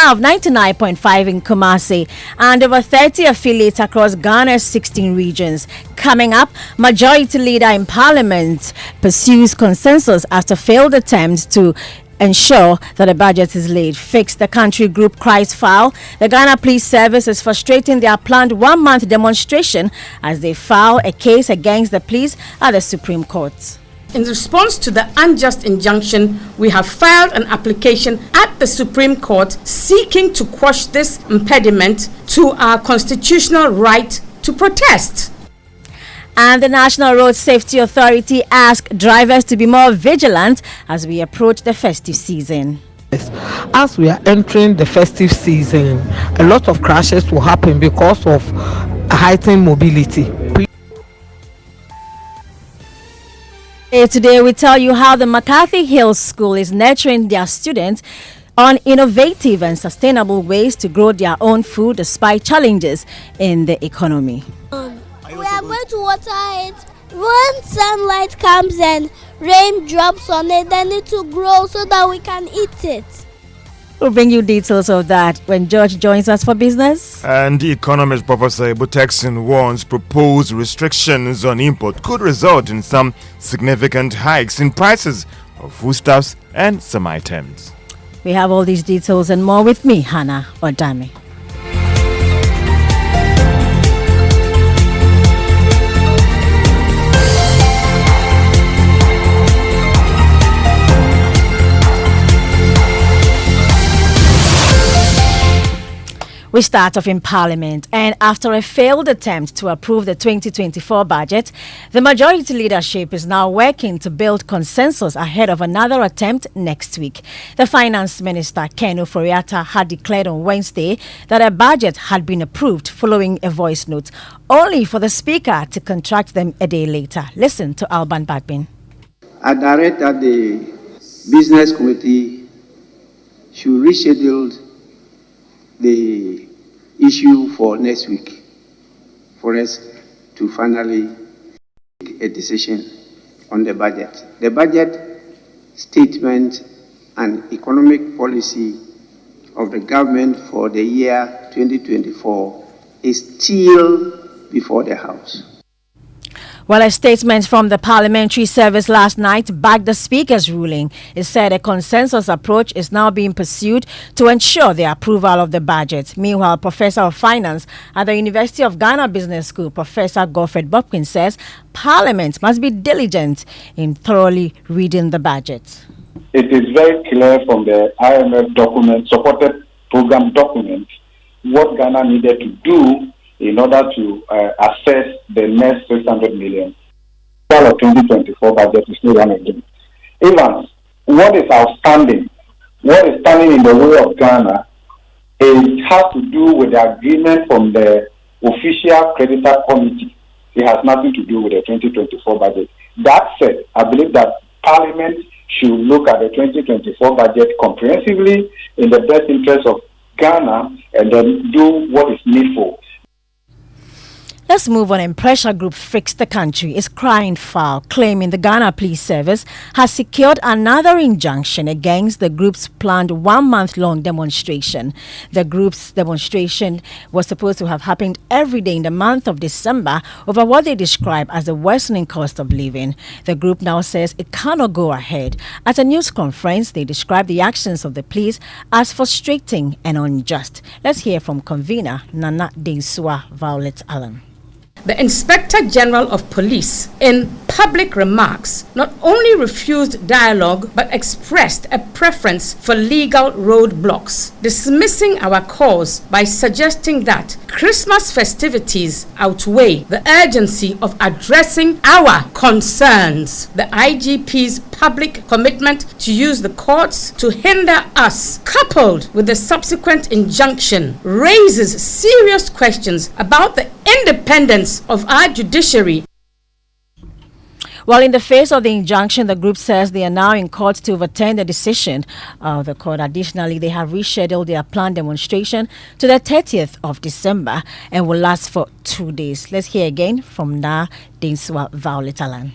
Of 99.5 in Kumasi and over 30 affiliates across Ghana's 16 regions. Coming up, Majority Leader in Parliament pursues consensus after failed attempts to ensure that the budget is laid. Fix the Country group cries foul. The Ghana Police Service is frustrating their planned one-month demonstration as they file a case against the police at the Supreme Court. In response to the unjust injunction, we have filed an application at the Supreme Court seeking to quash this impediment to our constitutional right to protest. And the National Road Safety Authority asked drivers to be more vigilant as we approach the festive season. As we are entering the festive season, a lot of crashes will happen because of heightened mobility. Today we tell you how the McCarthy Hills School is nurturing their students on innovative and sustainable ways to grow their own food despite challenges in the economy. We are going to water it. When sunlight comes and rain drops on it, then it will grow so that we can eat it. We'll bring you details of that when George joins us for business. And economist Professor Ibutexin warns proposed restrictions on import could result in some significant hikes in prices of foodstuffs and some items. We have all these details and more with me, Hannah Odami. We start off in Parliament, and after a failed attempt to approve the 2024 budget, the majority leadership is now working to build consensus ahead of another attempt next week. The Finance Minister, Ken Ofori-Atta, had declared on Wednesday that a budget had been approved following a voice note, only for the Speaker to contract them a day later. Listen to Alban Bagbin. I direct that the Business Committee should reschedule the issue for next week for us to finally make a decision on the budget. The budget statement and economic policy of the government for the year 2024 is still before the House. Well, a statement from the Parliamentary Service last night backed the Speaker's ruling. It said a consensus approach is now being pursued to ensure the approval of the budget. Meanwhile, Professor of Finance at the University of Ghana Business School, Professor Godfred Bopkin, says Parliament must be diligent in thoroughly reading the budget. It is very clear from the IMF document, supported program document, what Ghana needed to do in order to assess the next 600 million. The 2024 budget is not one of them. Evans, what is outstanding, what is standing in the way of Ghana, has to do with the agreement from the official creditor committee. It has nothing to do with the 2024 budget. That said, I believe that Parliament should look at the 2024 budget comprehensively in the best interest of Ghana and then do what is needful. Let's move on. And Pressure Group Fix the Country is crying foul, claiming the Ghana Police Service has secured another injunction against the group's planned one-month-long demonstration. The group's demonstration was supposed to have happened every day in the month of December over what they describe as the worsening cost of living. The group now says it cannot go ahead. At a news conference, they described the actions of the police as frustrating and unjust. Let's hear from convener Nana Densua Violet Allen. The Inspector General of Police, in public remarks, not only refused dialogue but expressed a preference for legal roadblocks, dismissing our cause by suggesting that Christmas festivities outweigh the urgency of addressing our concerns. The IGP's public commitment to use the courts to hinder us, coupled with the subsequent injunction, raises serious questions about the independence of our judiciary. Well, in the face of the injunction, the group says they are now in court to overturn the decision of the court. Additionally, they have rescheduled their planned demonstration to the 30th of December and will last for 2 days. Let's hear again from Na Densua Violet Allen.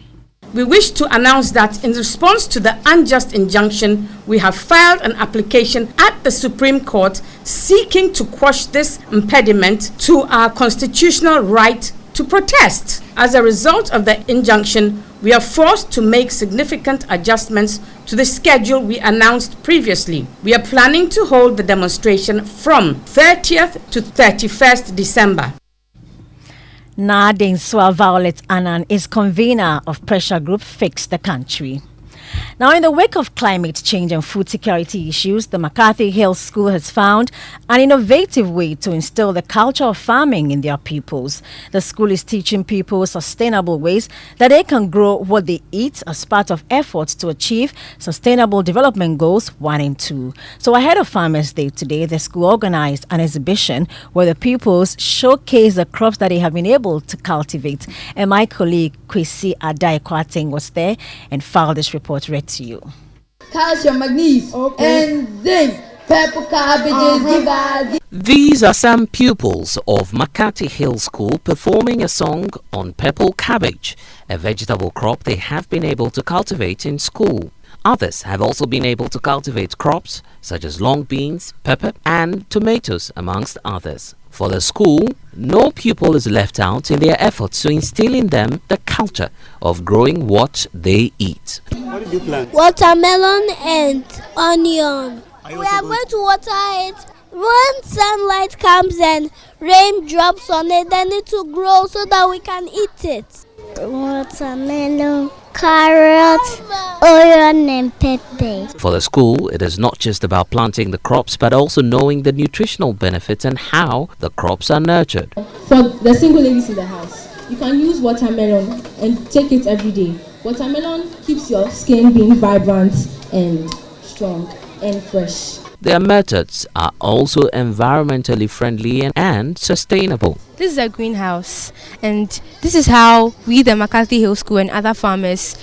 we wish to announce that in response to the unjust injunction, we have filed an application at the Supreme Court seeking to quash this impediment to our constitutional right to protest. As a result of the injunction, we are forced to make significant adjustments to the schedule we announced previously. We are planning to hold the demonstration from 30th to 31st December. Nadine Swell Violet Annan is convener of pressure group Fix the Country. Now, in the wake of climate change and food security issues, the McCarthy Hill School has found an innovative way to instill the culture of farming in their pupils. The school is teaching people sustainable ways that they can grow what they eat as part of efforts to achieve Sustainable Development Goals 1 and 2. So ahead of Farmers' Day today, the school organized an exhibition where the pupils showcase the crops that they have been able to cultivate. And my colleague Kwesi Adai Kwating was there and filed this report read to you. Calcium, magnesium, and zinc, purple cabbages, These are some pupils of McCarthy Hill School performing a song on purple cabbage, a vegetable crop they have been able to cultivate in school. Others have also been able to cultivate crops such as long beans, pepper, and tomatoes, amongst others. For the school, no pupil is left out in their efforts to instill in them the culture of growing what they eat. What did you plant? Watermelon and onion. We are going to water it. When sunlight comes and rain drops on it, then it will grow so that we can eat it. Watermelon, carrot, onion and pepper. For the school, it is not just about planting the crops but also knowing the nutritional benefits and how the crops are nurtured. For the single ladies in the house, you can use watermelon and take it every day. Watermelon keeps your skin being vibrant and strong and fresh. Their methods are also environmentally friendly and sustainable. This is a greenhouse, and this is how we, the McCarthy Hill School and other farmers,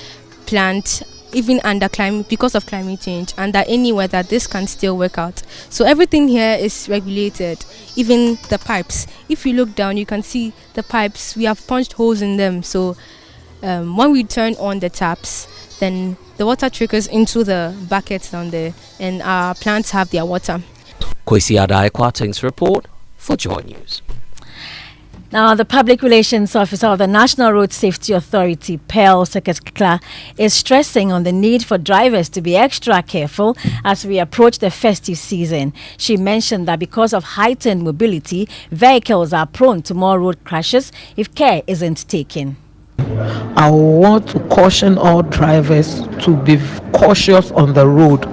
plant even under climate, because of climate change, under any weather. This can still work out. So everything here is regulated, even the pipes. If you look down, you can see the pipes. We have punched holes in them, so when we turn on the taps, then the water trickles into the buckets down there, and our plants have their water. Kwesi Adai Kwating's report for Joy News. Now, the Public Relations Officer of the National Road Safety Authority, Pearl Sekekla, is stressing on the need for drivers to be extra careful as we approach the festive season. She mentioned that because of heightened mobility, vehicles are prone to more road crashes if care isn't taken. I want to caution all drivers to be cautious on the road.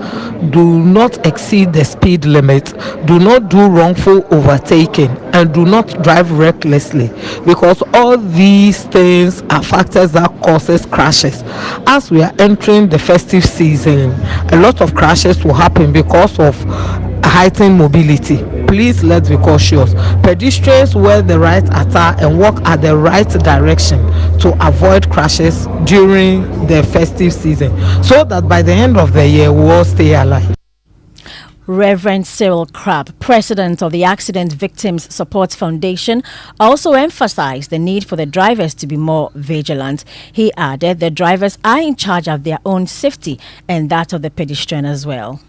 Do not exceed the speed limit. Do not do wrongful overtaking, and do not drive recklessly, because all these things are factors that causes crashes. As we are entering the festive season, a lot of crashes will happen because of heightened mobility. Please, let's be cautious. Pedestrians wear the right attire and walk at the right direction to avoid crashes during the festive season, so that by the end of the year we all stay alive. Reverend Cyril Crabb, president of the Accident Victims Support Foundation, also emphasized the need for the drivers to be more vigilant. He added the drivers are in charge of their own safety and that of the pedestrian as well.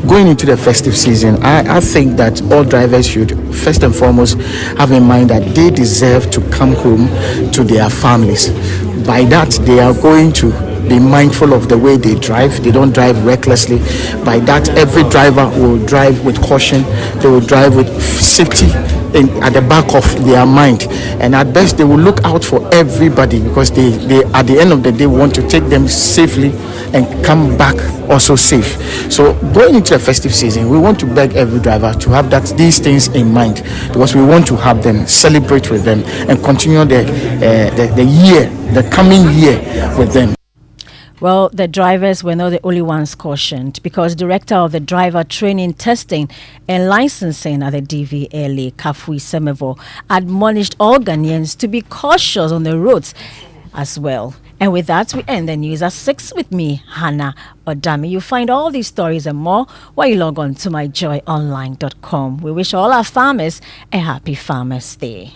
Going into the festive season, I think that all drivers should first and foremost have in mind that they deserve to come home to their families. By that, they are going to be mindful of the way they drive. They don't drive recklessly. By that, every driver will drive with caution. They will drive with safety at the back of their mind, and at best they will look out for everybody, because they at the end of the day want to take them safely and come back also safe. So going into the festive season, we want to beg every driver to have these things in mind, because we want to have them, celebrate with them, and continue the coming year with them. Well, the drivers were not the only ones cautioned, because Director of the Driver Training, Testing and Licensing at the DVLA, Kafui Semevo, admonished all Ghanaians to be cautious on the roads as well. And with that, we end the news at 6 with me, Hannah Odami. You'll find all these stories and more while you log on to myjoyonline.com. We wish all our farmers a happy Farmers' Day.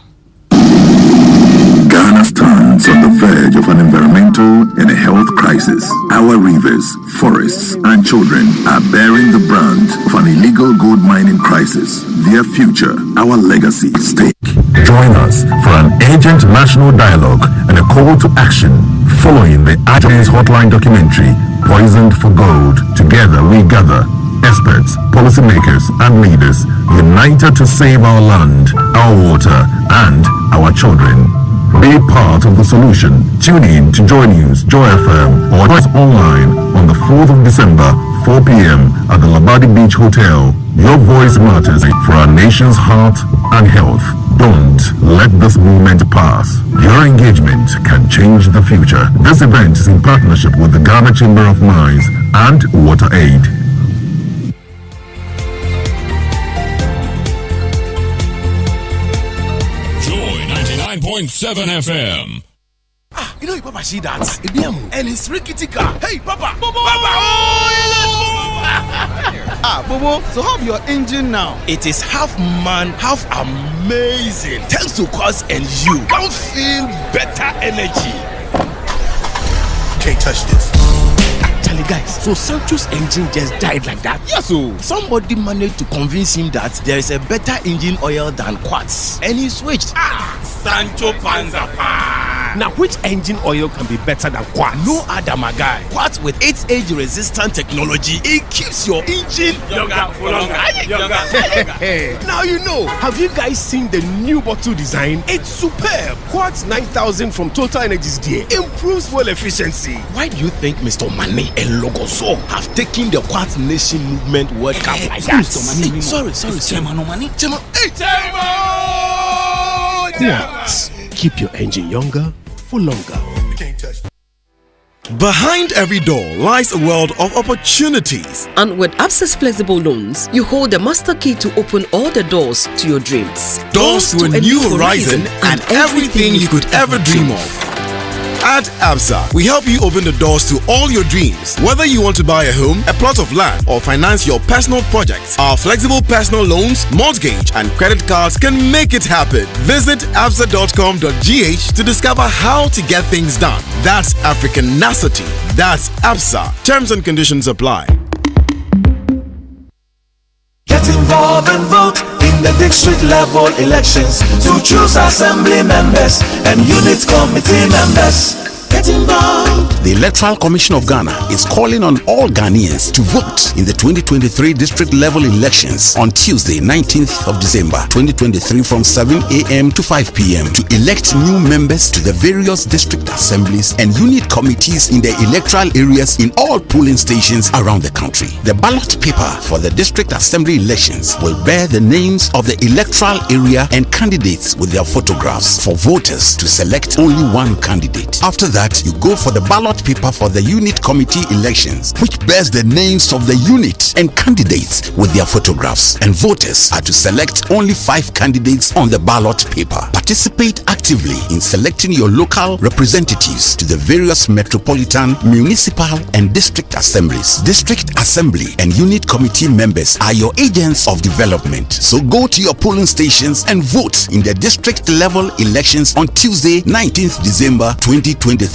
Ghana stands on the verge of an environmental and a health crisis. Our rivers, forests, and children are bearing the brunt of an illegal gold mining crisis. Their future, our legacy at stake. Join us for an urgent national dialogue and a call to action following the IJ's Hotline documentary, Poisoned for Gold. Together we gather experts, policymakers, and leaders united to save our land, our water, and our children. Be part of the solution. Tune in to Joy News, Joy FM, or join us online on the 4th of December, 4 p.m. at the Labadi Beach Hotel. Your voice matters for our nation's heart and health. Don't let this movement pass. Your engagement can change the future. This event is in partnership with the Ghana Chamber of Mines and WaterAid. Joy 99.7 FM. You know, Papa, see that? And it's rickety car. Hey, Papa! Papa! Bobo, so how's your engine now? It is half man, half amazing. Thanks to Quartz and you can feel better energy. Can't touch this. Actually, guys, so Sancho's engine just died like that? Yes, so somebody managed to convince him that there is a better engine oil than Quartz, and he switched. Sancho Panzapa. Now, which engine oil can be better than Quartz? No other, my guy. Quartz with its age-resistant technology, it keeps your engine younger for longer. Now you know. Have you guys seen the new bottle design? It's superb. Quartz 9000 from Total Energies there improves fuel efficiency. Why do you think Mr. Mane and Logoso have taken the Quartz Nation movement World Cup like that? Sorry. Chairman. Quartz. Keep your engine younger for longer. Behind every door lies a world of opportunities. And with Absa's flexible loans, you hold the master key to open all the doors to your dreams. Doors to a new horizon and everything you could ever dream of. At Absa, we help you open the doors to all your dreams. Whether you want to buy a home, a plot of land, or finance your personal projects, our flexible personal loans, mortgage, and credit cards can make it happen. Visit absa.com.gh to discover how to get things done. That's Africanacity. That's Absa. Terms and conditions apply. Get involved and vote in the district level elections to choose assembly members and unit committee members. Get involved. The Electoral Commission of Ghana is calling on all Ghanaians to vote in the 2023 district level elections on Tuesday, 19th of December 2023 from 7 a.m. to 5 p.m. to elect new members to the various district assemblies and unit committees in the electoral areas in all polling stations around the country. The ballot paper for the district assembly elections will bear the names of the electoral area and candidates with their photographs for voters to select only one candidate. After that, you go for the ballot paper for the unit committee elections, which bears the names of the unit and candidates with their photographs, and voters are to select only 5 candidates on the ballot paper. Participate actively in selecting your local representatives to the various metropolitan, municipal, and district assemblies. District assembly and unit committee members are your agents of development. So go to your polling stations and vote in the district level elections on Tuesday, 19th December 2023.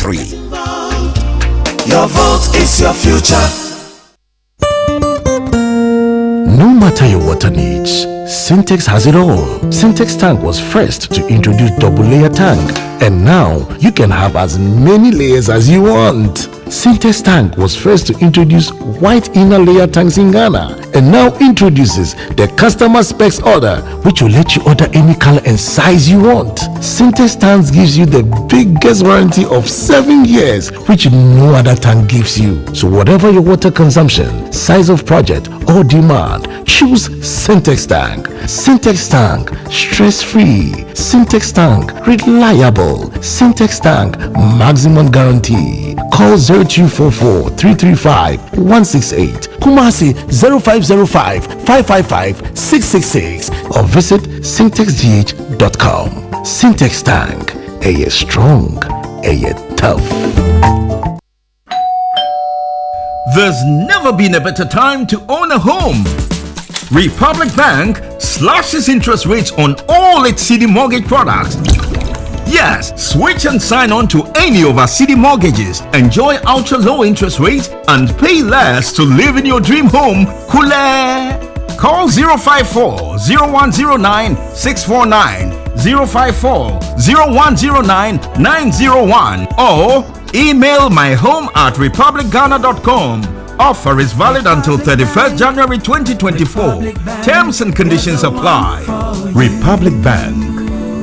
Your vote is your future. No matter your water needs, Sintex has it all. Sintex tank was first to introduce double layer tank, and now you can have as many layers as you want. Sintex tank was first to introduce white inner layer tanks in Ghana, and now introduces the customer specs order, which will let you order any color and size you want. Sintex tanks gives you the biggest warranty of 7 years, which no other tank gives you. So whatever your water consumption, size of project, or demand, choose Sintex tank. Sintex tank, stress-free. Sintex tank, reliable. Sintex tank, maximum guarantee. Call 0244-335-168, Kumasi 0505-555-666, or visit sintexgh.com. Sintex tank, a strong, a tough. There's never been a better time to own a home. Republic Bank slashes interest rates on all its CD mortgage products. Yes, switch and sign on to any of our city mortgages. Enjoy ultra low interest rates and pay less to live in your dream home. Kule! Call 054 0109 649, 054 0109 901, or email myhome@republicghana.com. Offer is valid until 31st January 2024. Terms and conditions apply. Republic Bank,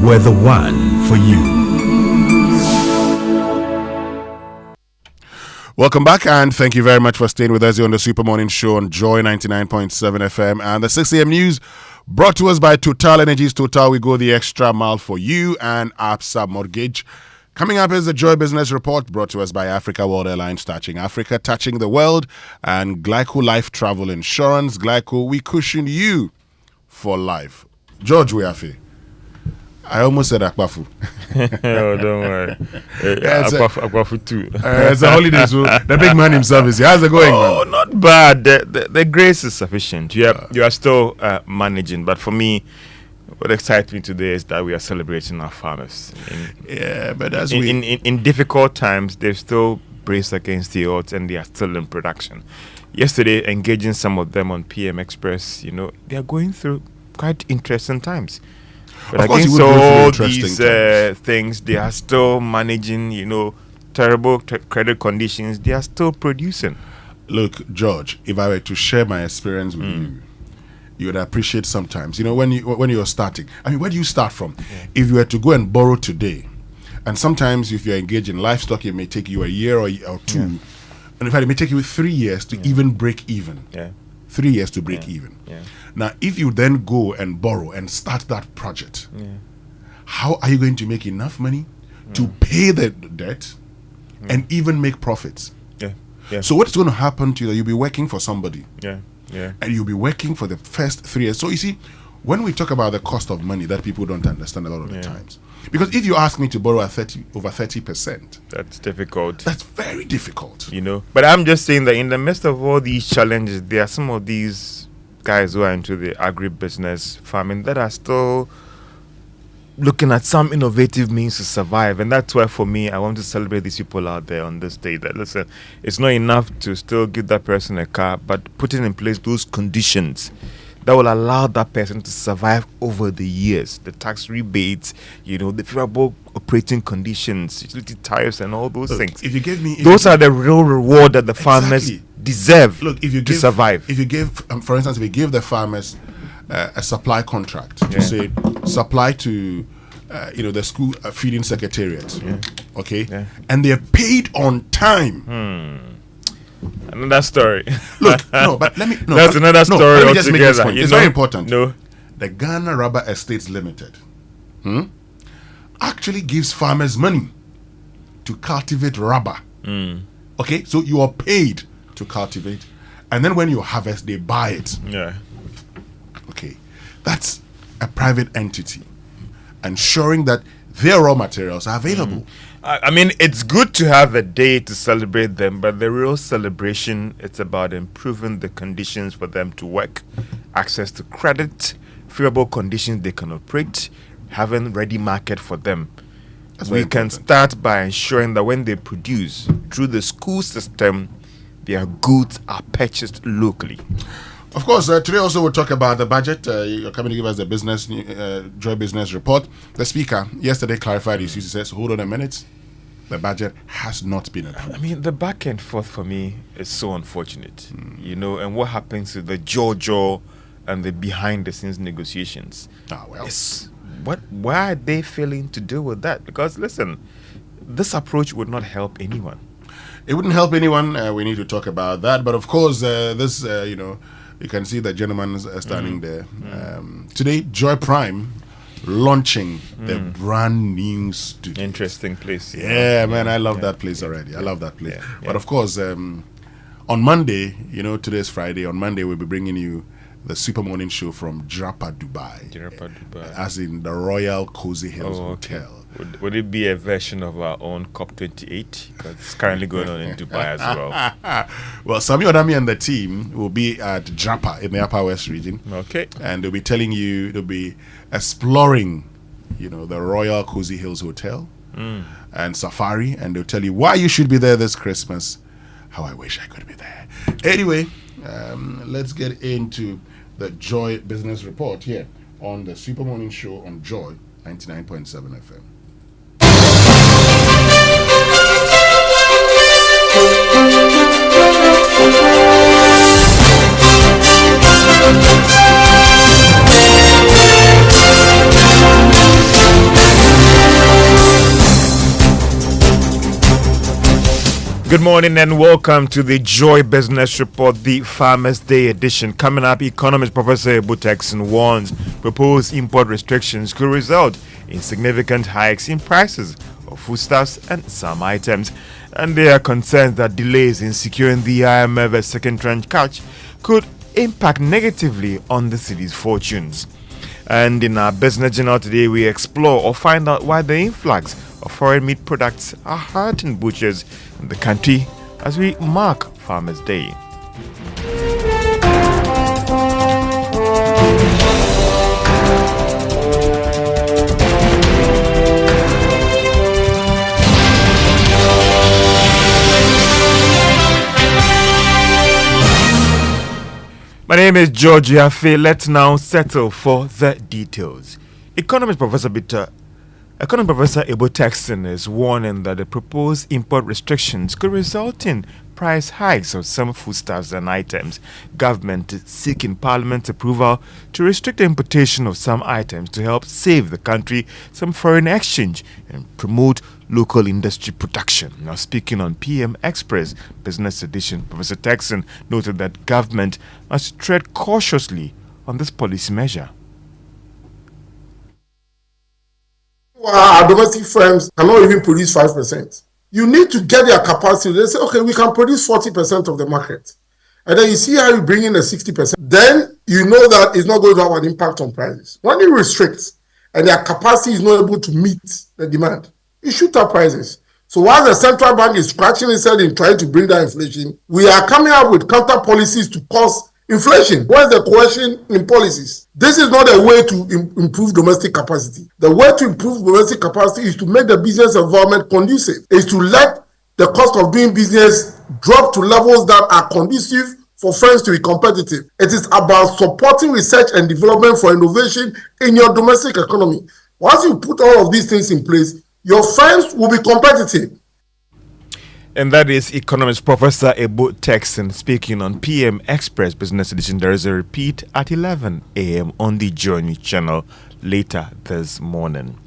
we're the one for you. Welcome back, and thank you very much for staying with us here on the Super Morning Show on Joy 99.7 FM and the 6 a.m. news brought to us by Total Energies. Total, we go the extra mile for you, and Absa Mortgage. Coming up is the Joy Business Report brought to us by Africa World Airlines, touching Africa, touching the world, and Glyco Life Travel Insurance. Glyco, we cushion you for life. George Weafe. I almost said Akwafu. Oh, don't worry. Akwafu too. It's a holiday, so the big man himself is here. How's it going, man? Oh, not bad. The grace is sufficient. You are still managing, but for me, what excites me today is that we are celebrating our farmers. But as in difficult times, they've still braced against the odds and they are still in production. Yesterday, engaging some of them on PM Express, they are going through quite interesting times. But against all these things, they are still managing, terrible credit conditions. They are still producing. Look, George, if I were to share my experience with you would appreciate sometimes. When you're starting. I mean, where do you start from? Yeah. If you were to go and borrow today, and sometimes if you're engaged in livestock, it may take you a year or two. Yeah. And in fact, it may take you 3 years to even break even. Yeah. 3 years to break even. Yeah. Now, if you then go and borrow and start that project, how are you going to make enough money to pay the debt and even make profits? Yeah. Yeah. So what's going to happen to you? You'll be working for somebody. Yeah. Yeah. And you'll be working for the first 3 years. So you see, when we talk about the cost of money, that people don't understand a lot of the times. Because if you ask me to borrow over 30%, that's difficult. That's very difficult. But I'm just saying that in the midst of all these challenges, there are some of these guys who are into the agribusiness farming that are still looking at some innovative means to survive. And that's why, for me, I want to celebrate these people out there on this day. That, listen, it's not enough to still give that person a car, but putting in place those conditions that will allow that person to survive over the years. The tax rebates, the favorable operating conditions, utility tariffs, and all those things. If you give me, those are the real reward that the farmers deserve. Look, if you to survive. If you give, for instance, if you give the farmers a supply contract to say supply to, the school feeding secretariat, okay, and they're paid on time. Another story. Look, no, but let me. No, that's another story let me just make this altogether. point. It's very important. No, the Ghana Rubber Estates Limited actually gives farmers money to cultivate rubber. Okay, so you are paid to cultivate, and then when you harvest, they buy it. Yeah. Okay, that's a private entity, ensuring that their raw materials are available. I mean, it's good to have a day to celebrate them, but the real celebration, it's about improving the conditions for them to work, access to credit, favorable conditions they can operate, having ready market for them. We can start by ensuring that when they produce through the school system, their goods are purchased locally. Of course, today also we'll talk about the budget. You're coming to give us the business Joy Business Report. The Speaker yesterday clarified his use. He says, hold on a minute, the budget has not been approved. I mean, the back and forth for me is so unfortunate, and what happens to the jaw and the behind-the-scenes negotiations. Why are they failing to deal with that? Because, listen, this approach would not help anyone. It wouldn't help anyone. We need to talk about that. But, of course, this, you can see the gentleman standing there. Today, Joy Prime launching the brand new studio. Interesting place. Yeah, man, I love that place already. I love that place. But, of course, on Monday, today's Friday, on Monday we'll be bringing you the Super Morning Show from Drapa Dubai. As in the Royal Cozy Hills Hotel. Would it be a version of our own COP28? Because it's currently going on in Dubai as well. Well, Sami Odami and the team will be at Drapa in the Upper West region. Okay. And they'll be telling you, they'll be exploring the Royal Cozy Hills Hotel and Safari, and they'll tell you why you should be there this Christmas. How I wish I could be there. Anyway, let's get into the Joy Business Report here on the Super Morning Show on Joy 99.7 FM. Good morning and welcome to the Joy Business Report, the Farmers' Day edition. Coming up, economist Professor Ebu Texan warns proposed import restrictions could result in significant hikes in prices of foodstuffs and some items. And there are concerns that delays in securing the IMF second tranche cash could impact negatively on the city's fortunes. And in our business journal today, we explore or find out why the influx of foreign meat products are hurting butchers in the country as we mark Farmers' Day. My name is George Yafe. Let's now settle for the details. Economist Professor Ebu Texan is warning that the proposed import restrictions could result in price hikes of some foodstuffs and items. Government is seeking Parliament's approval to restrict the importation of some items to help save the country some foreign exchange and promote local industry production. Now, speaking on PM Express Business Edition, Professor Texan noted that government must tread cautiously on this policy measure. Our domestic firms cannot even produce 5%. You need to get their capacity. They say, okay, we can produce 40% of the market. And then you see how you bring in the 60%. Then you know that it's not going to have an impact on prices. When you restrict and their capacity is not able to meet the demand, you shoot up prices. So while the central bank is scratching its head in trying to bring down inflation, we are coming up with counter policies to cause inflation. What is the coercion in policies? This is not a way to improve domestic capacity. The way to improve domestic capacity is to make the business environment conducive, is to let the cost of doing business drop to levels that are conducive for firms to be competitive. It is about supporting research and development for innovation in your domestic economy. Once you put all of these things in place, your firms will be competitive. And that is economist Professor Ebu Texan speaking on PM Express Business Edition. There is a repeat at 11 a.m. on the Journey channel later this morning.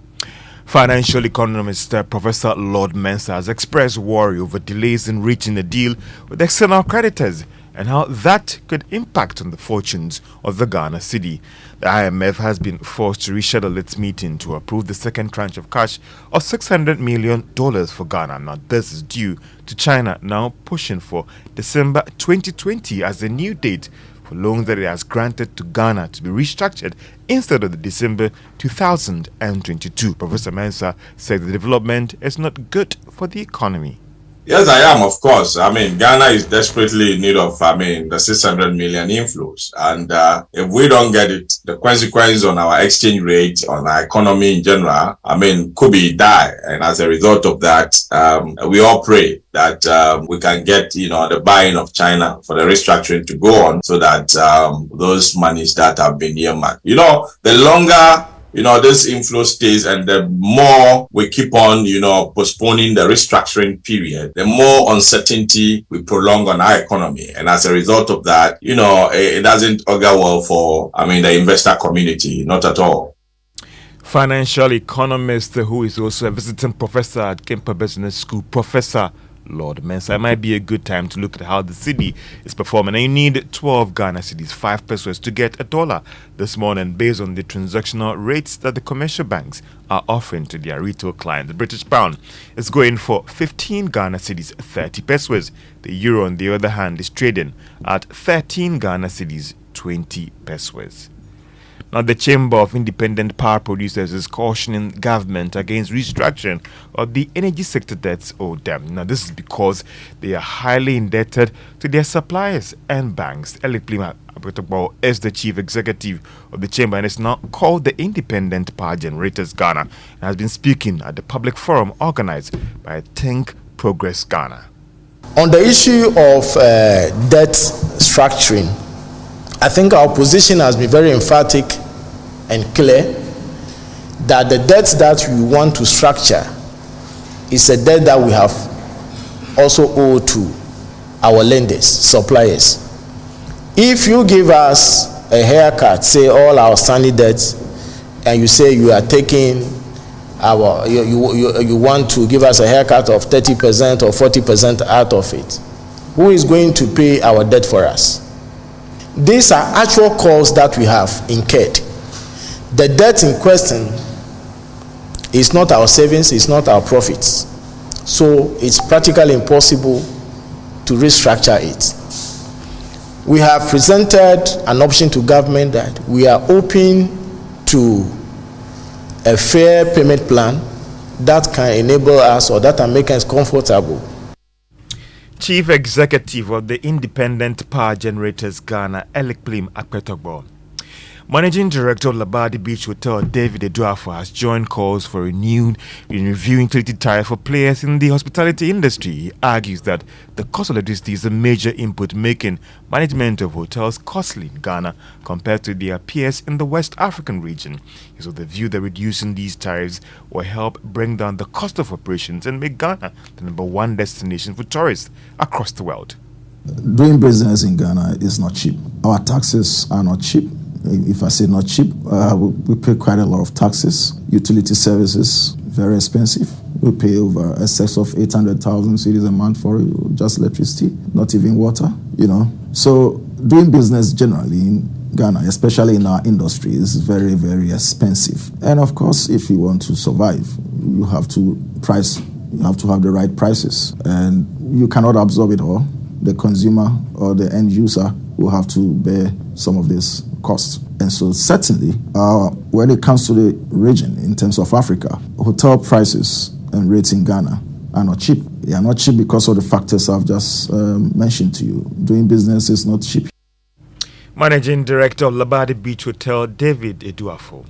Financial economist Professor Lord Mensah has expressed worry over delays in reaching a deal with external creditors and how that could impact on the fortunes of the Ghana cedi. The IMF has been forced to reschedule its meeting to approve the second tranche of cash of $600 million for Ghana. Now, this is due to China now pushing for December 2020 as the new date for loans that it has granted to Ghana to be restructured instead of the December 2022. Professor Mensah said the development is not good for the economy. Yes, I am, of course. I mean, Ghana is desperately in need of, the 600 million inflows. And if we don't get it, the consequence on our exchange rate, on our economy in general, could be dire. And as a result of that, we all pray that we can get, the buy-in of China for the restructuring to go on so that those monies that have been earmarked. The longer this inflow stays and the more we keep on, postponing the restructuring period, the more uncertainty we prolong on our economy. And as a result of that, it doesn't augur well for, the investor community, not at all. Financial economist who is also a visiting professor at Kemper Business School, Professor Lord Mensah. It might be a good time to look at how the cedi is performing. And you need 12 Ghana cedis, 5 pesos to get $1 this morning based on the transactional rates that the commercial banks are offering to their retail clients. The British pound is going for 15 Ghana cedis, 30 pesos. The euro, on the other hand, is trading at 13 Ghana cedis, 20 pesos. Now, the Chamber of Independent Power Producers is cautioning government against restructuring of the energy sector debts owed them. Now, this is because they are highly indebted to their suppliers and banks. Ellie Plima Apetogbo is the chief executive of the chamber and is now called the Independent Power Generators Ghana and has been speaking at the public forum organized by Think Progress Ghana. On the issue of debt structuring, I think our position has been very emphatic and clear that the debt that we want to structure is a debt that we have also owed to our lenders, suppliers. If you give us a haircut, say all our outstanding debts, and you say you are taking you want to give us a haircut of 30% or 40% out of it, who is going to pay our debt for us? These are actual costs that we have incurred. The debt in question is not our savings, it's not our profits. So it's practically impossible to restructure it. We have presented an option to government that we are open to a fair payment plan that can enable us or that can make us comfortable. Chief Executive of the Independent Power Generators Ghana, Elikplim Apetogbo. Managing Director of Labadi Beach Hotel, David Eduafo, has joined calls for renewed reviewing utility tariff for players in the hospitality industry. He argues that the cost of electricity is a major input, making management of hotels costly in Ghana compared to their peers in the West African region. He's of the view that reducing these tariffs will help bring down the cost of operations and make Ghana the #1 destination for tourists across the world. Doing business in Ghana is not cheap. Our taxes are not cheap. If I say not cheap, we pay quite a lot of taxes. Utility services, very expensive. We pay over excess of 800,000 cedis a month for just electricity, not even water, So doing business generally in Ghana, especially in our industry, is very, very expensive. And of course, if you want to survive, you have to have the right prices. And you cannot absorb it all. The consumer or the end user will have to bear some of this costs. And so certainly, when it comes to the region, in terms of Africa, hotel prices and rates in Ghana are not cheap. They are not cheap because of the factors I've just mentioned to you. Doing business is not cheap. Managing Director of Labadi Beach Hotel, David Eduafo.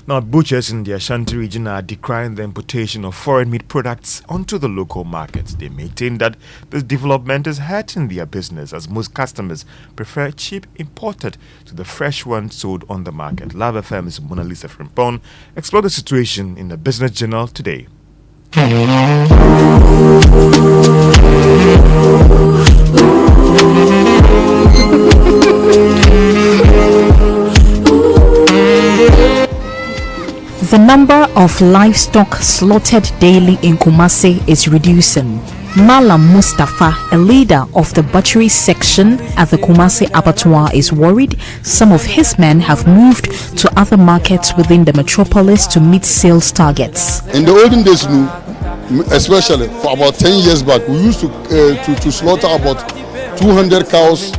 Now, butchers in the Ashanti region are decrying the importation of foreign meat products onto the local markets. They maintain that this development is hurting their business as most customers prefer cheap imported to the fresh ones sold on the market. Love FM's Mona Lisa Frimpong explored the situation in the Business Journal today. The number of livestock slaughtered daily in Kumasi is reducing. Malam Mustafa, a leader of the butchery section at the Kumasi abattoir, is worried some of his men have moved to other markets within the metropolis to meet sales targets. In the olden days, especially for about 10 years back, we used to slaughter about 200 cows,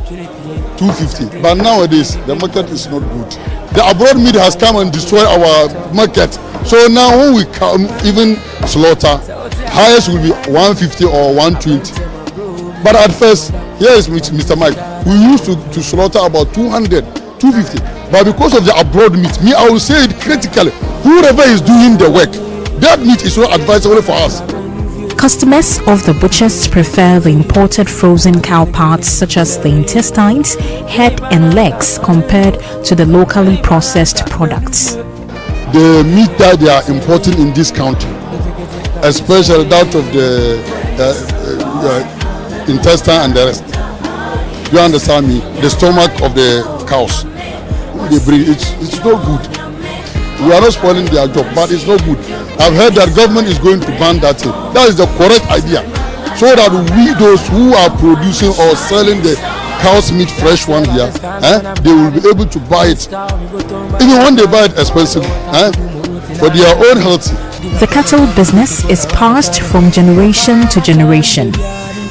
250. But nowadays, the market is not good. The abroad meat has come and destroyed our market. So now when we come even slaughter, highest will be 150 or 120. But at first, here is Mr. Mike, we used to slaughter about 200, 250. But because of the abroad meat, I will say it critically, whoever is doing the work, that meat is not advisable for us. Customers of the butchers prefer the imported frozen cow parts such as the intestines, head and legs compared to the locally processed products. The meat that they are importing in this country, especially that of the intestine and the rest, you understand me, the stomach of the cows, they bring it's not good. We are not spoiling their job, but it's not good. I've heard that government is going to ban that thing. That is the correct idea. So that we, those who are producing or selling the cow's meat fresh one here, they will be able to buy it. Even when they buy it expensive, for their own health. The cattle business is passed from generation to generation.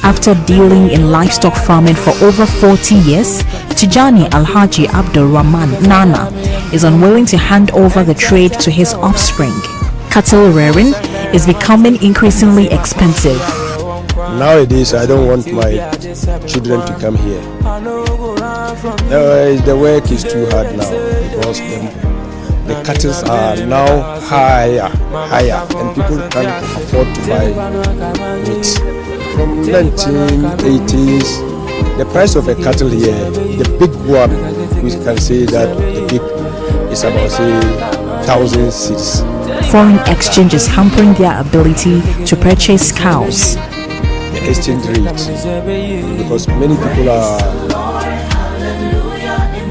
After dealing in livestock farming for over 40 years, Tijani Alhaji Abdul Rahman Nana is unwilling to hand over the trade to his offspring. Cattle rearing is becoming increasingly expensive. Nowadays, I don't want my children to come here. The work is too hard now because the cattle are now higher, and people can't afford to buy meat. From 1980s, the price of a cattle here, the big one, we can say that the big is about, say, 1,000 cedis. Foreign exchange is hampering their ability to purchase cows. The exchange rate, because many people are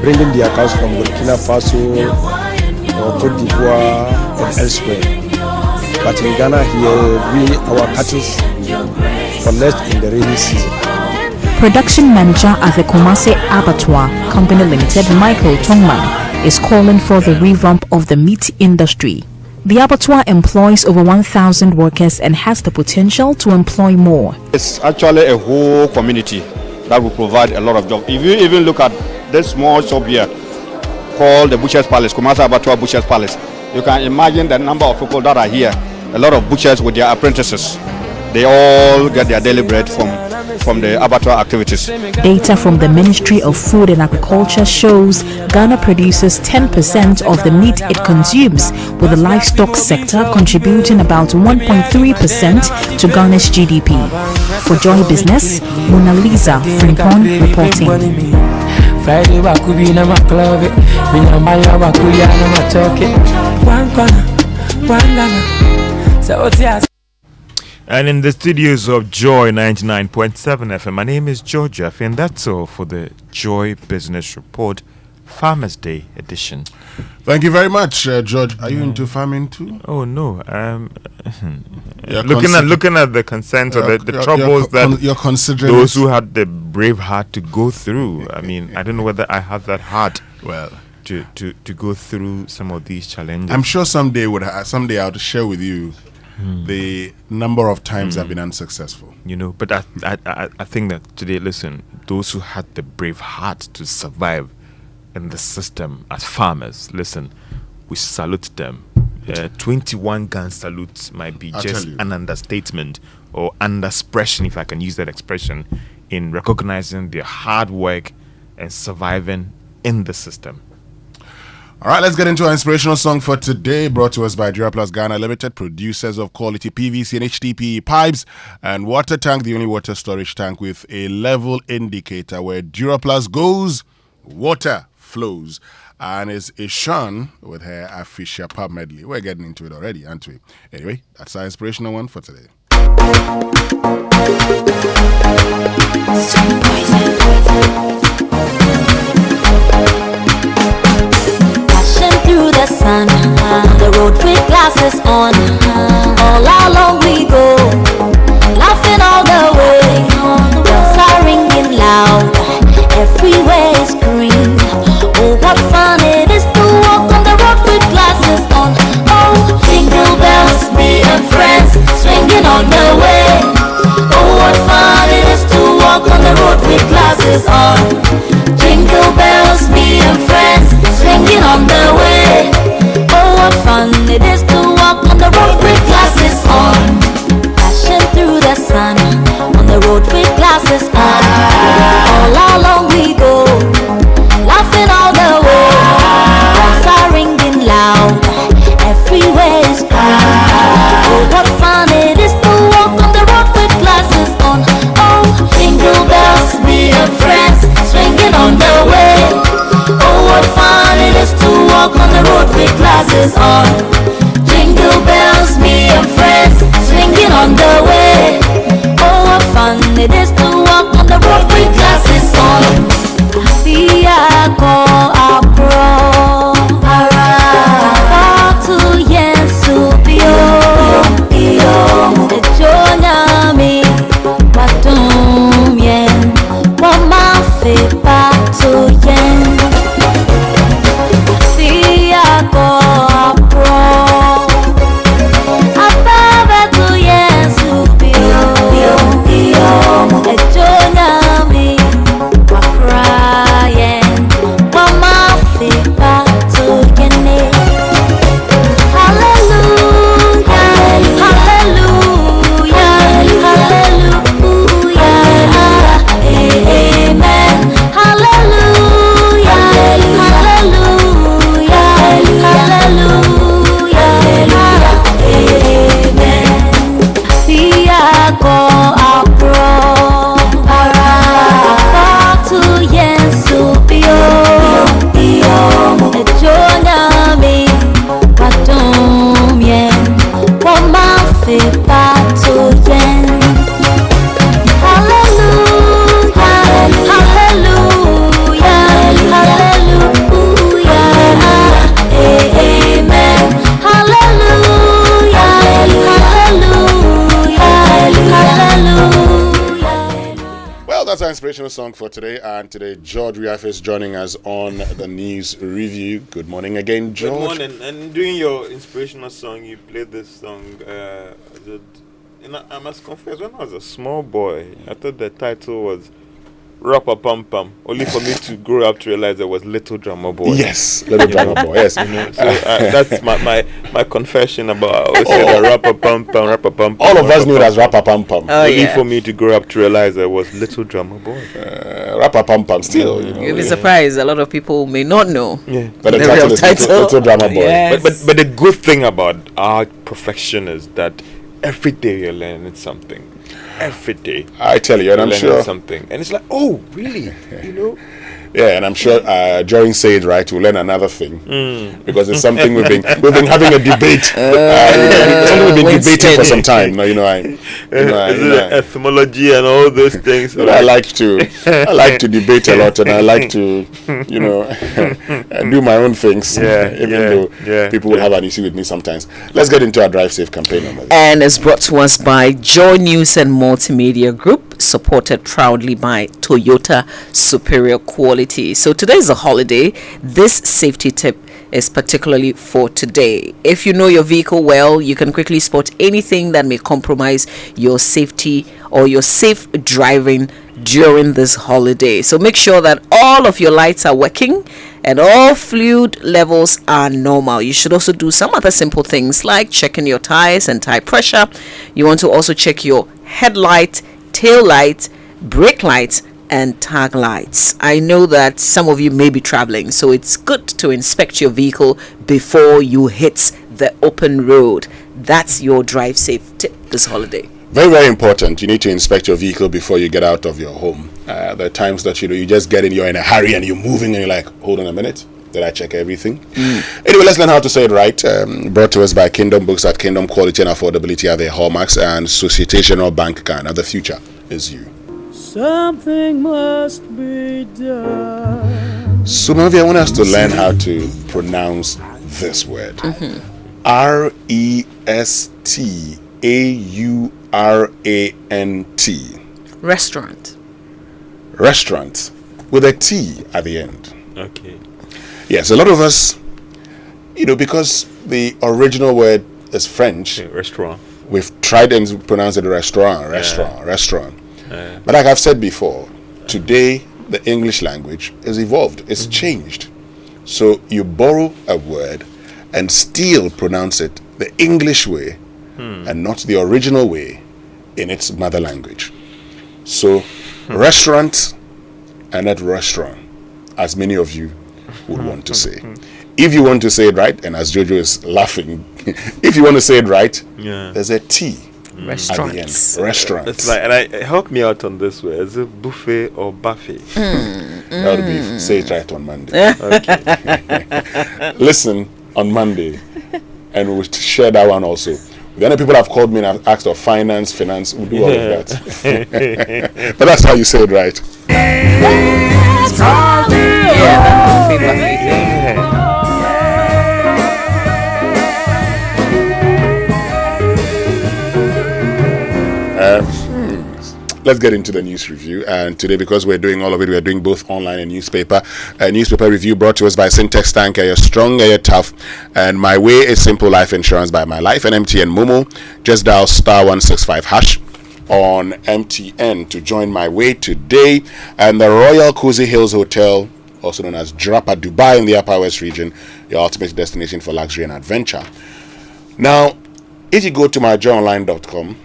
bringing their cows from Burkina Faso or Cote d'Ivoire and elsewhere. But in Ghana here, our cattle collect in the rainy season. Production manager at the Kumasi Abattoir Company Limited, Michael Tongman, is calling for the revamp of the meat industry. The abattoir employs over 1,000 workers and has the potential to employ more. It's actually a whole community that will provide a lot of jobs. If you even look at this small shop here called the Butcher's Palace, Kumasi Abattoir Butcher's Palace, you can imagine the number of people that are here. A lot of butchers with their apprentices. They all get their daily bread from the abattoir activities. Data from the Ministry of Food and Agriculture shows Ghana produces 10% of the meat it consumes, with the livestock sector contributing about 1.3% to Ghana's GDP. For Joy Business, Mona Lisa Frimpong reporting. Friday wakubi na maklove, minyambaya wakuya na matoke. And in the studios of Joy 99.7 FM, my name is George Jaffe, and that's all for the Joy Business Report Farmers Day edition. Thank you very much, George. Are you into farming too? Oh no, looking at the concerns or the troubles that you're considering those who had the brave heart to go through. I mean, I don't know whether I have that heart. Well, to go through some of these challenges. I'm sure someday I'll share with you the number of times I've been unsuccessful. You know, but I think that today, listen, those who had the brave heart to survive in the system as farmers, listen, we salute them. 21 gun salute might be just an understatement or underexpression, if I can use that expression, in recognizing their hard work and surviving in the system. All right, let's get into our inspirational song for today, brought to us by Duraplus Ghana Limited, producers of quality PVC and HDPE pipes and water tank, the only water storage tank with a level indicator. Where Duraplus goes, water flows. And it's Ishan with her Afisha pub medley. We're getting into it already, aren't we? Anyway, that's our inspirational one for today. Through the sun, the road with glasses on, all along we go, laughing all the way, bells are ringing loud, everywhere is green. Oh, what fun it is to walk on the road with glasses on. Oh, jingle bells, me and friends, swinging on the way. Oh, what fun it is to walk on the road with glasses on. Jingle bells, me and friends, swinging on the way. Oh, what fun it is to walk on the road with glasses on. inspirational song for today, and today George Riafe is joining us on the news review. Good morning again, George. Good morning. And during your inspirational song, you played this song. I must confess, when I was a small boy, I thought the title was Rapper Pum Pum, only for me to grow up to realize there was Little Drummer Boy. Yes, Little Drummer Boy. Yes, so that's my confession about. I always said Rapper Pum Pum, Rapper Pum Pum. All of us knew it as Rapper Pum Pum. Only for me to grow up to realize there was Little Drummer Boy. Rapper Pum Pum, still. You'll be surprised. A lot of people may not know. Yeah, but the title is Little Drummer Boy. Yes. But the good thing about our profession is that every day you're learning something. Every day, I tell you, and I'm sure something, and it's like, oh, really? Yeah, and I'm sure during Sage, right, we'll learn another thing because it's something we've been having a debate. Something we've been debating for some time. Etymology and all those things. But I like to debate a lot, and I like to, do my own things. Even though people will have an issue with me sometimes. Let's get into our Drive Safe campaign. And it's brought to us by Joy News and Multimedia Group, supported proudly by Toyota Superior Quality. So today is a holiday. This safety tip is particularly for today. If you know your vehicle well, you can quickly spot anything that may compromise your safety or your safe driving during this holiday. So make sure that all of your lights are working and all fluid levels are normal. You should also do some other simple things like checking your tires and tire pressure. You want to also check your headlight, tail light, brake lights, and tag lights. I know that some of you may be traveling, so it's good to inspect your vehicle before you hit the open road. That's your Drive Safe tip this holiday. Very, very important. You need to inspect your vehicle before you get out of your home. There are times that you just get in, you're in a hurry and you're moving and you're like, hold on a minute, did I check everything? Anyway, let's learn how to say it right. Brought to us by Kingdom Books at Kingdom. Quality and affordability are their hallmarks, and Societe Generale Bank Ghana. The future is you. Something must be done. So Mavi, I want us to learn how to pronounce this word. R-E-S-T-A-U-R-A-N-T. Restaurant. Restaurant with a T at the end. Okay. Yes, a lot of us, because the original word is French. Restaurant. We've tried and pronounced it restaurant. But like I've said before, today the English language is evolved. It's changed. So you borrow a word and still pronounce it the English way and not the original way in its mother language. So restaurant and not restaurant, as many of you would want to say. If you want to say it right, and as Jojo is laughing, if you want to say it right, there's a T. Restaurants. Restaurants. It's like, help me out on this way. Is it buffet or buffet? That would be say it right on Monday. Okay. Listen on Monday, and we'll share that one also. The other people have called me and have asked of finance, we'll do all of that. But that's how you say it right. Let's get into the news review. And today, because we're doing all of it, we're doing both online and newspaper. A newspaper review brought to us by Syntex Tank. You're strong, you're tough. And My Way is Simple Life Insurance by My Life and MTN Momo. Just dial *165# on MTN to join My Way today. And the Royal Cozy Hills Hotel, also known as Drapa Dubai in the Upper West region, your ultimate destination for luxury and adventure. Now, if you go to myjoyonline.com,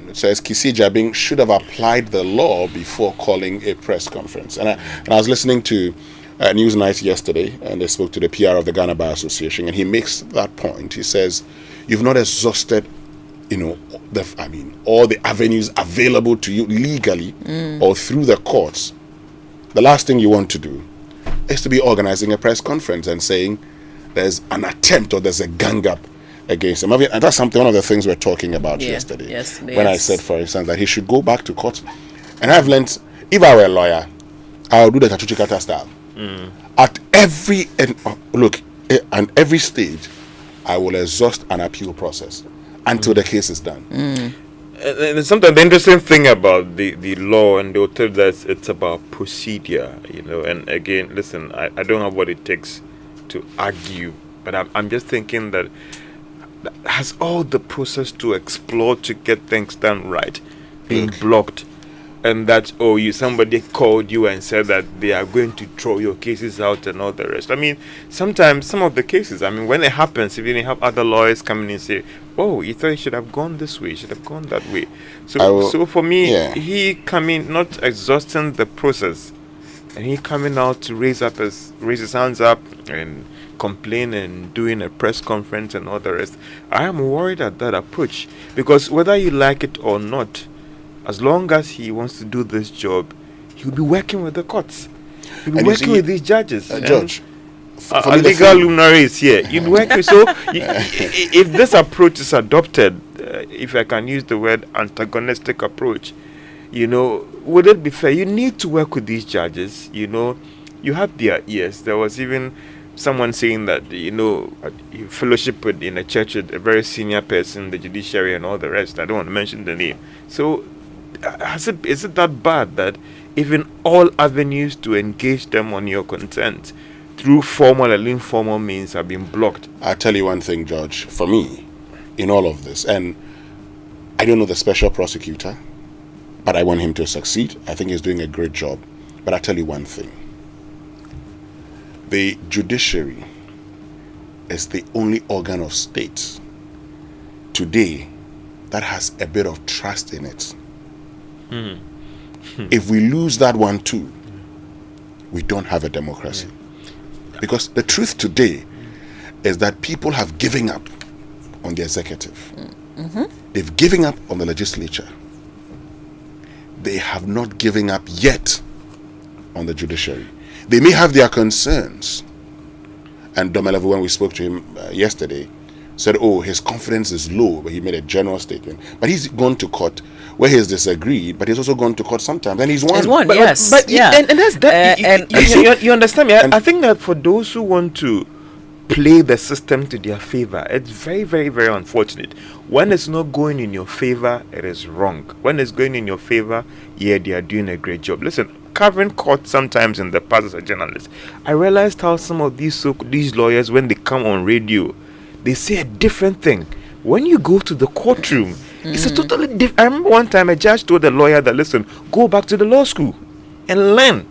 it says Kisi Jabing should have applied the law before calling a press conference. And I was listening to Newsnight yesterday, and they spoke to the PR of the Ghana Bar Association, and he makes that point. He says, you've not exhausted, all the avenues available to you legally or through the courts. The last thing you want to do is to be organizing a press conference and saying there's an attempt or there's a gang up against him. And that's one of the things we're talking about yesterday. When I said, for instance, that he should go back to court. And I've learned, if I were a lawyer, I would do the Kachuchikata style. At every stage, I will exhaust an appeal process until the case is done. And sometimes the interesting thing about the law, and they'll tell that it's about procedure, and again, listen, I don't have what it takes to argue, but I'm just thinking that has all the process to explore to get things done right being blocked, and that somebody called you and said that they are going to throw your cases out and all the rest. I mean, sometimes some of the cases, when it happens, if you have other lawyers coming in and say, oh, you thought you should have gone this way, you should have gone that way. So for me, he coming, not exhausting the process, and he coming out to raise his hands up and complain and doing a press conference and all the rest. I am worried at that approach, because whether you like it or not, as long as he wants to do this job, he'll be working with the courts. He'll be working with these judges. Judge, a legal luminary is here. You'll be working. So if this approach is adopted, if I can use the word antagonistic approach, would it be fair? You need to work with these judges. You have their ears. There was even someone saying that, fellowship in a church with a very senior person, the judiciary and all the rest. I don't want to mention the name. So is it that bad that even all avenues to engage them on your consent through formal and informal means have been blocked? I'll tell you one thing, George, for me, in all of this, and I don't know the special prosecutor, but I want him to succeed. I think he's doing a great job. But I'll tell you one thing. The judiciary is the only organ of state today that has a bit of trust in it. If we lose that one too, we don't have a democracy. Because the truth today is that people have given up on the executive. They've given up on the legislature. They have not given up yet on the judiciary. They may have their concerns. And Domelevu, when we spoke to him yesterday, said, his confidence is low, but he made a general statement. But he's gone to court where he's disagreed, but he's also gone to court sometimes, and he's won. And that's that. You understand me? I think that for those who want to play the system to their favor, it's very, very, very unfortunate. When it's not going in your favor, it is wrong. When it's going in your favor, they are doing a great job. Listen, covering court sometimes in the past as a journalist, I realized how some of these lawyers, when they come on radio, they say a different thing. When you go to the courtroom, it's a totally different. I remember one time a judge told a lawyer that, listen, go back to the law school and learn,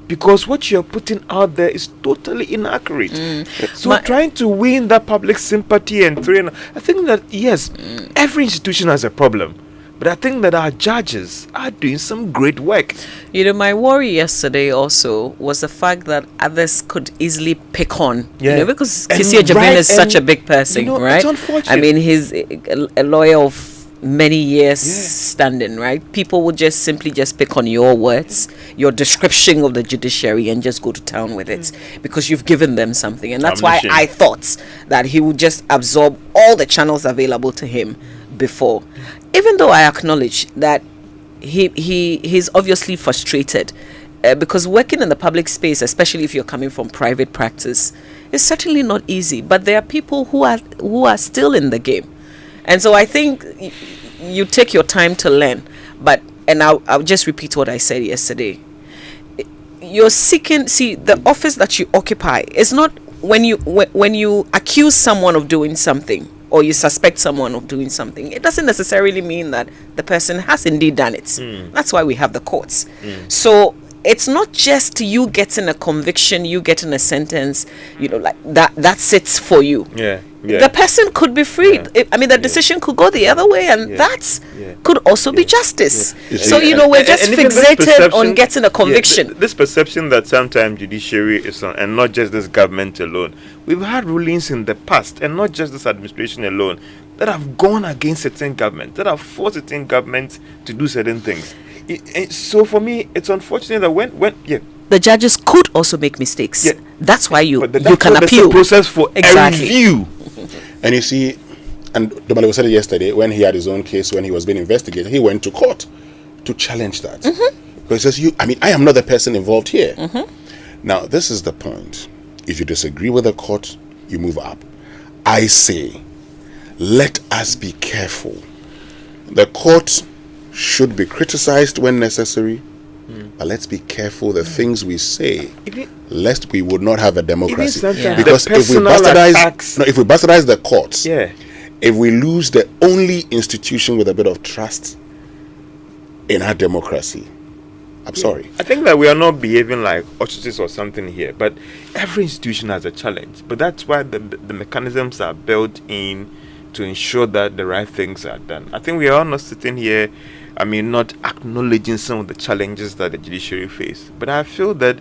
because what you're putting out there is totally inaccurate. So trying to win that public sympathy and I think that, yes, every institution has a problem. But I think that our judges are doing some great work. My worry yesterday also was the fact that others could easily pick on, because Kisia Jabin is such a big person, right? It's unfortunate. I mean, he's a lawyer of many years standing, right? People would just simply pick on your words, your description of the judiciary, and just go to town with it because you've given them something. And that's why I thought that he would just absorb all the channels available to him before. Even though I acknowledge that he's obviously frustrated because working in the public space, especially if you're coming from private practice, is certainly not easy. But there are people who are still in the game, and so I think you take your time to learn. And I'll just repeat what I said yesterday. You're seeking. See, the office that you occupy is not when you accuse someone of doing something, or you suspect someone of doing something, it doesn't necessarily mean that the person has indeed done it. That's why we have the courts. So it's not just you getting a conviction, you getting a sentence, like that sits for you. The person could be freed. The decision could go the other way, and that could also be justice. So we're just fixated on getting a conviction. This perception that sometimes judiciary is on, and not just this government alone. We've had rulings in the past, and not just this administration alone, that have gone against certain governments, that have forced certain governments to do certain things. So for me, it's unfortunate that when the judges could also make mistakes. That's why you can appeal. There's a process for a review. And you see, and Domelevu said it yesterday, when he had his own case, when he was being investigated, he went to court to challenge that. Because he says, I am not the person involved here. Now, this is the point. If you disagree with the court, you move up. I say, let us be careful The court should be criticized when necessary, but let's be careful the things we say, lest we would not have a democracy. Because if we bastardize the courts, if we lose the only institution with a bit of trust in our democracy, I'm sorry. I think that we are not behaving like ostriches or something here, but every institution has a challenge. But that's why the mechanisms are built in to ensure that the right things are done. I think we are not sitting here, not acknowledging some of the challenges that the judiciary face. But I feel that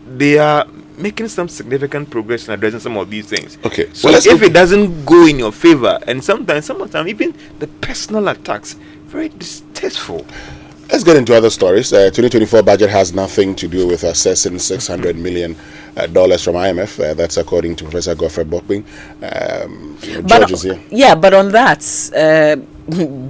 they are making some significant progress in addressing some of these things. Okay. So if it doesn't go in your favor, and sometimes even the personal attacks, very distasteful. Let's get into other stories. 2024 budget has nothing to do with assessing $600 million from IMF. That's according to Professor Godfrey Bokping. George is here. Yeah, but on that,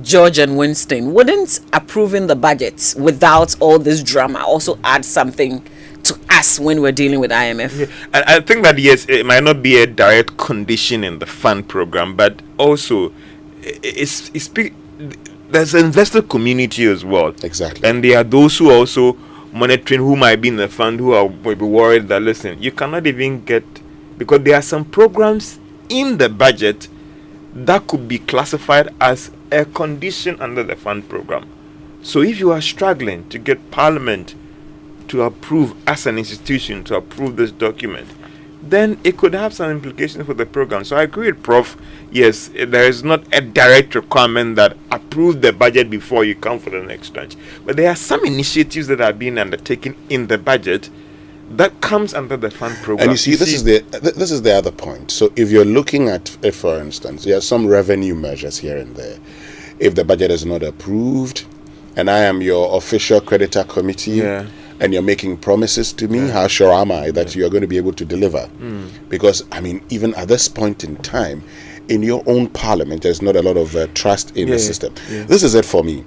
George and Winston, wouldn't approving the budget without all this drama also add something to us when we're dealing with IMF? Yeah. And I think that, yes, it might not be a direct condition in the fund program, but also there's an investor community as well. Exactly. And there are those who are also monitoring who might be in the fund who are maybe worried that, listen, you cannot even get, because there are some programs in the budget that could be classified as a condition under the fund program. So if you are struggling to get Parliament to approve, as an institution, to approve this document, then it could have some implications for the program. So I agree with Prof. Yes, there is not a direct requirement that approve the budget before you come for the next tranche. But there are some initiatives that are being undertaken in the budget that comes under the fund program. And you see, this is the other point. So if you're looking at, for instance, there are some revenue measures here and there. If the budget is not approved, and I am your official creditor committee, and you're making promises to me, how sure am I that you're going to be able to deliver? Because, even at this point in time, in your own parliament, there's not a lot of trust in the system. This is it for me.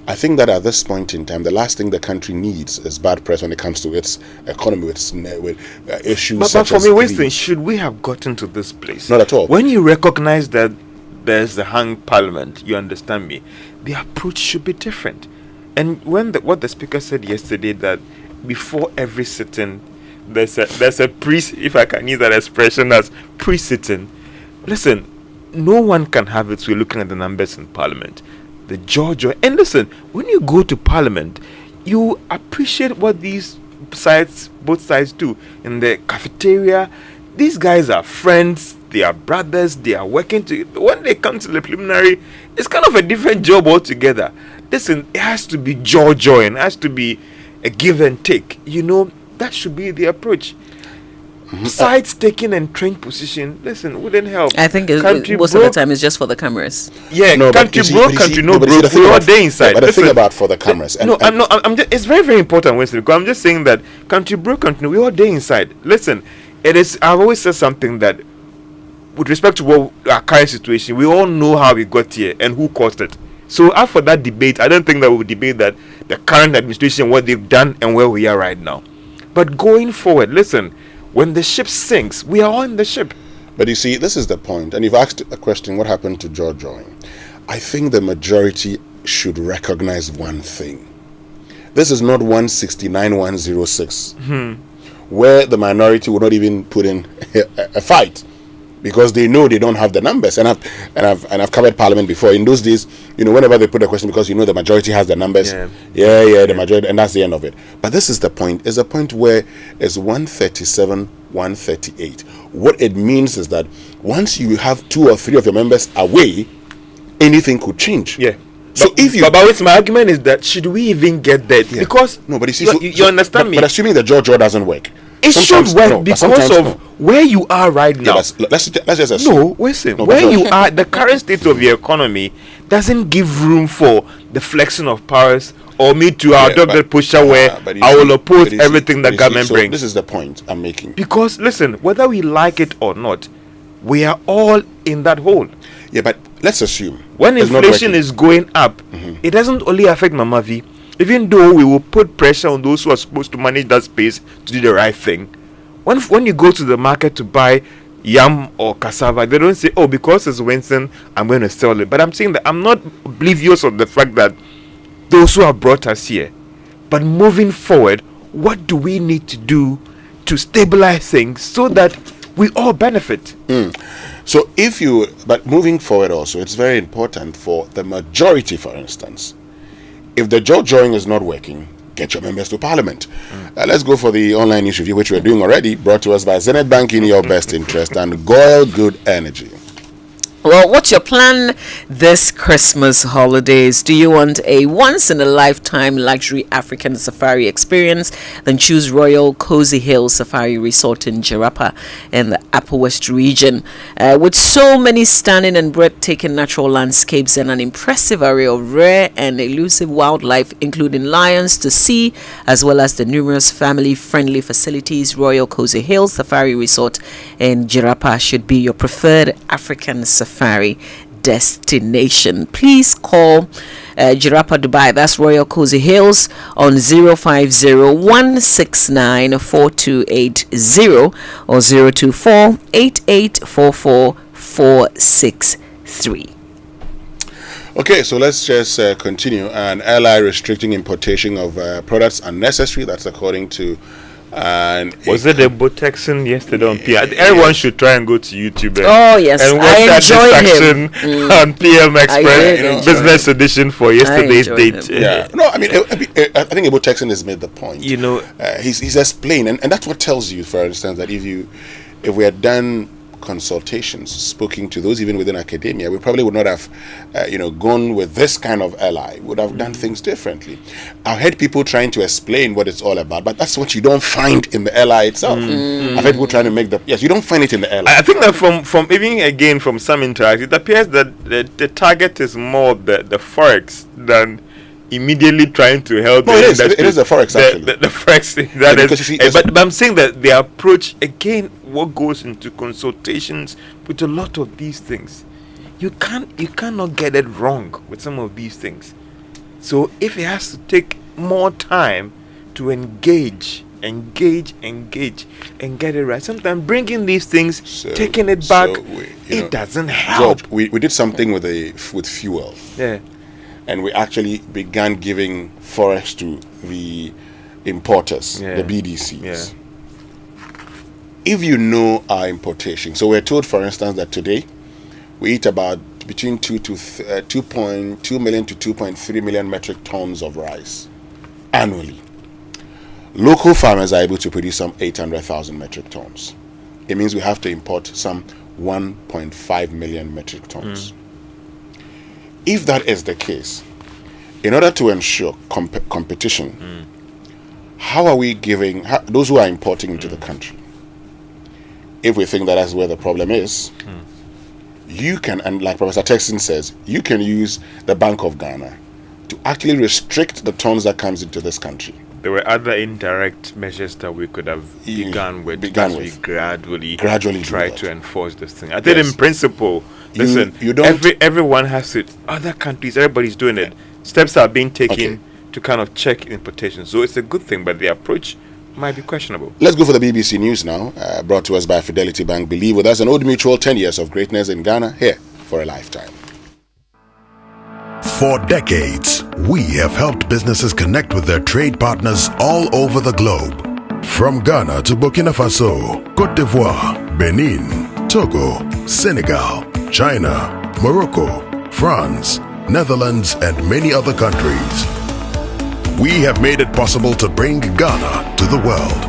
I think that at this point in time, the last thing the country needs is bad press when it comes to its economy, with issues but such for as me, Winston, should we have gotten to this place? Not at all. When you recognize that there's a hung parliament, you understand me, the approach should be different. And when what the speaker said yesterday, that before every sitting, there's a if I can use that expression, as pre-sitting. Listen, no one can have it. So we're looking at the numbers in Parliament, the Georgia, and listen, when you go to Parliament, you appreciate what both sides do in the cafeteria. These guys are friends, they are brothers, they are working together. When they come to the preliminary, it's kind of a different job altogether. Listen, it has to be joy, and it has to be a give and take. That should be the approach. Sides taking entrenched position, listen, wouldn't help. I think most of the time it's just for the cameras. Yeah, country broke. We're all day inside. But the thing about for the cameras. I'm just, it's very, very important, Winston, because I'm just saying that country broke, we're all day inside. Listen, I've always said something that, with respect to our current situation, we all know how we got here and who caused it. So after that debate, I don't think that we will debate that the current administration, what they've done and where we are right now. But going forward, listen, when the ship sinks, we are all in the ship. But you see, this is the point. And you've asked a question, what happened to George Owen? I think the majority should recognize one thing. This is not 169-106, where the minority will not even put in a fight, because they know they don't have the numbers. And I've covered Parliament before. In those days, whenever they put a question, because the majority has the numbers, the majority, and that's the end of it. But this is the point. It's a point where it's 137, 138. What it means is that once you have 2 or 3 of your members away, anything could change. Yeah. So but my argument is that should we even get that? Yeah. Because no, but you see, you understand me. But assuming the George doesn't work. It should work because of where you are right now. Let's just assume. No, listen. Where you are, the current state of the economy doesn't give room for the flexing of powers or me to our Dr. Pusha, where I will oppose everything the government brings. This is the point I'm making. Because listen, whether we like it or not, we are all in that hole. Yeah, but let's assume when inflation is going up, it doesn't only affect Mama V. Even though we will put pressure on those who are supposed to manage that space to do the right thing, when you go to the market to buy yam or cassava, they don't say, oh, because it's Winston, I'm going to sell it. But I'm saying that I'm not oblivious of the fact that those who have brought us here. But moving forward, what do we need to do to stabilize things so that we all benefit? So but moving forward also, it's very important for the majority, for instance, if the jaw drawing is not working, get your members to parliament. Let's go for the online news review, which we're doing already, brought to us by Zenith Bank in your best interest and Goyle Good Energy. Well, what's your plan this Christmas holidays? Do you want a once-in-a-lifetime luxury African safari experience? Then choose Royal Cozy Hills Safari Resort in Jarapa in the Upper West region. With so many stunning and breathtaking natural landscapes and an impressive array of rare and elusive wildlife, including lions to see, as well as the numerous family-friendly facilities, Royal Cozy Hills Safari Resort in Jarapa should be your preferred African safari destination. Please call Jarapa Dubai, that's Royal Cozy Hills, on 050-169-4280 or 024-8844-463. Okay, so let's just continue. An ally restricting importation of products unnecessary. That's according to was it a Botexin yesterday on PM? Everyone should try and go to YouTube and I watch that enjoyed section on PM Express Business Edition for yesterday's date. No, I mean, I think Botexin has made the point. He's explained, and that's what tells you, for instance, that if we had done consultations, speaking to those even within academia, we probably would not have, gone with this kind of ally. We would have done things differently. I've heard people trying to explain what it's all about, but that's what you don't find in the ally itself. I've heard people trying to make you don't find it in the ally. I think that from even again from some interactions, it appears that the target is more the forex than immediately trying to help the industry. It is the forex actually. The forex but I'm saying that the approach again, what goes into consultations with a lot of these things, you cannot get it wrong with some of these things. So if it has to take more time to engage and get it right, sometimes bringing these things, taking it back, it doesn't help. George, we did something with fuel. Yeah. And we actually began giving forex to the importers, the BDCs. Yeah. If you know our importation, so we're told, for instance, that today we eat about between 2.2 million to 2.3 million metric tons of rice annually. Local farmers are able to produce some 800,000 metric tons. It means we have to import some 1.5 million metric tons. If that is the case, in order to ensure competition, how are we giving those who are importing into the country? If we think that that's where the problem is, you can, and like Professor Texton says, you can use the Bank of Ghana to actually restrict the tons that comes into this country. There were other indirect measures that we could have begun with. We gradually try to enforce this thing. I think in principle, listen, everyone has it. Other countries, everybody's doing it. Steps are being taken to kind of check importation. So it's a good thing, but the approach might be questionable. Let's go for the BBC News now, brought to us by Fidelity Bank. Believe with us, an Old Mutual 10 years of greatness in Ghana, here for a lifetime. For decades, we have helped businesses connect with their trade partners all over the globe. From Ghana to Burkina Faso, Côte d'Ivoire, Benin, Togo, Senegal, China, Morocco, France, Netherlands, and many other countries. We have made it possible to bring Ghana to the world.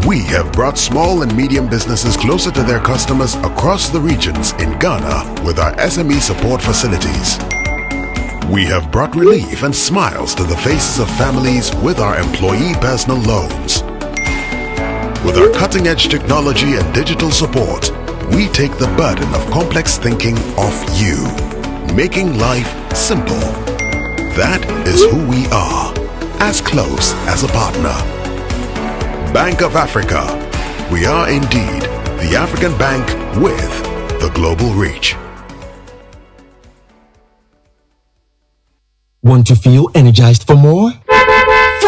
We have brought small and medium businesses closer to their customers across the regions in Ghana with our SME support facilities. We have brought relief and smiles to the faces of families with our employee personal loans. With our cutting-edge technology and digital support, we take the burden of complex thinking off you, making life simple. That is who we are, as close as a partner. Bank of Africa. We are indeed the African bank with the global reach. Want to feel energized for more?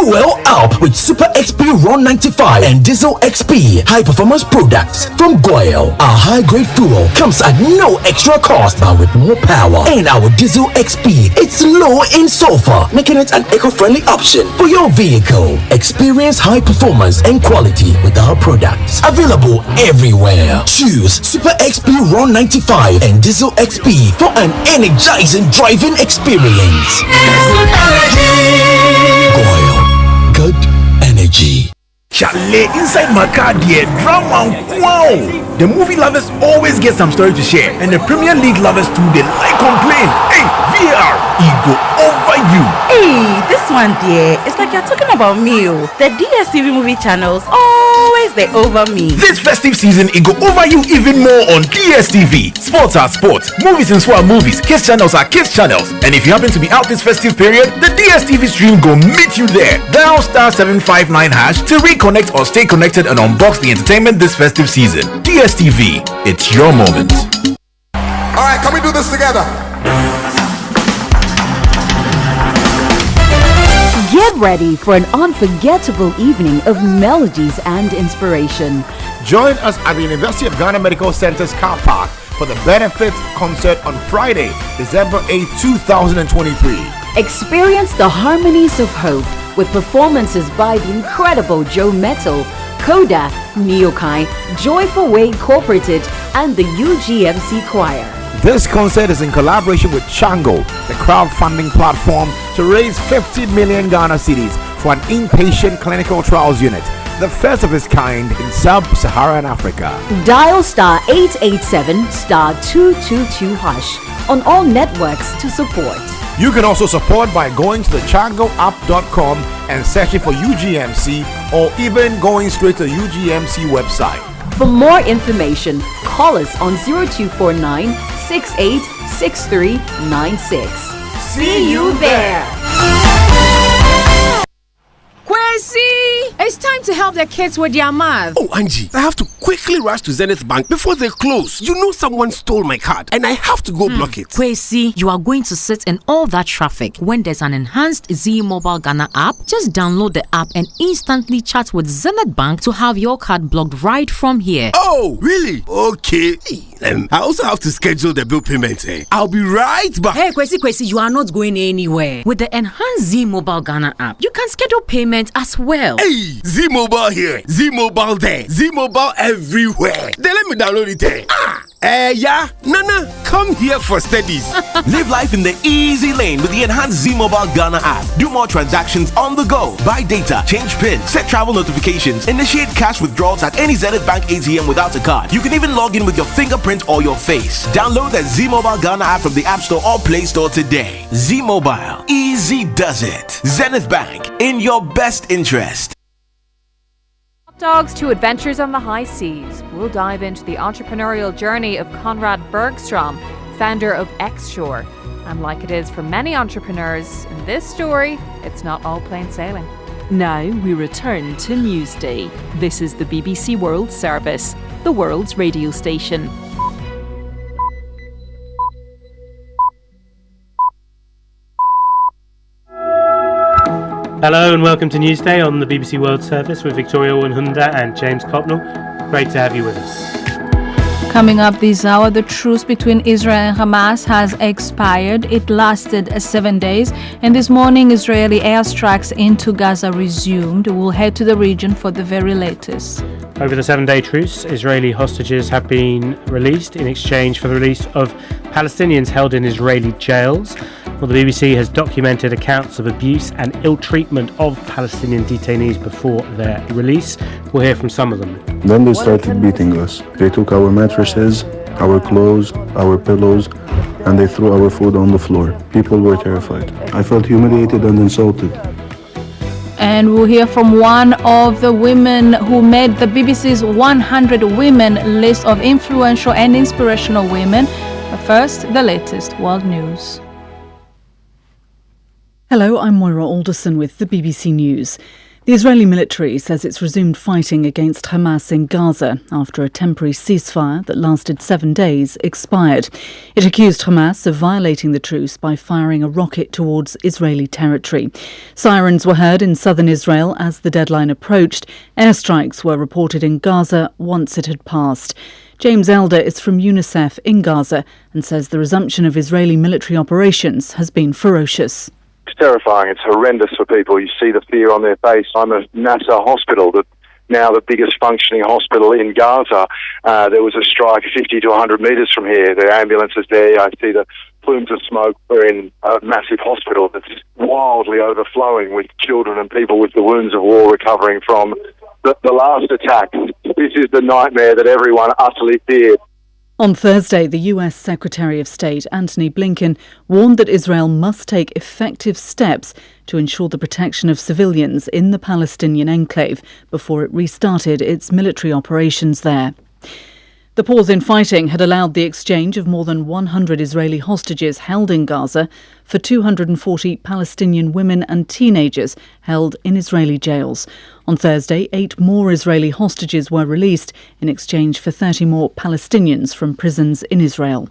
Fuel up with Super XP Ron 95 and Diesel XP high performance products from Goyle. Our high grade fuel comes at no extra cost but with more power. And our Diesel XP, it's low in sulfur, making it an eco-friendly option for your vehicle. Experience high performance and quality with our products. Available everywhere. Choose Super XP Ron 95 and Diesel XP for an energizing driving experience. Goyle, good energy. Chalet inside my car, dear drama. Wow! The movie lovers always get some story to share, and the Premier League lovers too, they like complain. Hey, VAR, ego over you. Hey, this one, dear, it's like you're talking about me. The DSTV movie channels always they over me. This festive season, it go over you even more on DSTV. Sports are sports, movies and swap movies, kids channels are kids channels. And if you happen to be out this festive period, the DSTV stream go meet you there. Dial *759# to reconnect or stay connected and unbox the entertainment this festive season. DSTV, it's your moment. Alright, can we do this together? Get ready for an unforgettable evening of melodies and inspiration. Join us at the University of Ghana Medical Center's car park for the Benefits concert on Friday, December 8, 2023. Experience the harmonies of hope with performances by the incredible Joe Metal, Koda, Neokai, Joyful Way Incorporated, and the UGMC Choir. This concert is in collaboration with Chango, the crowdfunding platform to raise 50 million Ghana cedis for an inpatient clinical trials unit, the first of its kind in sub-Saharan Africa. Dial *887*222# on all networks to support. You can also support by going to the changoapp.com and searching for UGMC, or even going straight to the UGMC website. For more information, call us on 0249 686396. See you there. Kwesi! It's time to help the kids with their math. Oh, Angie, I have to quickly rush to Zenith Bank before they close. You know someone stole my card and I have to go block it. Kwesi, you are going to sit in all that traffic when there's an enhanced Z Mobile Ghana app. Just download the app and instantly chat with Zenith Bank to have your card blocked right from here. Oh, really? Okay. I also have to schedule the bill payment. I'll be right back. Hey, Kwesi, you are not going anywhere. With the enhanced Z Mobile Ghana app, you can schedule payment as well. Hey, Z Mobile here, Z Mobile there, Z Mobile everywhere. Then let me download it. Yeah, Nana, come here for studies. Live life in the easy lane with the enhanced Z Mobile Ghana app. Do more transactions on the go. Buy data, change PIN, set travel notifications, initiate cash withdrawals at any Zenith Bank ATM without a card. You can even log in with your fingerprint or your face. Download the Z Mobile Ghana app from the App Store or Play Store today. Z Mobile, easy does it. Zenith Bank, in your best interest. Dogs to adventures on the high seas. We'll dive into the entrepreneurial journey of Conrad Bergstrom, founder of X-Shore. And like it is for many entrepreneurs, in this story, it's not all plain sailing. Now we return to Newsday. This is the BBC World Service, the world's radio station. Hello and welcome to Newsday on the BBC World Service with Victoria Wanhunda and James Copnell. Great to have you with us. Coming up this hour, the truce between Israel and Hamas has expired. It lasted 7 days, and this morning Israeli airstrikes into Gaza resumed. We'll head to the region for the very latest. Over the 7-day truce, Israeli hostages have been released in exchange for the release of Palestinians held in Israeli jails. Well, the BBC has documented accounts of abuse and ill treatment of Palestinian detainees before their release. We'll hear from some of them. Then they started beating us. They took our mattresses, our clothes, our pillows, and they threw our food on the floor. People were terrified. I felt humiliated and insulted. And we'll hear from one of the women who made the BBC's 100 Women list of influential and inspirational women. But first, the latest world news. Hello, I'm Moira Alderson with the BBC News. The Israeli military says it's resumed fighting against Hamas in Gaza after a temporary ceasefire that lasted 7 days expired. It accused Hamas of violating the truce by firing a rocket towards Israeli territory. Sirens were heard in southern Israel as the deadline approached. Airstrikes were reported in Gaza once it had passed. James Elder is from UNICEF in Gaza and says the resumption of Israeli military operations has been ferocious. It's terrifying. It's horrendous for people. You see the fear on their face. I'm at Nasser Hospital, now the biggest functioning hospital in Gaza. There was a strike 50 to 100 metres from here. The ambulance is there. I see the plumes of smoke. We're in a massive hospital that's wildly overflowing with children and people with the wounds of war recovering from the last attack. This is the nightmare that everyone utterly feared. On Thursday, the US Secretary of State Antony Blinken warned that Israel must take effective steps to ensure the protection of civilians in the Palestinian enclave before it restarted its military operations there. The pause in fighting had allowed the exchange of more than 100 Israeli hostages held in Gaza for 240 Palestinian women and teenagers held in Israeli jails. On Thursday, 8 more Israeli hostages were released in exchange for 30 more Palestinians from prisons in Israel.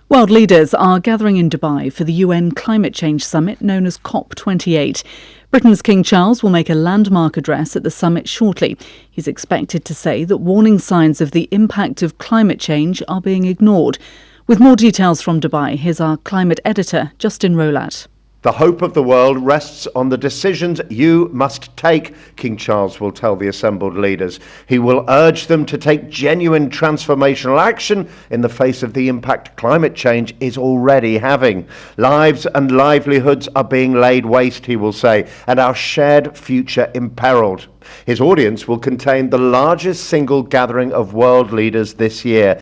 World leaders are gathering in Dubai for the UN climate change summit known as COP28. Britain's King Charles will make a landmark address at the summit shortly. He's expected to say that warning signs of the impact of climate change are being ignored. With more details from Dubai, here's our climate editor, Justin Rolat. The hope of the world rests on the decisions you must take, King Charles will tell the assembled leaders. He will urge them to take genuine transformational action in the face of the impact climate change is already having. Lives and livelihoods are being laid waste, he will say, and our shared future imperiled. His audience will contain the largest single gathering of world leaders this year.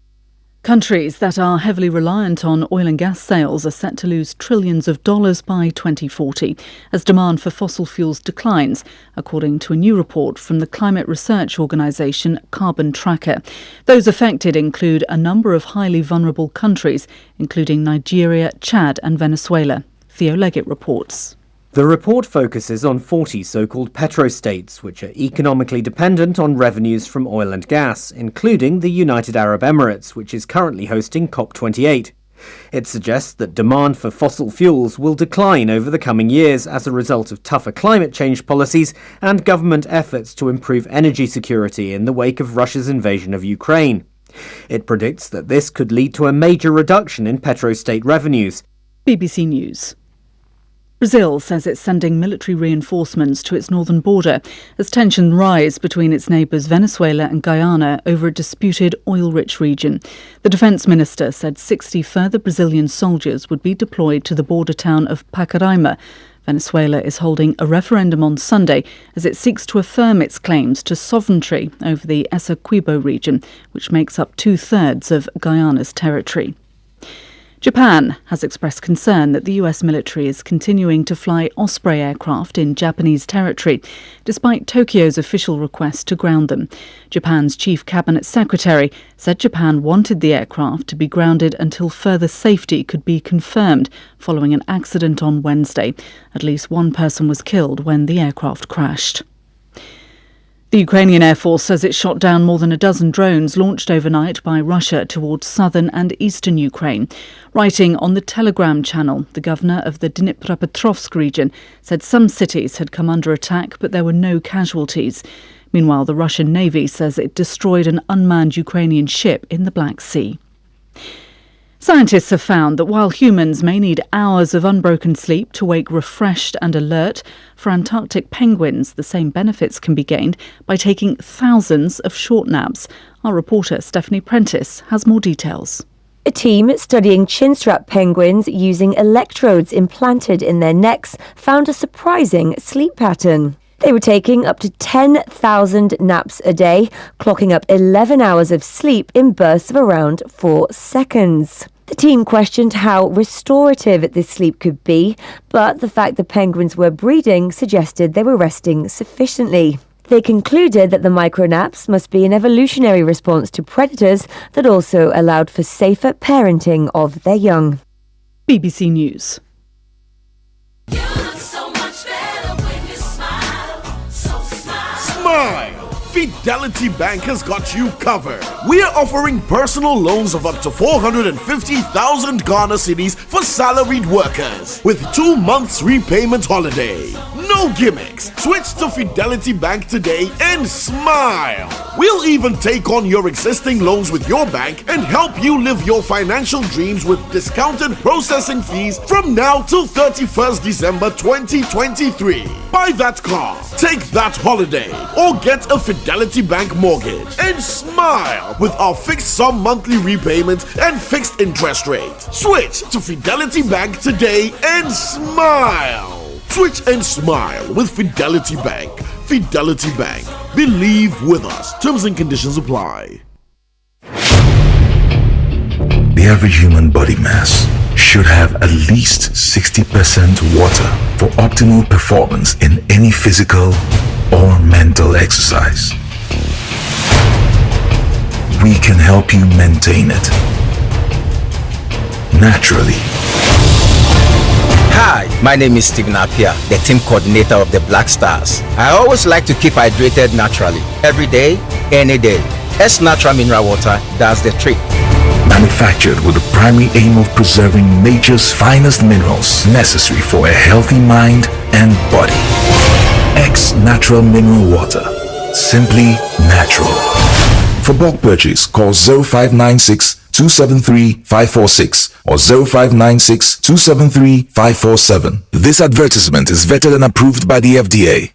Countries that are heavily reliant on oil and gas sales are set to lose trillions of dollars by 2040 as demand for fossil fuels declines, according to a new report from the climate research organisation Carbon Tracker. Those affected include a number of highly vulnerable countries, including Nigeria, Chad and Venezuela. Theo Leggett reports. The report focuses on 40 so-called petrostates, which are economically dependent on revenues from oil and gas, including the United Arab Emirates, which is currently hosting COP28. It suggests that demand for fossil fuels will decline over the coming years as a result of tougher climate change policies and government efforts to improve energy security in the wake of Russia's invasion of Ukraine. It predicts that this could lead to a major reduction in petrostate revenues. BBC News. Brazil says it's sending military reinforcements to its northern border as tensions rise between its neighbours Venezuela and Guyana over a disputed oil-rich region. The defence minister said 60 further Brazilian soldiers would be deployed to the border town of Pacaraima. Venezuela is holding a referendum on Sunday as it seeks to affirm its claims to sovereignty over the Essequibo region, which makes up 2/3 of Guyana's territory. Japan has expressed concern that the US military is continuing to fly Osprey aircraft in Japanese territory, despite Tokyo's official request to ground them. Japan's chief cabinet secretary said Japan wanted the aircraft to be grounded until further safety could be confirmed following an accident on Wednesday. At least one person was killed when the aircraft crashed. The Ukrainian Air Force says it shot down more than a dozen drones launched overnight by Russia towards southern and eastern Ukraine. Writing on the Telegram channel, the governor of the Dnipropetrovsk region said some cities had come under attack, but there were no casualties. Meanwhile, the Russian Navy says it destroyed an unmanned Ukrainian ship in the Black Sea. Scientists have found that while humans may need hours of unbroken sleep to wake refreshed and alert, for Antarctic penguins the same benefits can be gained by taking thousands of short naps. Our reporter Stephanie Prentice has more details. A team studying chinstrap penguins using electrodes implanted in their necks found a surprising sleep pattern. They were taking up to 10,000 naps a day, clocking up 11 hours of sleep in bursts of around 4 seconds. The team questioned how restorative this sleep could be, but the fact the penguins were breeding suggested they were resting sufficiently. They concluded that the micronaps must be an evolutionary response to predators that also allowed for safer parenting of their young. BBC News. smile. Fidelity Bank has got you covered. We are offering personal loans of up to 450,000 Ghana cedis for salaried workers with 2 months repayment holiday. No gimmicks. Switch to Fidelity Bank today and smile. We'll even take on your existing loans with your bank and help you live your financial dreams with discounted processing fees from now till 31st December 2023. Buy that car, take that holiday, or get a Fidelity Bank mortgage and smile with our fixed sum monthly repayment and fixed interest rate. Switch to Fidelity Bank today and smile. Switch and smile with Fidelity Bank. Fidelity Bank. Believe with us. Terms and conditions apply. The average human body mass should have at least 60% water for optimal performance in any physical or mental exercise. We can help you maintain it naturally. Hi, my name is Stephen Apia, the team coordinator of the Black Stars. I always like to keep hydrated naturally, every day, any day. S Natural Mineral Water does the trick. Manufactured with the primary aim of preserving nature's finest minerals necessary for a healthy mind and body. X Natural Mineral Water. Simply natural. For bulk purchase, call 0596 273 546 or 0596 273 547. This advertisement is vetted and approved by the FDA.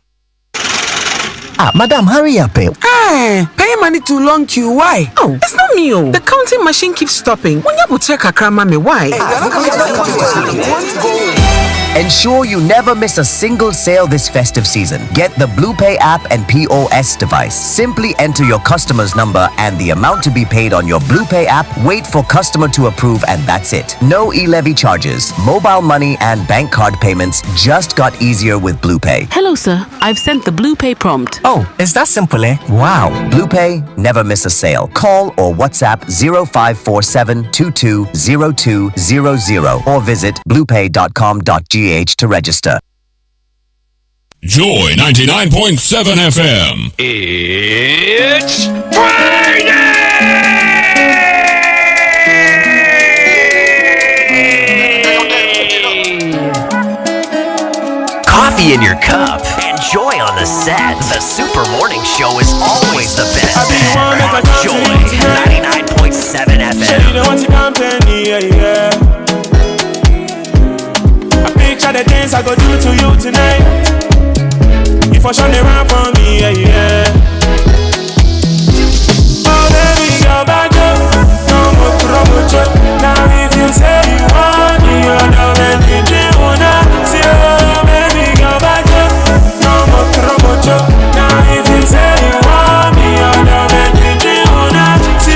Madam, hurry up. Pay money too long queue. Why? Oh, it's not me. The counting machine keeps stopping. When you check a mommy, why? Ensure you never miss a single sale this festive season. Get the BluePay app and POS device. Simply enter your customer's number and the amount to be paid on your BluePay app. Wait for customer to approve and that's it. No e-levy charges. Mobile money and bank card payments just got easier with BluePay. Hello, sir. I've sent the BluePay prompt. Oh, is that simple, eh? Wow. BluePay, never miss a sale. Call or WhatsApp 0547 220200 or visit bluepay.com.gh to register. Joy 99.7 FM. It's Friday! Coffee in your cup and joy on the set. The Super Morning Show is always the best. Joy 99.7 FM. Picture the things I go do to you tonight. If I shine around for me, Oh baby, go back up. No more trouble. Now if you say you want me, you're not ready to see. Oh baby, go back up. No more trouble. Now if you say you want me, you're not ready to see.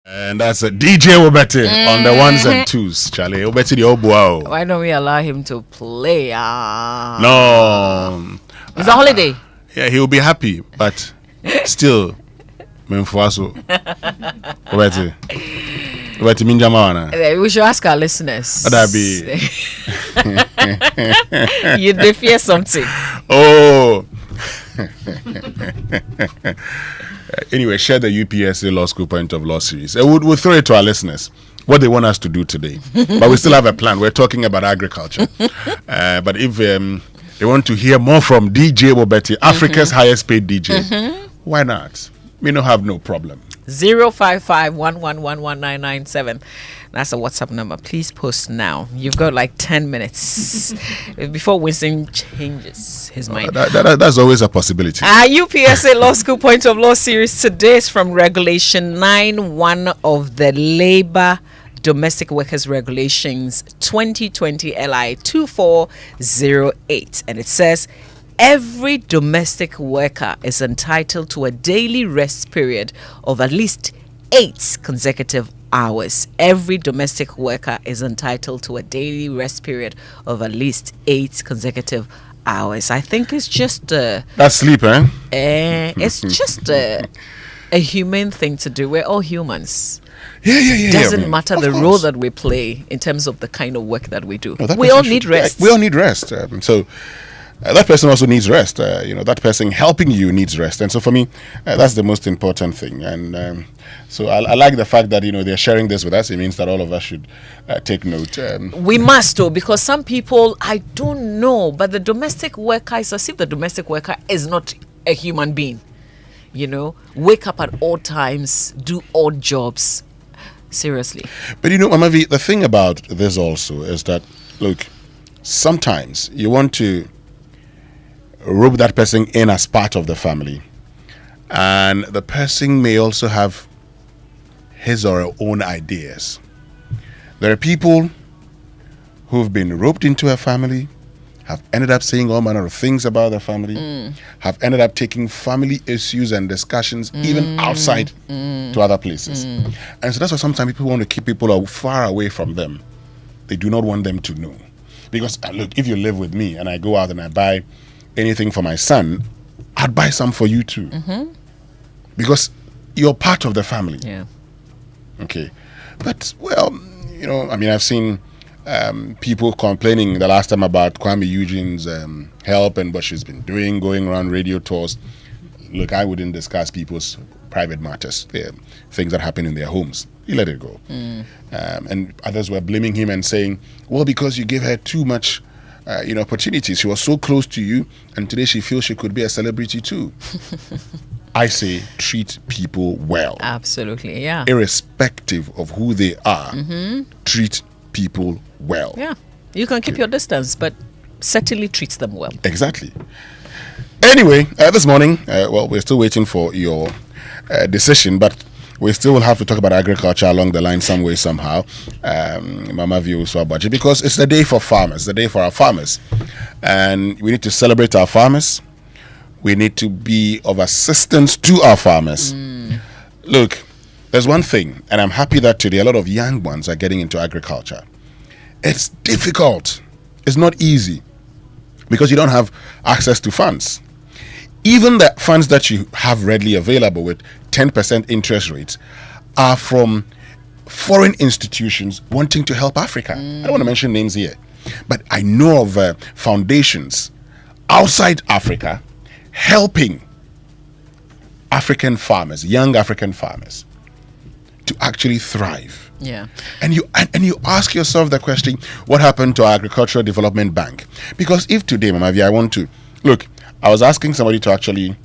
And that's a DJ Obeti on the ones and twos. Charlie, Obeti the Obuao. Why don't we allow him to play? No. It's a holiday. Yeah, he'll be happy, but still, Memfuaso. Obeti Minjamawana. We should ask our listeners. Would that be? They fear something. Oh. Anyway, share the UPSA Law School Point of Law series. We'll throw it to our listeners, what they want us to do today. But we still have a plan. We're talking about agriculture. But if they want to hear more from DJ Obeti, Africa's highest paid DJ, why not? We don't have no problem. 055-111-1997. That's a WhatsApp number. Please post now. You've got like 10 minutes before Winston changes his mind. That's always a possibility. UPSA Law School Point of Law series today is from Regulation 9.1 of the Labor Domestic Workers Regulations 2020 LI 2408. And it says, every domestic worker is entitled to a daily rest period of at least 8 consecutive hours. Every domestic worker is entitled to a daily rest period of at least 8 consecutive hours. I think it's just that's sleep, eh? It's just a humane thing to do. We're all humans. Yeah. Doesn't matter the role that we play in terms of the kind of work that we do. No, we all need rest. We all need rest. So that person also needs rest. That person helping you needs rest. And so for me, that's the most important thing. And so I like the fact that, they're sharing this with us. It means that all of us should take note. We must, though, because some people, I don't know, but the domestic worker is as if the domestic worker is not a human being. Wake up at all times, do odd jobs. Seriously. But Mama V, the thing about this also is that, look, sometimes you want to rope that person in as part of the family, and the person may also have his or her own ideas. There are people who've been roped into a family, have ended up saying all manner of things about their family, have ended up taking family issues and discussions even outside to other places. And so that's why sometimes people want to keep people far away from them. They do not want them to know. Because look, if you live with me and I go out and I buy anything for my son, I'd buy some for you too. Because you're part of the family. Yeah. Okay. But, well, I've seen people complaining the last time about Kwame Eugene's help and what she's been doing, going around radio tours. Look, I wouldn't discuss people's private matters, things that happen in their homes. You let it go. And others were blaming him and saying, well, because you gave her too much opportunities. She was so close to you, and today she feels she could be a celebrity too. I say treat people well. Absolutely, yeah. Irrespective of who they are, treat people well. Yeah. You can keep your distance, but certainly treat them well. Exactly. Anyway, this morning, we're still waiting for your decision, but we still will have to talk about agriculture along the line some way, somehow. Mama View budget, because it's the day for farmers, the day for our farmers. And we need to celebrate our farmers. We need to be of assistance to our farmers. Look, there's one thing, and I'm happy that today a lot of young ones are getting into agriculture. It's difficult. It's not easy because you don't have access to funds. Even the funds that you have readily available with 10% interest rates are from foreign institutions wanting to help Africa. I don't want to mention names here, but I know of foundations outside Africa helping African farmers, young African farmers, to actually thrive. Yeah. And you ask yourself the question, what happened to our Agricultural Development Bank? Because if today, Mama V, I want to look, I was asking somebody to actually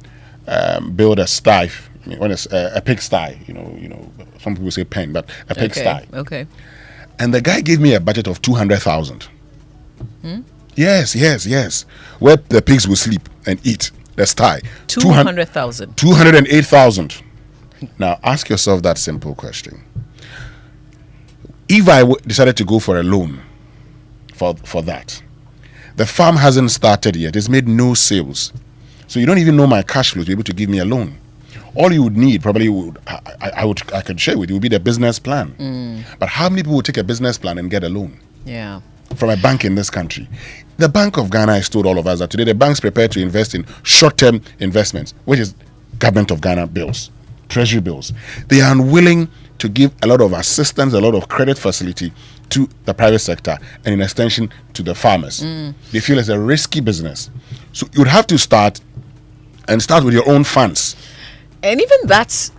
build a sty, a pig sty. Some people say pen, but a pig sty. Okay. And the guy gave me a budget of 200,000. Yes. Where the pigs will sleep and eat. The sty. 200,000. 208,000. Now ask yourself that simple question. If I decided to go for a loan for that, the farm hasn't started yet. It's made no sales. So you don't even know my cash flow to be able to give me a loan. All you would need probably I could share with you would be the business plan. But how many people would take a business plan and get a loan? Yeah. From a bank in this country? The Bank of Ghana has told all of us that today the bank's prepared to invest in short-term investments, which is Government of Ghana bills, Treasury bills. They are unwilling to give a lot of assistance, a lot of credit facility to the private sector, and in extension to the farmers. They feel it's a risky business. So you would have to start with your own funds. And even that's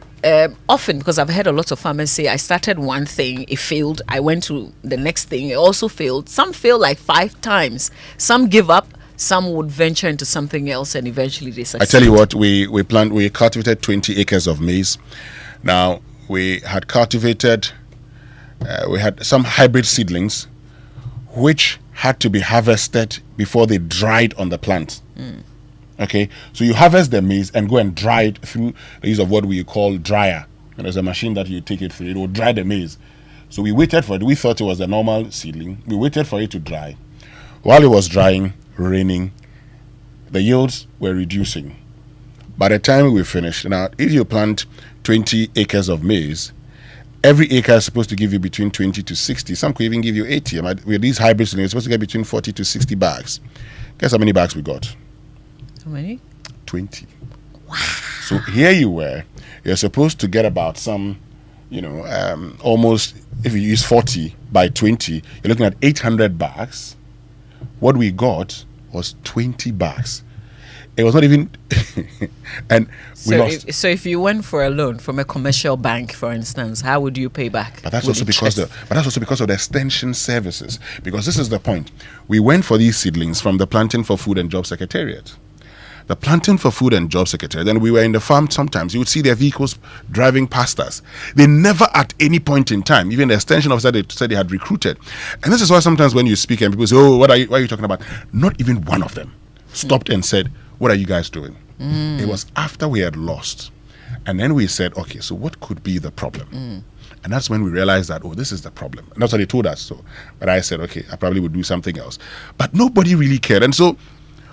often, because I've heard a lot of farmers say, I started one thing, it failed, I went to the next thing, it also failed. Some fail like 5 times. Some give up, some would venture into something else, and eventually they succeed. I tell you what, we cultivated 20 acres of maize. Now, we had cultivated, we had some hybrid seedlings, which had to be harvested before they dried on the plant. Okay, so you harvest the maize and go and dry it through the use of what we call dryer. And there's a machine that you take it through. It will dry the maize. So we waited for it. We thought it was a normal seedling. We waited for it to dry. While it was drying, raining, the yields were reducing. By the time we finished, now if you plant 20 acres of maize, every acre is supposed to give you between 20 to 60. Some could even give you 80. With these hybrid seedlings, you're supposed to get between 40 to 60 bags. Guess how many bags we got? How many? 20. Wow. So here you were. You're supposed to get about some, almost, if you use 40 by 20, you're looking at 800 bags. What we got was 20 bags. It was not even, and we lost. So if you went for a loan from a commercial bank, for instance, how would you pay back? But that's also because of the extension services. Because this is the point. We went for these seedlings from the Planting for Food and Job Secretariat. The Planting for Food and Job Secretary. Then we were in the farm sometimes. You would see their vehicles driving past us. They never at any point in time, even the extension officer they said they had recruited. And this is why sometimes when you speak and people say, oh, what are you talking about? Not even one of them stopped and said, what are you guys doing? It was after we had lost. And then we said, okay, so what could be the problem? And that's when we realized that, this is the problem. And that's what they told us. So, but I said, okay, I probably would do something else. But nobody really cared. And so,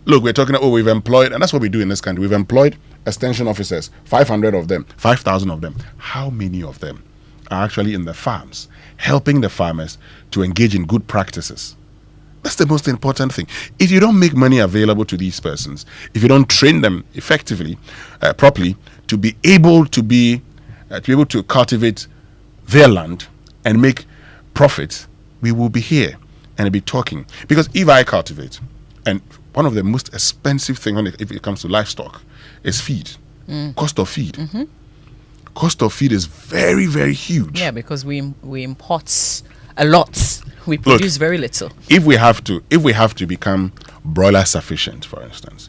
look, we're talking about, we've employed, and that's what we do in this country. We've employed extension officers, 500 of them, 5,000 of them. How many of them are actually in the farms, helping the farmers to engage in good practices? That's the most important thing. If you don't make money available to these persons, if you don't train them effectively, properly, to be able to cultivate their land and make profits, we will be here and be talking. Because if I cultivate, and one of the most expensive things if it comes to livestock is feed. Cost of feed. Cost of feed is very, very huge. Yeah, because we import a lot. We produce very little. If we have to become broiler sufficient, for instance,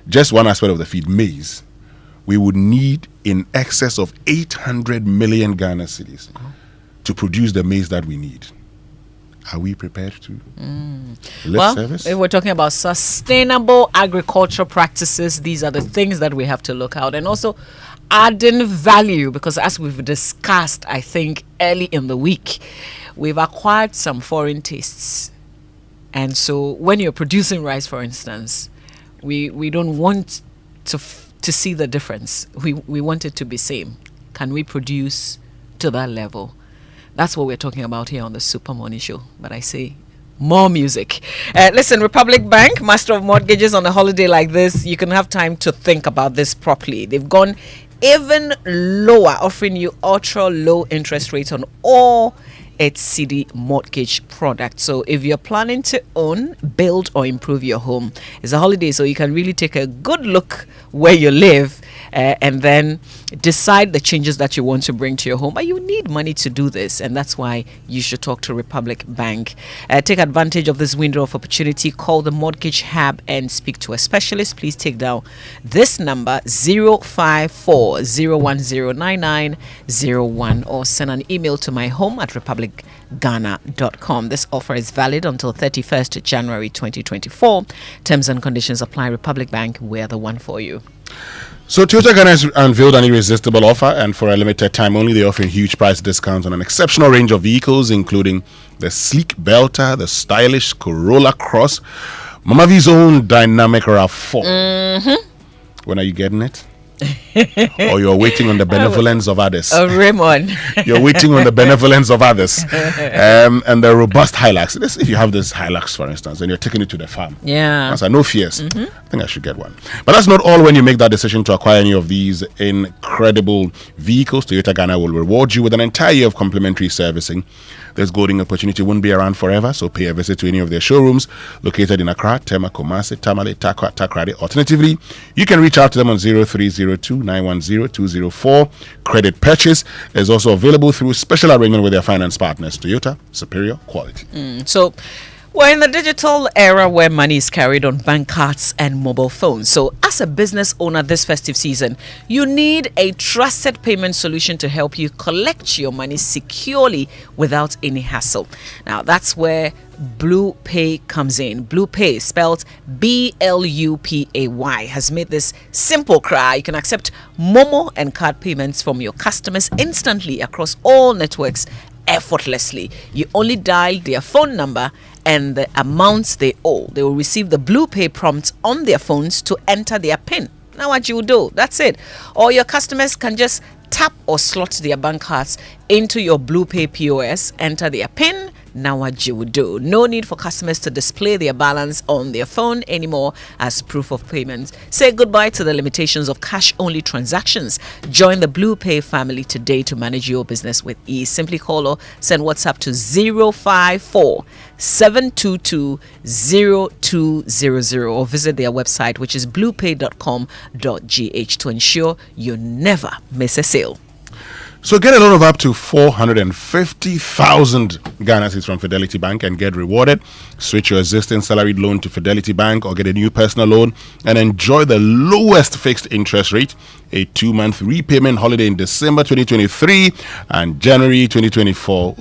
just one aspect of the feed, maize, we would need in excess of 800 million Ghana cedis to produce the maize that we need. Are we prepared to service? If we're talking about sustainable agricultural practices, these are the things that we have to look out. And also adding value, because as we've discussed, I think, early in the week, we've acquired some foreign tastes. And so when you're producing rice, for instance, we don't want to see the difference. We want it to be same. Can we produce to that level? That's what we're talking about here on the Super Money Show. But I say more music. Listen, Republic Bank, Master of Mortgages, on a holiday like this, you can have time to think about this properly. They've gone even lower, offering you ultra low interest rates on all its CD mortgage products. So if you're planning to own, build, or improve your home, it's a holiday, so you can really take a good look where you live and then decide the changes that you want to bring to your home. But you need money to do this, and that's why you should talk to Republic Bank. Take advantage of this window of opportunity. Call the Mortgage Hub and speak to a specialist. Please take down this number, 054-010-9901, or send an email to my home at republicghana.com. This offer is valid until 31st January 2024. Terms and conditions apply. Republic Bank, we're the one for you. So Toyota Ghana has unveiled an irresistible offer, and for a limited time only, they offer huge price discounts on an exceptional range of vehicles, including the sleek Belter, the stylish Corolla Cross, Mama V's own dynamic RAV4. When are you getting it? or you're waiting on the benevolence of others. Oh, Raymond. You're waiting on the benevolence of others. And the robust Hilux. If you have this Hilux, for instance, and you're taking it to the farm. Yeah. I said, no fears. I think I should get one. But that's not all when you make that decision to acquire any of these incredible vehicles. Toyota Ghana will reward you with an entire year of complimentary servicing. This golden opportunity won't be around forever, so pay a visit to any of their showrooms located in Accra, Tema, Kumasi, Tamale, Takwa, Takrady. Alternatively, you can reach out to them on 0302-910-204. Credit purchase is also available through special arrangement with their finance partners. Toyota, superior quality. So we're in the digital era where money is carried on bank cards and mobile phones. So as a business owner this festive season, you need a trusted payment solution to help you collect your money securely without any hassle. Now, that's where BluePay comes in. BluePay, spelled BLUPAY, has made this simple cry. You can accept Momo and card payments from your customers instantly across all networks effortlessly. You only dial their phone number and the amounts they owe. They will receive the BluePay prompt on their phones to enter their PIN. Now what you do, that's it. Or your customers can just tap or slot their bank cards into your BluePay POS, enter their PIN. Now what you would do. No need for customers to display their balance on their phone anymore as proof of payment. Say goodbye to the limitations of cash-only transactions. Join the BluePay family today to manage your business with ease. Simply call or send WhatsApp to 054-722-0200 or visit their website, which is bluepay.com.gh, to ensure you never miss a sale. So get a loan of up to 450,000 Ghana cedis from Fidelity Bank and get rewarded. Switch your existing salaried loan to Fidelity Bank or get a new personal loan and enjoy the lowest fixed interest rate, a 2-month repayment holiday in December 2023 and January 2024.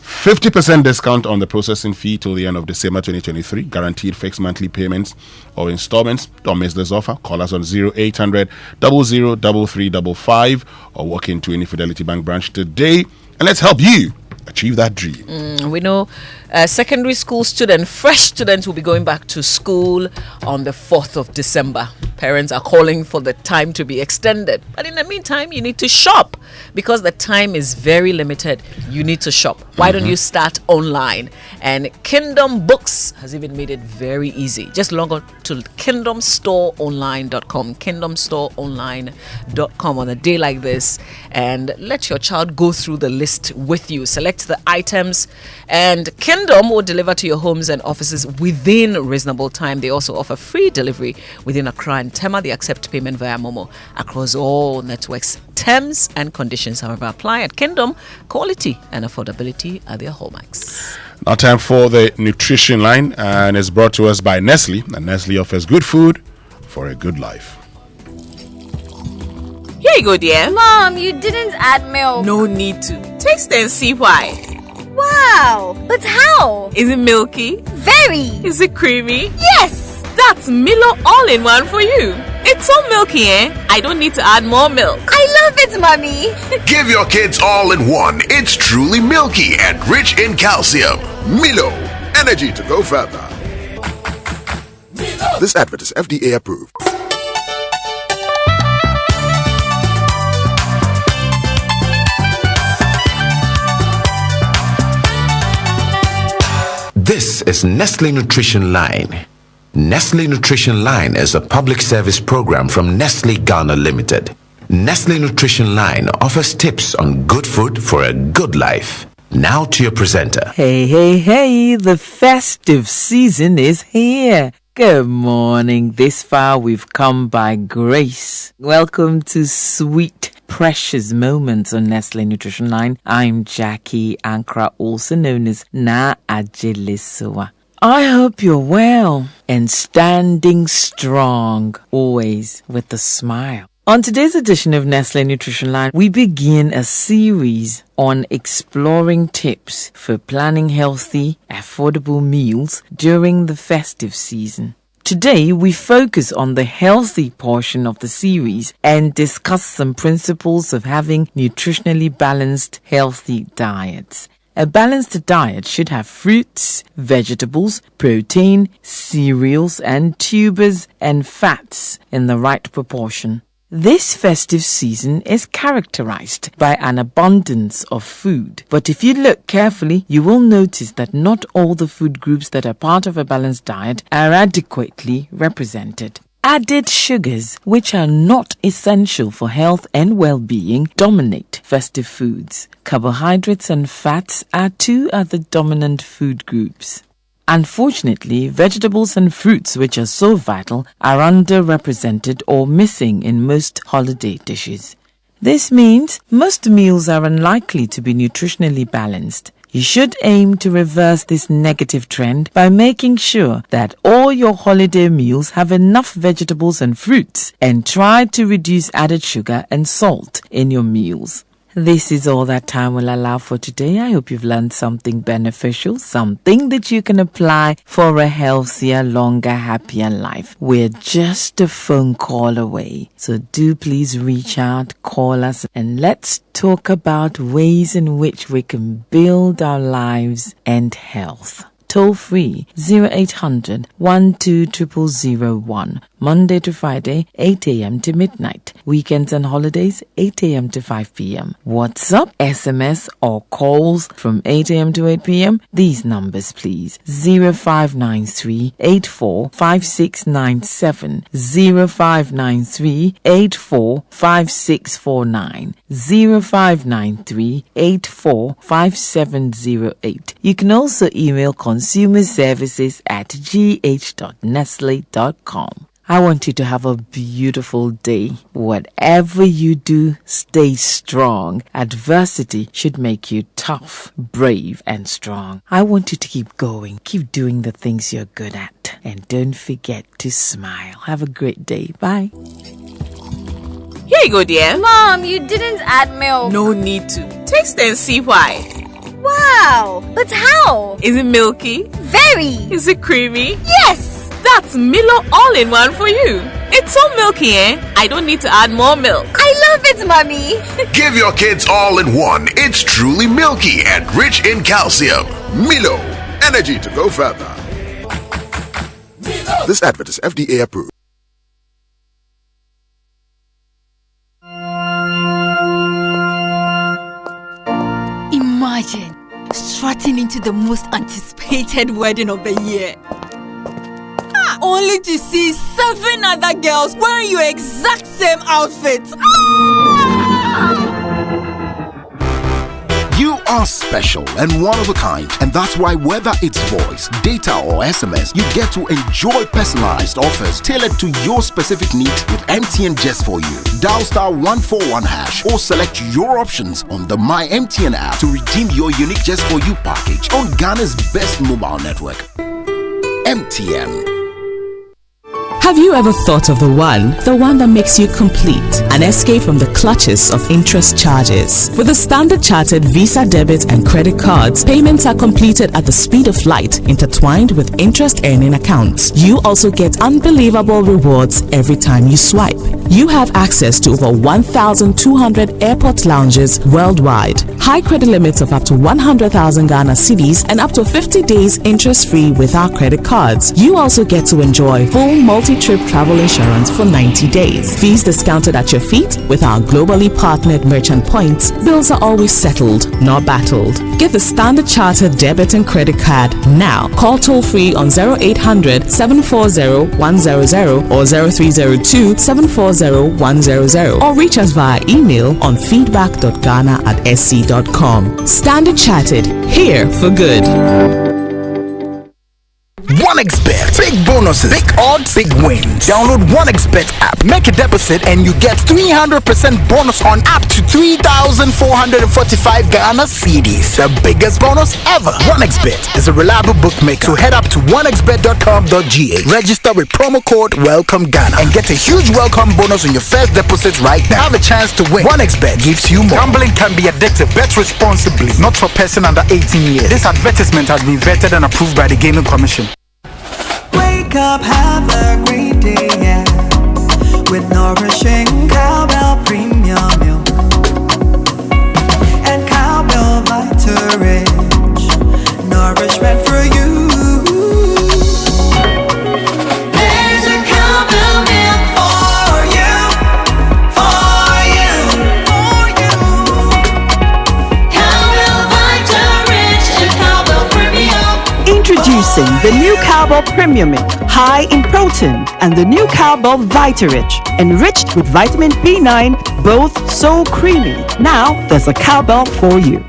50% discount on the processing fee till the end of December 2023. Guaranteed fixed monthly payments or installments. Don't miss this offer. Call us on 0800 00 3355 or walk into any Fidelity Bank branch today and let's help you achieve that dream. We know secondary school fresh students will be going back to school on the 4th of December. Parents are calling for the time to be extended. But in the meantime, you need to shop because the time is very limited. You need to shop. Why don't you start online? And Kingdom Books has even made it very easy. Just log on to kingdomstoreonline.com, kingdomstoreonline.com on a day like this and let your child go through the list with you. Select the items and Kingdom will deliver to your homes and offices within reasonable time. They also offer free delivery within Accra and Tema. They accept payment via Momo across all networks. Terms and conditions, however, apply at Kingdom. Quality and affordability are their hallmarks. Now time for the nutrition line, and it's brought to us by Nestle. And Nestle offers good food for a good life. Here you go, dear. Mom, you didn't add milk. No need to. Taste and see why. Wow, but how? Is it milky? Very. Is it creamy? Yes. That's Milo all-in-one for you. It's so milky, I don't need to add more milk. I love it, Mommy. Give your kids all-in-one. It's truly milky and rich in calcium. Milo, energy to go further. Milo. This advert is FDA approved. This is Nestle Nutrition Line. Nestle Nutrition Line is a public service program from Nestle Ghana Limited. Nestle Nutrition Line offers tips on good food for a good life. Now to your presenter. Hey, the festive season is here. Good morning. This far we've come by grace. Welcome to Sweet Precious Moments on Nestle Nutrition Line. I'm Jackie Ankra, also known as Na Ajilisoa. I hope you're well and standing strong, always with a smile. On today's edition of Nestle Nutrition Line, we begin a series on exploring tips for planning healthy, affordable meals during the festive season. Today, we focus on the healthy portion of the series and discuss some principles of having nutritionally balanced, healthy diets. A balanced diet should have fruits, vegetables, protein, cereals and tubers and fats in the right proportion. This festive season is characterized by an abundance of food. But if you look carefully, you will notice that not all the food groups that are part of a balanced diet are adequately represented. Added sugars, which are not essential for health and well-being, dominate festive foods. Carbohydrates and fats are two other dominant food groups. Unfortunately, vegetables and fruits, which are so vital, are underrepresented or missing in most holiday dishes. This means most meals are unlikely to be nutritionally balanced. You should aim to reverse this negative trend by making sure that all your holiday meals have enough vegetables and fruits, and try to reduce added sugar and salt in your meals. This is all that time will allow for today. I hope you've learned something beneficial, something that you can apply for a healthier, longer, happier life. We're just a phone call away. So do please reach out, call us, and let's talk about ways in which we can build our lives and health. Toll free 0800 12001. Monday to Friday, 8 a.m. to midnight. Weekends and holidays, 8 a.m. to 5 p.m. WhatsApp, SMS, or calls from 8 a.m. to 8 p.m. These numbers, please. 0593 84 5697, 0593 84 5649, 0593 84 5708. You can also email consumerservices@gh.nestle.com. I want you to have a beautiful day. Whatever you do, stay strong. Adversity should make you tough, brave, and strong. I want you to keep going. Keep doing the things you're good at. And don't forget to smile. Have a great day. Bye. Here you go, dear. Mom, you didn't add milk. No need to. Taste and see why. Wow, but how? Is it milky? Very. Is it creamy? Yes. That's Milo all-in-one for you. It's so milky, I don't need to add more milk. I love it, Mommy. Give your kids all-in-one. It's truly milky and rich in calcium. Milo, energy to go further. This advert is FDA approved. Imagine strutting into the most anticipated wedding of the year, only to see 7 other girls wearing your exact same outfit. You are special and one of a kind, and that's why whether it's voice, data or SMS, you get to enjoy personalized offers tailored to your specific needs with MTN just for you. Dial *141# or select your options on the My MTN app to redeem your unique just for you package on Ghana's best mobile network. MTN. Have you ever thought of the one that makes you complete? An escape from the clutches of interest charges. With the Standard Chartered Visa debit and credit cards, payments are completed at the speed of light, intertwined with interest earning accounts. You also get unbelievable rewards every time you swipe. You have access to over 1,200 airport lounges worldwide. High credit limits of up to 100,000 Ghana cedis and up to 50 days interest-free with our credit cards. You also get to enjoy full multi-trip travel insurance for 90 days. Fees discounted at your feet with our globally partnered merchant points. Bills are always settled, not battled. Get the Standard Chartered debit and credit card now. Call toll-free on 0800 740 100 or 0302 740 100 or reach us via email on feedback.ghana@sc.com. Standard Chartered, here for good. 1xBet. Big bonuses, big odds, big wins. Download 1xBet app, make a deposit, and you get 300% bonus on up to 3,445 Ghana cedis. The biggest bonus ever. 1xBet is a reliable bookmaker. So head up to 1xBet.com.gh. Register with promo code Welcome Ghana and get a huge welcome bonus on your first deposit right now. Have a chance to win. 1xBet gives you more. Gambling can be addictive. Bet responsibly. Not for person under 18 years. This advertisement has been vetted and approved by the Gaming Commission. Wake up, have a great day, yeah, with nourishing Cowbell Premium Milk and Cowbell Vitamin. Introducing the new Cowbell Premium Milk, high in protein, and the new Cowbell Vitarich, enriched with vitamin B9, both so creamy. Now there's a Cowbell for you.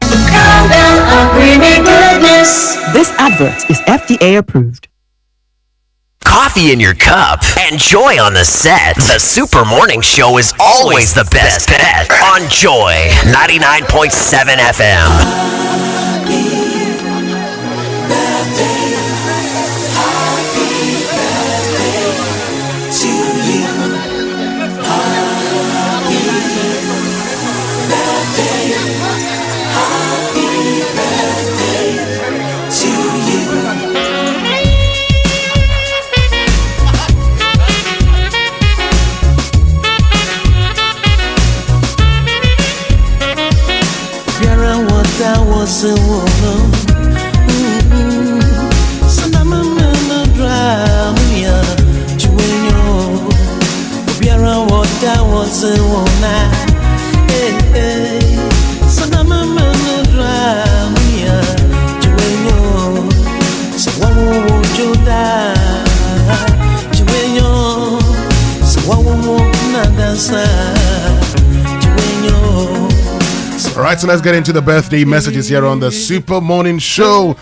Cowbell of creamy goodness. This advert is FDA approved. Coffee in your cup and Joy on the set. The Super Morning Show is always the best bet on Joy 99.7 FM. That was a woman. Sanama mama dramia juenyo. Biara what that was a woman. Sanama mama dramia juenyo. So wawo joda juenyo. So wawo nadansa juenyo. All right, so let's get into the birthday messages here on the Super Morning Show,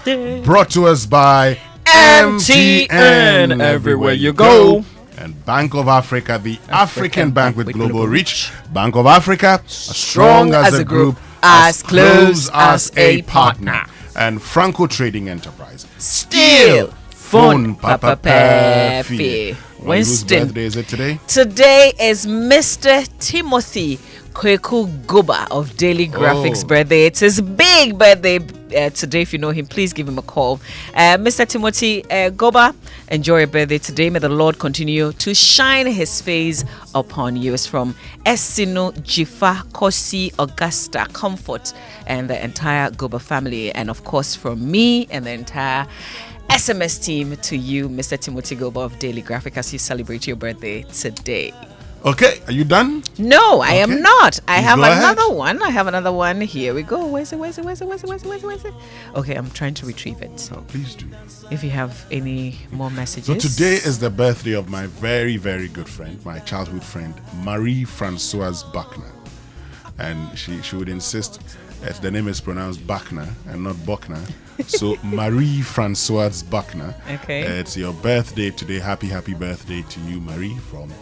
brought to us by MTN. Everywhere you go. And Bank of Africa, the African Bank with global reach. Bank of Africa, as strong as a group, as close as a partner. And Franco Trading Enterprise. Still phone Papa Pefi. Winston. Whose birthday is it today? Today is Mr. Timothy Kweku Goba of Daily Graphics birthday. It's his big birthday today. If you know him, please give him a call. Mr. Timothy Goba, enjoy your birthday today. May the Lord continue to shine his face upon you. It's from Esino Jifa Kosi Augusta Comfort and the entire Goba family, and of course from me and the entire SMS team to you, Mr. Timothy Goba of Daily Graphic, as you celebrate your birthday today. Okay, are you done? No, I am not. I have another ahead. one. I have another one. Here we go. Where's it? Okay, I'm trying to retrieve it. Oh, please do. If you have any more messages. So today is the birthday of my very, very good friend, my childhood friend, Marie-Francoise Buckner. And she would insist that the name is pronounced Buckner and not Buckner. So Marie-Francoise Buckner. Okay. It's your birthday today. Happy birthday to you, Marie, from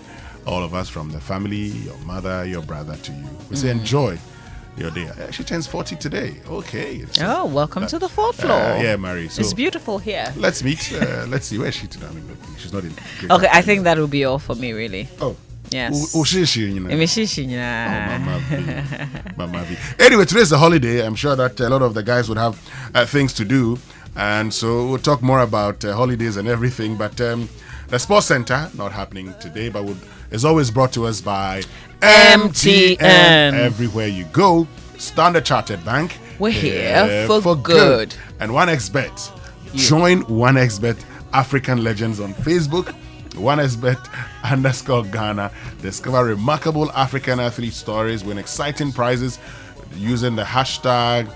all of us, from the family, your mother, your brother, to you. We say enjoy your day. She turns 40 today. Okay. Oh, welcome to the fourth floor. Yeah, Marie. So it's beautiful here. Let's meet. Let's see. Where is she today? I mean, she's not in. Okay, I think that will be all for me, really. Oh. Yes. Mama V. Anyway, today's a holiday. I'm sure that a lot of the guys would have things to do. And so we'll talk more about holidays and everything. But the Sports Center, not happening today, but is always brought to us by MTN. Everywhere you go, Standard Chartered Bank. We're here for good. And 1xBet. Join 1xBet African Legends on Facebook. 1xBet_Ghana. Discover remarkable African athlete stories, win exciting prizes using the hashtag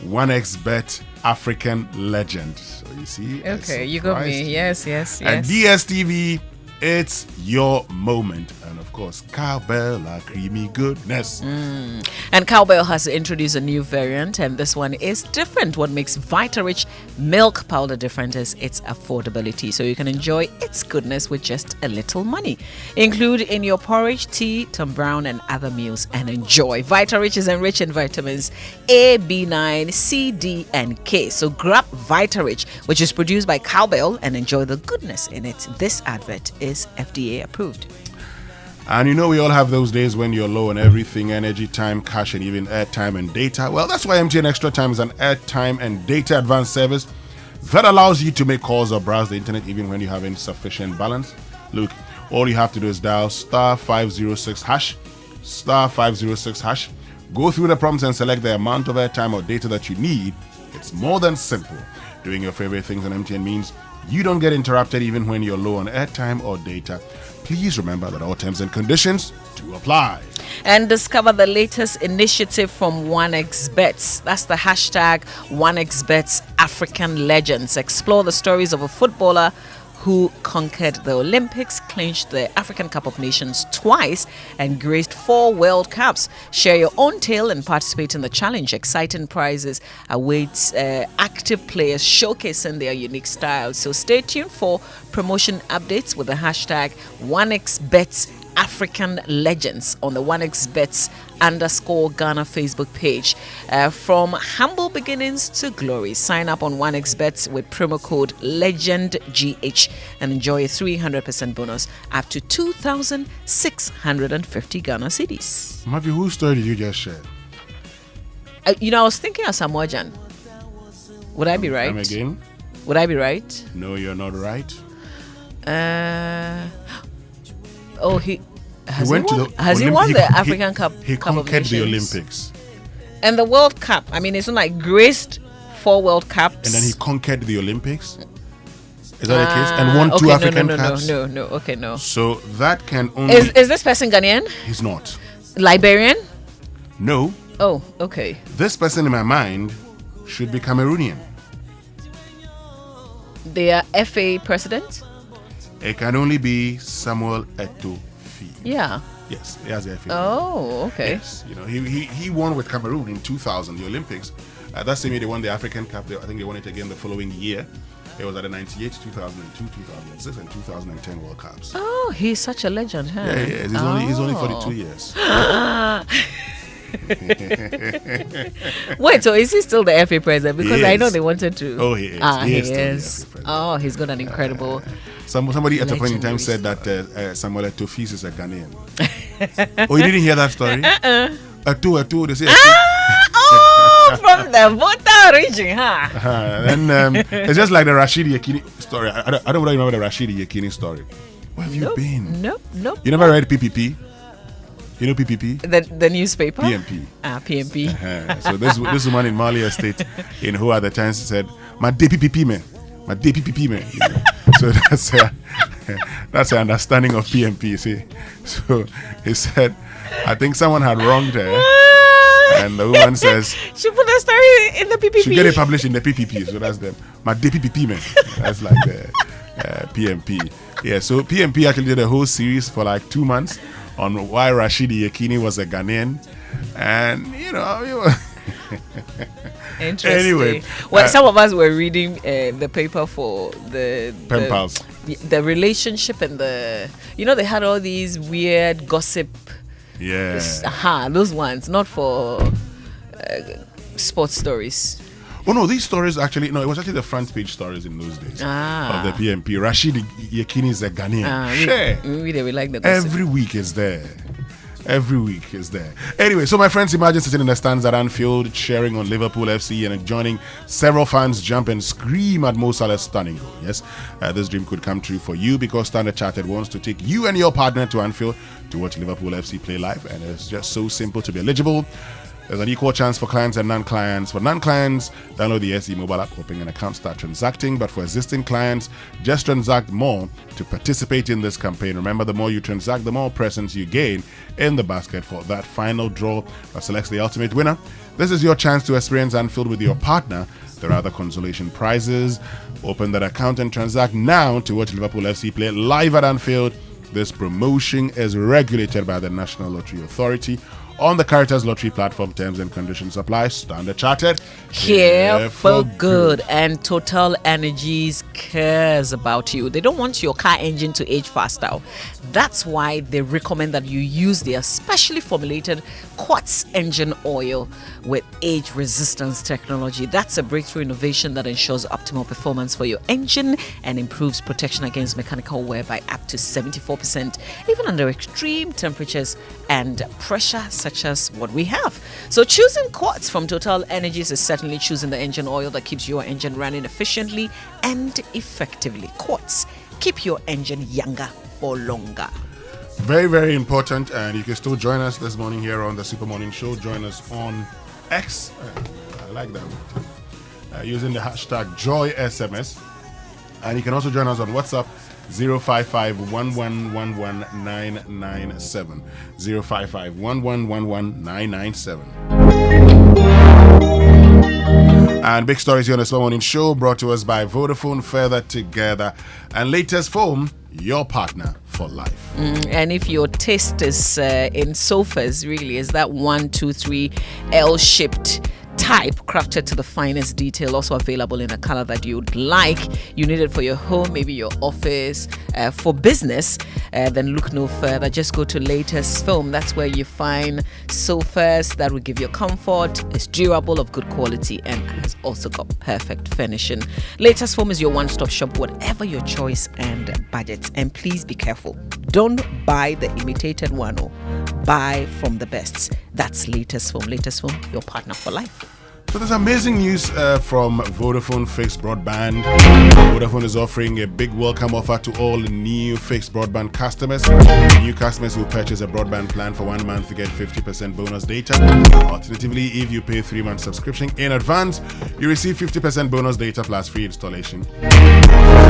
1xBet African Legend. So you see. Okay, you got me. Yes. And DSTV, it's your moment. And of course, Cowbell, la creamy goodness. And Cowbell has introduced a new variant, and this one is different. What makes Vitarich milk powder different is its affordability, so you can enjoy its goodness with just a little money. Include in your porridge, tea, Tom Brown, and other meals, and enjoy. Vitarich is enriched in vitamins A, B9, C, D, and K. So grab Vitarich, which is produced by Cowbell, and enjoy the goodness in it. This advert is FDA approved. And you know, we all have those days when you're low on everything: energy, time, cash, and even airtime and data. Well, that's why MTN Extra Time is an airtime and data advanced service that allows you to make calls or browse the internet even when you have insufficient balance. Look, all you have to do is dial *506#, *506#. Go through the prompts and select the amount of airtime or data that you need. It's more than simple. Doing your favorite things on MTN means you don't get interrupted even when you're low on airtime or data. Please remember that all terms and conditions to apply. And discover the latest initiative from 1xBets. That's the hashtag 1xBets African Legends. Explore the stories of a footballer who conquered the Olympics, clinched the African Cup of Nations twice, and graced 4 World Cups. Share your own tale and participate in the challenge. Exciting prizes await active players showcasing their unique styles. So stay tuned for promotion updates with the hashtag 1xBets African Legends on the 1xBets _ Ghana Facebook page. From humble beginnings to glory, sign up on 1xBets with promo code LEGENDGH and enjoy a 300% bonus up to 2,650 Ghana cedis. Mavi, whose story did you just share? I was thinking of Samoa Jan. Would I be right? Come again? Would I be right? No, you're not right. He won the African Cup. He conquered the Olympics and the World Cup. I mean, it's not like graced 4 World Cups, and then he conquered the Olympics. Is that the case? And won 2 African Cups. No. Okay, no. So that can only. Is this person Ghanaian? He's not. Liberian? No. Oh, okay. This person in my mind should be Cameroonian. They are FA president. It can only be Samuel Eto'o. Yeah. Yes, he has the FA. Oh, okay. Yes, he won with Cameroon in 2000, the Olympics. That same year they won the African Cup. I think they won it again the following year. It was at the 98, 2002, 2006, and 2010 World Cups. Oh, he's such a legend, huh? Yeah, he is. He's only 42 years. Wait, so is he still the FA president? Because I know they wanted to. Oh, he is. He is. Oh, he's got an incredible. Somebody at a point in time said that Samuel Eto'o Fils is a Ghanaian. Oh, you didn't hear that story? Eto'o, they say from the Volta region, huh? Then it's just like the Rashidi Yekini story. I don't really remember the Rashidi Yekini story. Where have you been? Nope. You never read PPP? You know PPP? The newspaper? PMP. PMP. So this woman in Mali Estate in who at the time said, "My day PPP man, my day PPP man." You know? So that's her understanding of PMP. See, so he said, I think someone had wronged her, and the woman says she put the story in the PPP. She get it published in the PPP. So that's my day PPP man. That's like the PMP. Yeah. So PMP actually did a whole series for like 2 months on why Rashidi Yekini was a Ghanaian, and Interesting. Anyway, some of us were reading the paper for the Pen Pals. The relationship and they had all these weird gossip. Yeah. Those ones, not for sports stories. Oh no, these stories actually, it was actually the front page stories in those days of the PMP. Rashidi Yekini is a Ghanaian. We like the gossip. Every week is there. Anyway, so my friends, imagine sitting in the stands at Anfield, cheering on Liverpool FC and joining several fans jump and scream at Mo Salah's stunning goal. Yes, this dream could come true for you because Standard Chartered wants to take you and your partner to Anfield to watch Liverpool FC play live, and it's just so simple to be eligible. There's an equal chance for clients and non-clients. For non-clients, download the SE mobile app, open an account, start transacting. But for existing clients, just transact more to participate in this campaign. Remember, the more you transact, the more presents you gain in the basket for that final draw that selects the ultimate winner. This is your chance to experience Anfield with your partner. There are other consolation prizes. Open that account and transact now to watch Liverpool FC play live at Anfield. This promotion is regulated by the National Lottery Authority. On the Caritas Lottery platform, terms and conditions apply. Standard Chartered. Here for good. And Total Energies cares about you. They don't want your car engine to age faster. That's why they recommend that you use their specially formulated quartz engine oil with age resistance technology. That's a breakthrough innovation that ensures optimal performance for your engine and improves protection against mechanical wear by up to 74%, even under extreme temperatures and pressure such as what we have. So choosing quartz from Total Energies is certainly choosing the engine oil that keeps your engine running efficiently and effectively. Quartz, keep your engine younger for longer. Very, very important, and you can still join us this morning here on the Super Morning Show. Join us on X. I like that one. Using the hashtag JoySMS. And you can also join us on WhatsApp 055-1111-997. 055-1111-997. And big stories here on the Slow Morning Show, brought to us by Vodafone, Further Together, and Latest Foam, your partner for life. And if your taste is in sofas, really, is that 1, 2, 3 L-shaped type, crafted to the finest detail, also available in a color that you'd like. You need it for your home, maybe your office, for business, then look no further. Just go to Latest Foam. That's where you find sofas that will give you comfort, is durable, of good quality, and has also got perfect finishing. Latest Foam is your one-stop shop, whatever your choice and budget. And please be careful. Don't buy the imitated one, or buy from the best. That's Latest Foam. Latest Foam, your partner for life. So there's amazing news from Vodafone Fixed Broadband. Vodafone is offering a big welcome offer to all new fixed broadband customers. New customers who purchase a broadband plan for 1 month to get 50% bonus data. Alternatively, if you pay 3-month subscription in advance, you receive 50% bonus data plus free installation.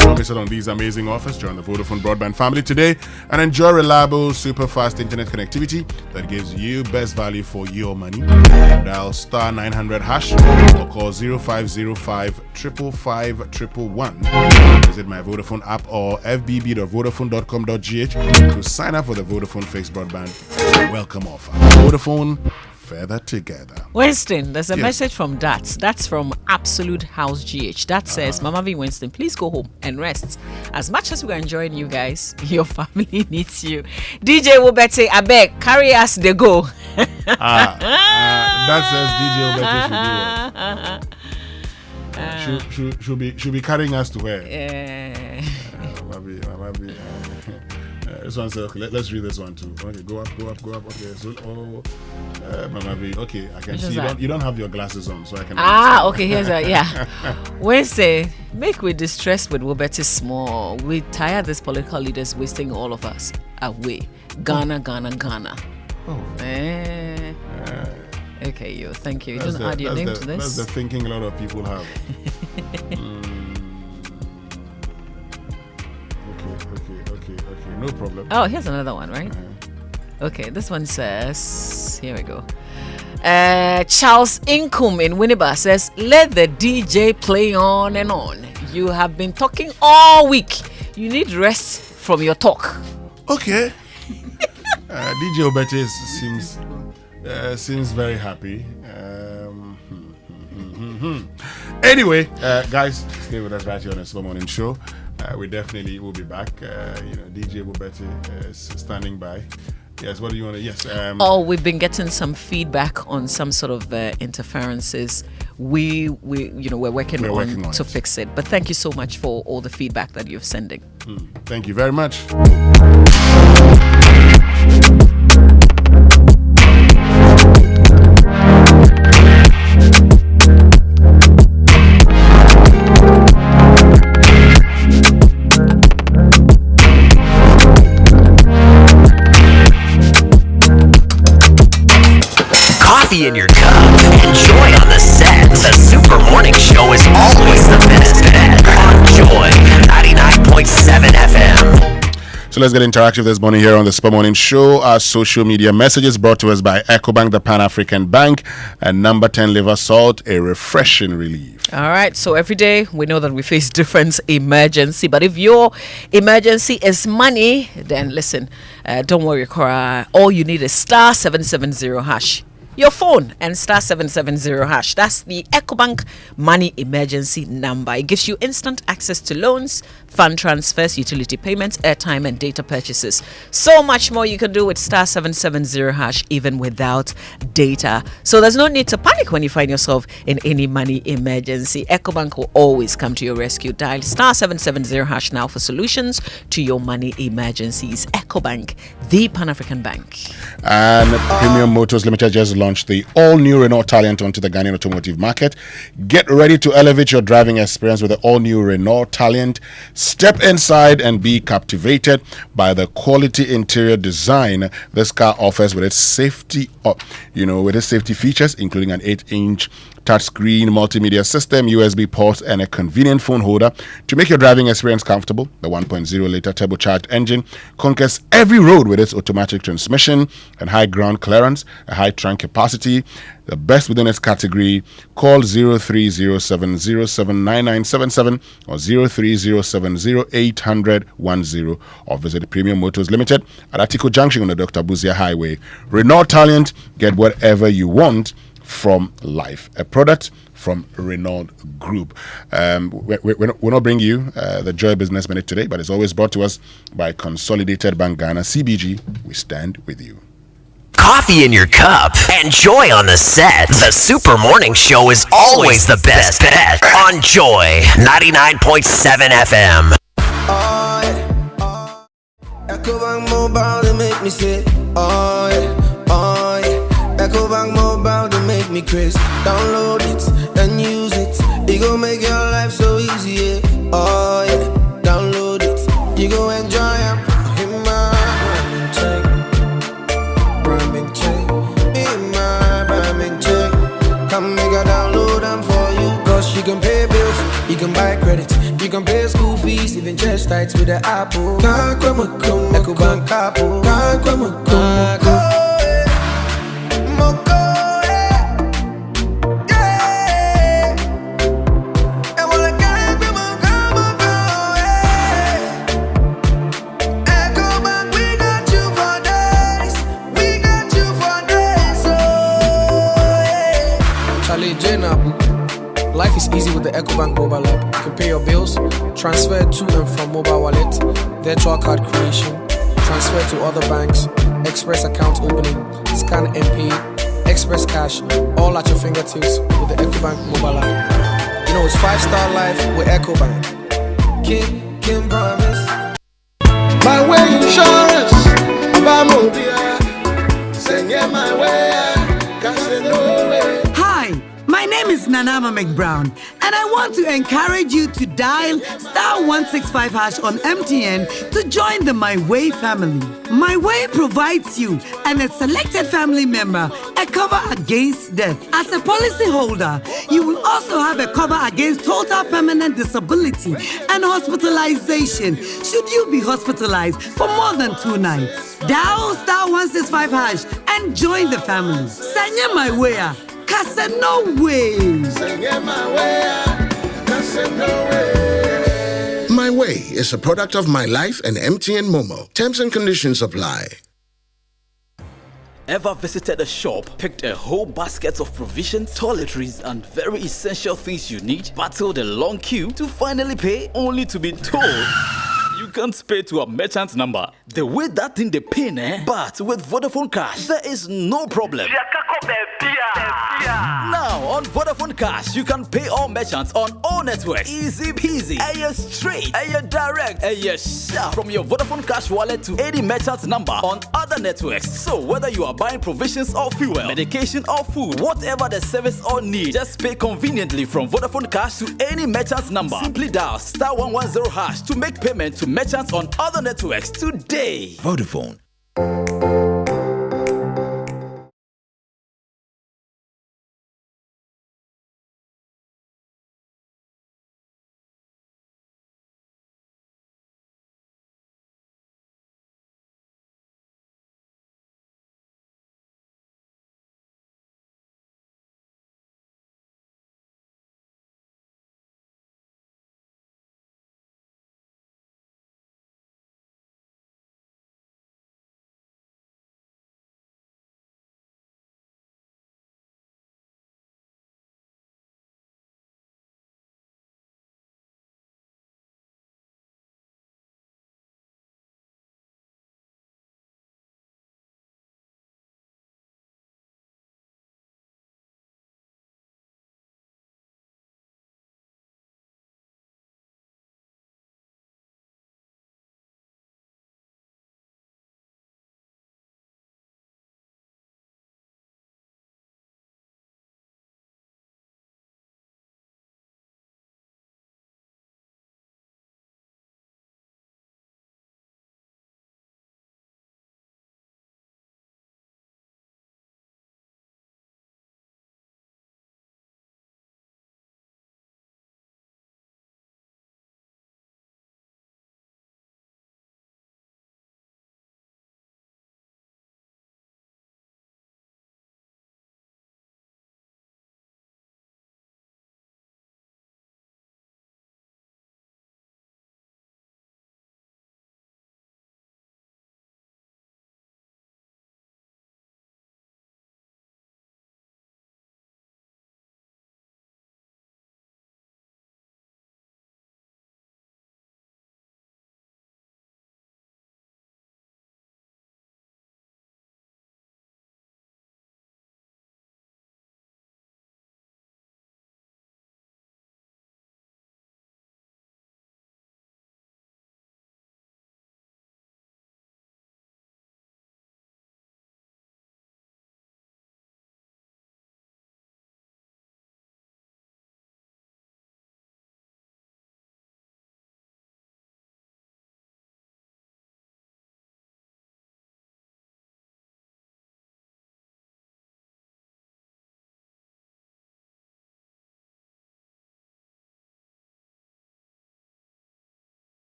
Don't miss out on these amazing offers. Join the Vodafone Broadband family today and enjoy reliable, super fast internet connectivity that gives you best value for your money. Dial star 900 hash or call 0505 555 111. Visit my Vodafone app or fbb.vodafone.com.gh to sign up for the Vodafone Fixed Broadband welcome offer. Vodafone, further together. Winston, there's a Yes. message from Dats. That's from Absolute House GH. That says, Mama V Winston, please go home and rest. As much as we're enjoying you guys, your family needs you. DJ Wobete, I beg, carry us the go. That says DJ Obete should be carrying us to where? This one says, okay, let's read this one too. Okay, go up. Okay, so Mama V. Okay, I can see you don't have your glasses on, so I can. Okay. Here's Wednesday. Make we distress with Wobete small. We tire these political leaders wasting all of us away. Ghana. Oh. Okay, thank you. You didn't add your name to this. That's the thinking a lot of people have. Okay. No problem. Oh, here's another one, right? Okay, this one says, here we go. Charles Inkum in Winneba says, let the DJ play on and on. You have been talking all week. You need rest from your talk. Okay. DJ Obete seems very happy. Anyway, guys, stay with us right here on the Slow Morning Show. We definitely will be back. DJ Obete is standing by. Yes, what do you want to? Yes. We've been getting some feedback on some sort of interferences. We're working on to fix it. But thank you so much for all the feedback that you're sending. Thank you very much. Coffee in your cup. Enjoy on the set. The Super Morning Show is always the best bet on Joy 99.7 FM. So let's get interactive this morning here on the Super Morning Show. Our social media messages brought to us by EcoBank, the Pan-African Bank, and number 10 liver salt, a refreshing relief. All right, so every day we know that we face different emergency, but if your emergency is money, then listen, don't worry, Cora. All you need is star 770 hash. Your phone and star 770 hash. That's the EcoBank money emergency number. It gives you instant access to loans, fund transfers, utility payments, airtime and data purchases. So much more you can do with star 770 hash even without data. So there's no need to panic when you find yourself in any money emergency. EcoBank will always come to your rescue. Dial star 770 hash now for solutions to your money emergencies. EcoBank, the Pan-African Bank. And Premium Motors Limited just launched the all-new Renault Talent onto the Ghanaian automotive market. Get ready to elevate your driving experience with the all-new Renault Talent. Step inside and be captivated by the quality interior design this car offers with its safety features, including an 8-inch touchscreen multimedia system, USB ports, and a convenient phone holder to make your driving experience comfortable. The 1.0-liter turbocharged engine conquers every road with its automatic transmission and high ground clearance, a high trunk capacity, the best within its category. Call 0307079977 or 0307080010 or visit Premium Motors Limited at Atiko Junction on the Dr. Buzia Highway. Renault Talent, get whatever you want from life. A product from Renault Group. We're not bringing you the Joy Business Minute today, but it's always brought to us by Consolidated Bank Ghana. CBG, we stand with you. Coffee in your cup and joy on the set. The Super Morning Show is always the best bet on Joy 99.7 FM. EcoBank Mobile, they make me say, oh yeah, oh yeah. EcoBank Mobile, they make me crazy. Download it and use it. It gon' make your life so easy, yeah. Oh yeah, download it. You go enjoy it. In my Brahmin check, Brahmin check, in my Brahmin check. Come make a download them for you. Cause you can pay bills, you can buy credit, you can pay school fees, even chest tights with the Apple. EcoBank Apple. Life is easy with the EcoBank mobile app. You can pay your bills, transfer to and from mobile wallet, virtual card creation, transfer to other banks, express account opening, scan and pay, express cash, all at your fingertips with the EcoBank mobile app. You know it's 5-star life with EcoBank. Kim promise. My way insurance, Bamobia, send you my way, cause no way. Hi, my name is Nanama McBrown, and I want to encourage you to dial *165# on MTN to join the My Way family. My Way provides you and a selected family member a cover against death. As a policyholder, you will also have a cover against total permanent disability and hospitalization should you be hospitalized for more than 2 nights. Dial *165# and join the family. Sanya My Way. No way. My Way is a product of My Life and MTN Momo. Terms and conditions apply. Ever visited a shop, picked a whole basket of provisions, toiletries, and very essential things you need, battled a long queue to finally pay, only to be told you can't pay to a merchant number? The way that thing they pay, but with Vodafone Cash, there is no problem. Now on Vodafone Cash, you can pay all merchants on all networks. Easy peasy. Aye straight. Aye direct. Aye sharp. From your Vodafone Cash wallet to any merchant number on other networks. So whether you are buying provisions or fuel, medication or food, whatever the service or need, just pay conveniently from Vodafone Cash to any merchant number. Simply dial *110# to make payment to merchants on other networks today. Vodafone.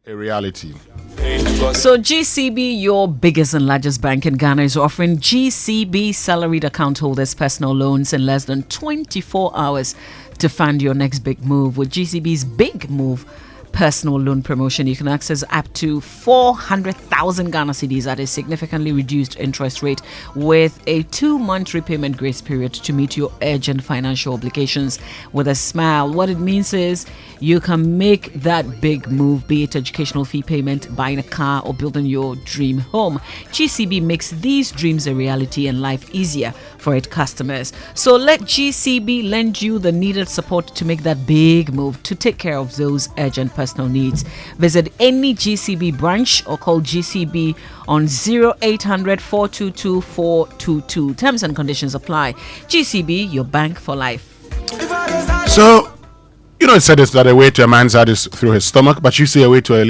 a reality. So GCB, your biggest and largest bank in Ghana, is offering GCB salaried account holders personal loans in less than 24 hours to fund your next big move. With GCB's Big Move personal loan promotion, you can access up to 400,000 Ghana cedis at a significantly reduced interest rate with a 2-month repayment grace period to meet your urgent financial obligations with a smile. What it means is you can make that big move, be it educational fee payment, buying a car, or building your dream home. GCB makes these dreams a reality and life easier for its customers. So let GCB lend you the needed support to make that big move to take care of those urgent personal needs. Visit any GCB branch or call GCB on 0800 422 422. Terms and conditions apply. GCB, your bank for life. So, it said it's that a way to a man's heart is through his stomach, but you say a way to a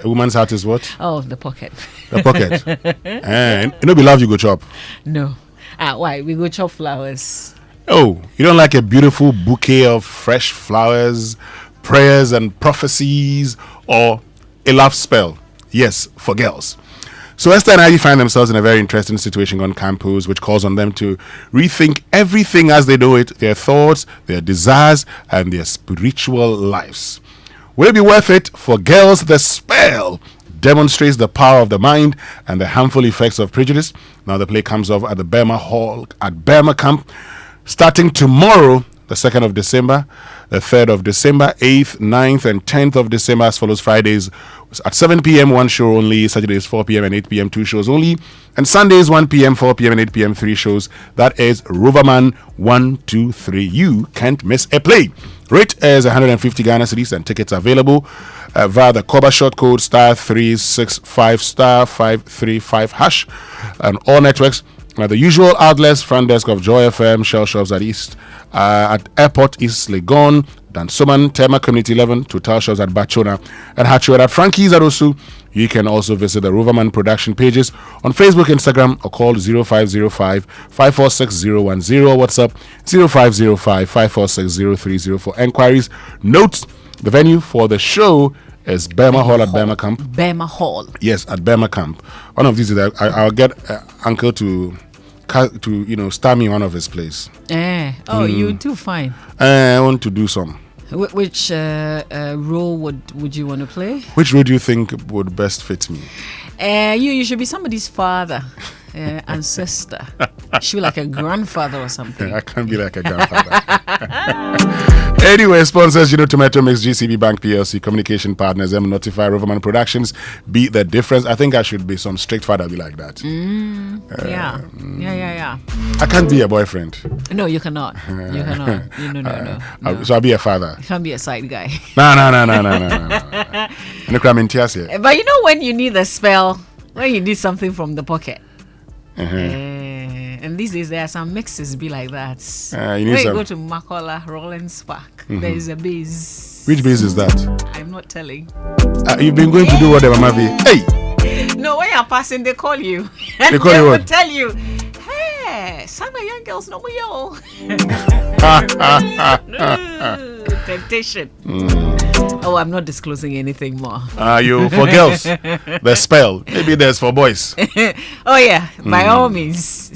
woman's heart is what? Oh, the pocket. The pocket. And be love you go chop. No. Why? We go chop flowers. Oh, you don't like a beautiful bouquet of fresh flowers, prayers and prophecies, or a love spell? Yes, for girls. So Esther and Ivy find themselves in a very interesting situation on campus, which calls on them to rethink everything as they do it, their thoughts, their desires, and their spiritual lives. Will it be worth it? For girls, the spell demonstrates the power of the mind and the harmful effects of prejudice. Now the play comes off at the Burma Hall at Burma Camp, starting tomorrow, the 2nd of December, the 3rd of December, 8th, 9th, and 10th of December, as follows. Fridays at 7 p.m., 1 show only. Saturdays, 4 p.m. and 8 p.m., 2 shows only. And Sundays, 1 p.m., 4 p.m., and 8 p.m., 3 shows. That is Roverman 1, 2, 3. You can't miss a play. Rate is 150 Ghana cedis, and tickets available via the Koba short code *365 *535 hash, and all networks. The usual outlets: front desk of Joy FM, Shell Shops at East, at Airport East Legon, Dansoman, Tema Community 11, Total Shops at Bachona, and Hatchwood at Frankie's at Osu. You can also visit the Roverman production pages on Facebook, Instagram, or call 0505 546 010 or WhatsApp 0505 546 0304 for enquiries. Note: the venue for the show is Burma Hall at Burma Camp. Burma Hall. Yes, at Burma Camp. One of these is I'll get Uncle to star me in one of his plays. You do fine. I want to do some. Which role would you want to play? Which role do you think would best fit me? You should be somebody's father, ancestor. Should be like a grandfather or something. I can't be like a grandfather. Anyway, sponsors, Tomato Mix, GCB Bank PLC, Communication Partners, Notify, Roverman Productions. Be the difference. I think I should be some strict father, be like that. Yeah. I can't be a boyfriend. No, you cannot. You cannot. No. So I'll be a father. You can't be a side guy. No. But when you need a spell, when you need something from the pocket. And these days there are some mixes be like that. You go to Makola Rollins Park, there is a base. Which base is that? I'm not telling. You've been going to do whatever, Mavi. Hey! No, when you're passing, they call you. They call you what? Will tell you, hey, some of young girls know me, yo. Temptation. Oh, I'm not disclosing anything more. You for girls, the spell. Maybe there's for boys. Oh yeah, by all means.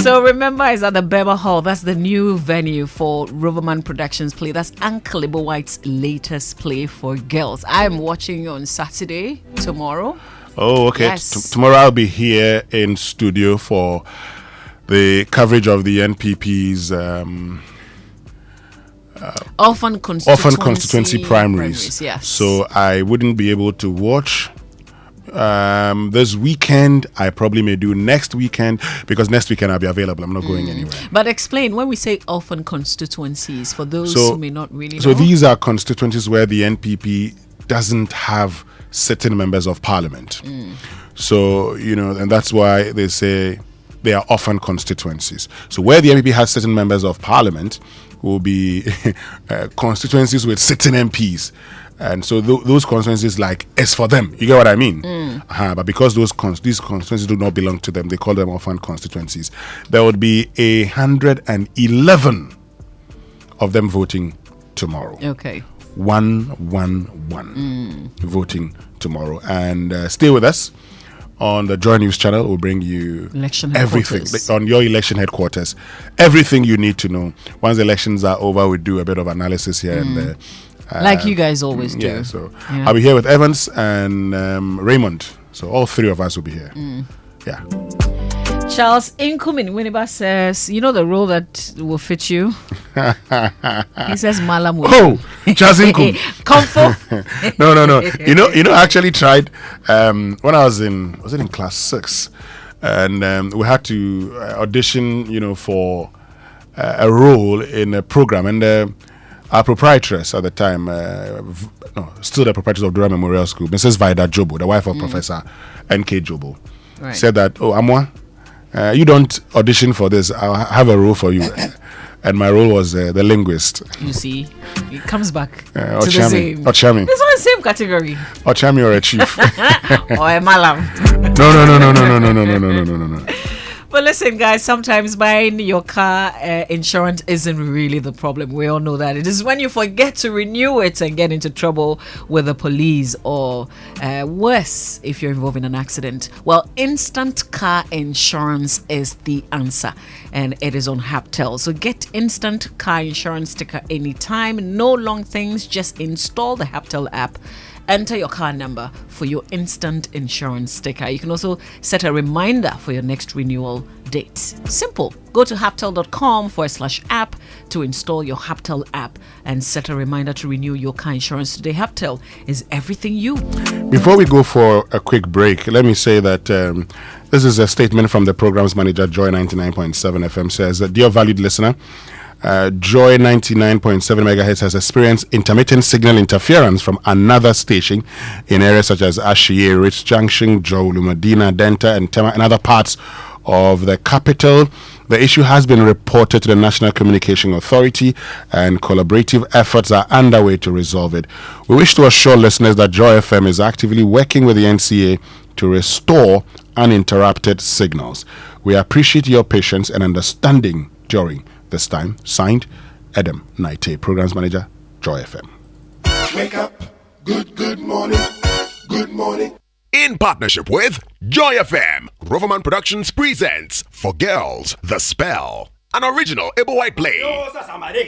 So remember, it's at the Burma Hall. That's the new venue for Roverman Productions play. That's Uncle Ibo White's latest play for girls. I'm watching on Saturday, tomorrow. Oh, okay. Yes. Tomorrow I'll be here in studio for the coverage of the NPP's Orphan Constituency primaries. Yes. So I wouldn't be able to watch this weekend. I probably may do next weekend, because next weekend I'll be available. I'm not going anywhere. But explain, when we say orphan constituencies, for those who may not really know. So these are constituencies where the NPP doesn't have sitting members of parliament. So, and that's why they say they are orphan constituencies. So where the NPP has sitting members of parliament will be constituencies with sitting MPs. And so those constituencies, it's for them. You get what I mean? But because these constituencies do not belong to them, they call them orphan constituencies. There would be 111 of them voting tomorrow. Okay. 111 voting tomorrow. And stay with us on the Joy News channel. We'll bring you Election everything headquarters. on your election headquarters. Everything you need to know. Once the elections are over, we do a bit of analysis here and there. Like you guys always do. Yeah, so I'll be here with Evans and Raymond. So all three of us will be here. Yeah. Charles Inkumin Winneba says, you know the role that will fit you? He says Malamu. Oh, Charles Inkum. Comfort. No. You know, I actually tried when I was in class 6, and we had to audition, for a role in a program, and our proprietress at the time, still the proprietress of Dura Memorial School, Mrs. Vida Jobo, the wife of Professor N.K. Jobo, said that, Amwa, you don't audition for this. I'll have a role for you. And my role was the linguist. You see, it comes back to Ochami. the same. Ochami. It's all the same category. Ochami or a chief. Or a malam. No. But listen, guys, sometimes buying your car insurance isn't really the problem. We all know that. It is when you forget to renew it and get into trouble with the police, or worse, if you're involved in an accident. Well, instant car insurance is the answer, and it is on Haptel. So get instant car insurance sticker anytime. No long things. Just install the Haptel app. Enter your car number for your instant insurance sticker. You can also set a reminder for your next renewal date. Simple. Go to haptel.com/app to install your Haptel app and set a reminder to renew your car insurance today. Haptel is everything you. Before we go for a quick break, let me say that this is a statement from the program's manager, Joy 99.7 FM, says that, dear valued listener, Joy 99.7 megahertz has experienced intermittent signal interference from another station in areas such as Ashie, Rich Junction, Jolu, Medina, Denta, and Tema, and other parts of the capital. The issue has been reported to the National Communication Authority, and collaborative efforts are underway to resolve it. We wish to assure listeners that Joy FM is actively working with the NCA to restore uninterrupted signals. We appreciate your patience and understanding during this time. Signed, Adam Naite, Programs Manager, Joy FM. Wake up. Good morning. Good morning. In partnership with Joy FM, Roverman Productions presents For Girls, The Spell, an original Ebo White play.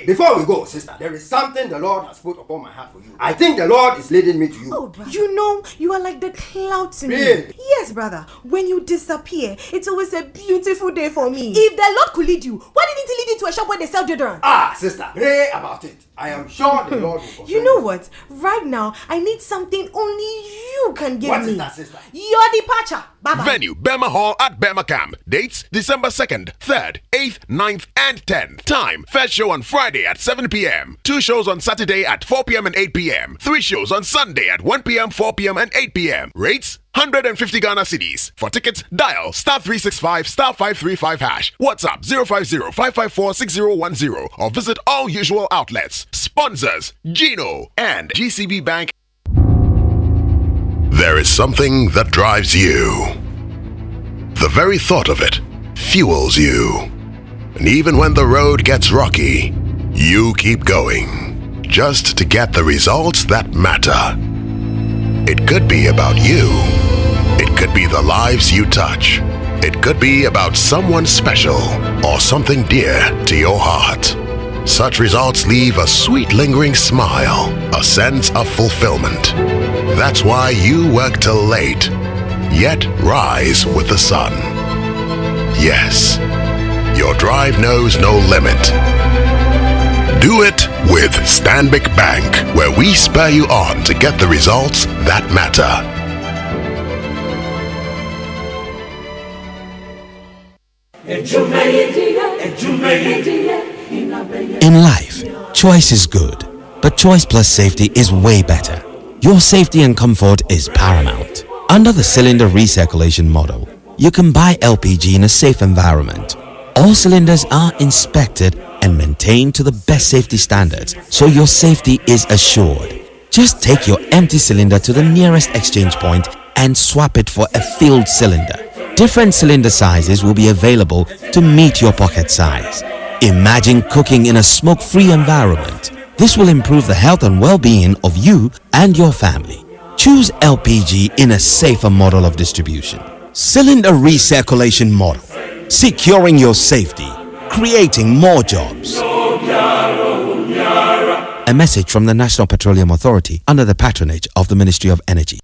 Before we go, sister, there is something the Lord has put upon my heart for you. I think the Lord is leading me to you. Oh, brother. You know, you are like the clouds to me. Really? Yes, brother. When you disappear, it's always a beautiful day for me. If the Lord could lead you, why didn't he lead you to a shop where they sell deodorant? Ah, sister, pray about it. I am sure the Lord will fulfill. You know what? Right now, I need something only you can give me. What is that, sister? Your departure. Bye-bye. Venue, Burma Hall at Burma Camp. Dates, December 2nd, 3rd, 8th, 9th, and 10th. Time, first show on Friday at 7 p.m. 2 shows on Saturday at 4 p.m. and 8 p.m. 3 shows on Sunday at 1 p.m., 4 p.m., and 8 p.m. Rates, 150 Ghana cedis. For tickets, dial *365 *535 hash. WhatsApp 050-554-6010 or visit all usual outlets. Sponsors, Gino and GCB Bank. There is something that drives you. The very thought of it fuels you. And even when the road gets rocky, you keep going, just to get the results that matter. It could be about you. It could be the lives you touch. It could be about someone special or something dear to your heart. Such results leave a sweet lingering smile, a sense of fulfillment. That's why you work till late, yet rise with the sun. Yes, your drive knows no limit. Do it with Stanbic Bank, where we spur you on to get the results that matter. In life, choice is good, but choice plus safety is way better. Your safety and comfort is paramount. Under the cylinder recirculation model, you can buy LPG in a safe environment. All cylinders are inspected and maintained to the best safety standards, so your safety is assured. Just take your empty cylinder to the nearest exchange point and swap it for a filled cylinder. Different cylinder sizes will be available to meet your pocket size. Imagine cooking in a smoke-free environment. This will improve the health and well-being of you and your family. Choose LPG in a safer model of distribution. Cylinder recirculation model, securing your safety, creating more jobs. A message from the National Petroleum Authority under the patronage of the Ministry of Energy.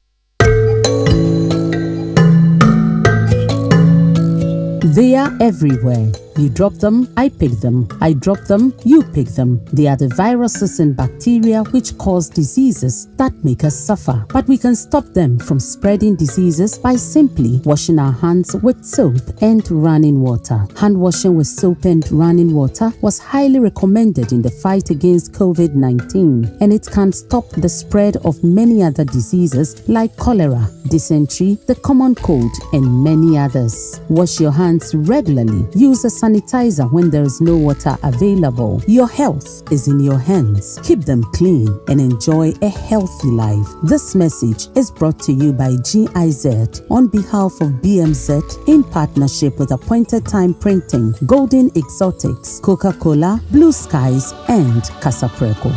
They are everywhere. You drop them, I pick them. I drop them, you pick them. They are the viruses and bacteria which cause diseases that make us suffer. But we can stop them from spreading diseases by simply washing our hands with soap and running water. Hand washing with soap and running water was highly recommended in the fight against COVID-19, and it can stop the spread of many other diseases like cholera, dysentery, the common cold, and many others. Wash your hands regularly. Use a sanitizer when there is no water available. Your health is in your hands. Keep them clean and enjoy a healthy life. This message is brought to you by GIZ on behalf of BMZ in partnership with Appointed Time Printing, Golden Exotics, Coca-Cola, Blue Skies, and Casapreco.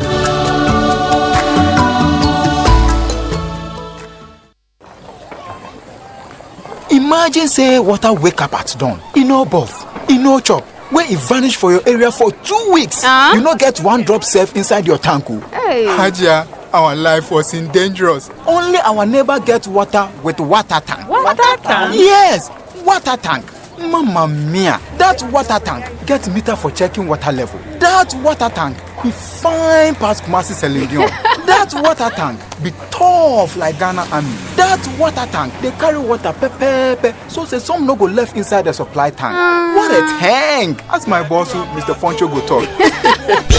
Imagine say water wake up at dawn, e no bath, e no chop, where e vanish for your area for 2 weeks. You no get one drop safe inside your tank. Hey. Hajia, our life was in dangerous. Only our neighbor get water with water tank. Water tank? Yes, water tank. Mamma mia, that water tank get meter for checking water level. That water tank be fine past Kumasi Selendion. That water tank be tough like Ghana Army. That water tank, they carry water pepe, so say some no go left inside the supply tank. What a tank! As my boss, Mr. Poncho, go talk.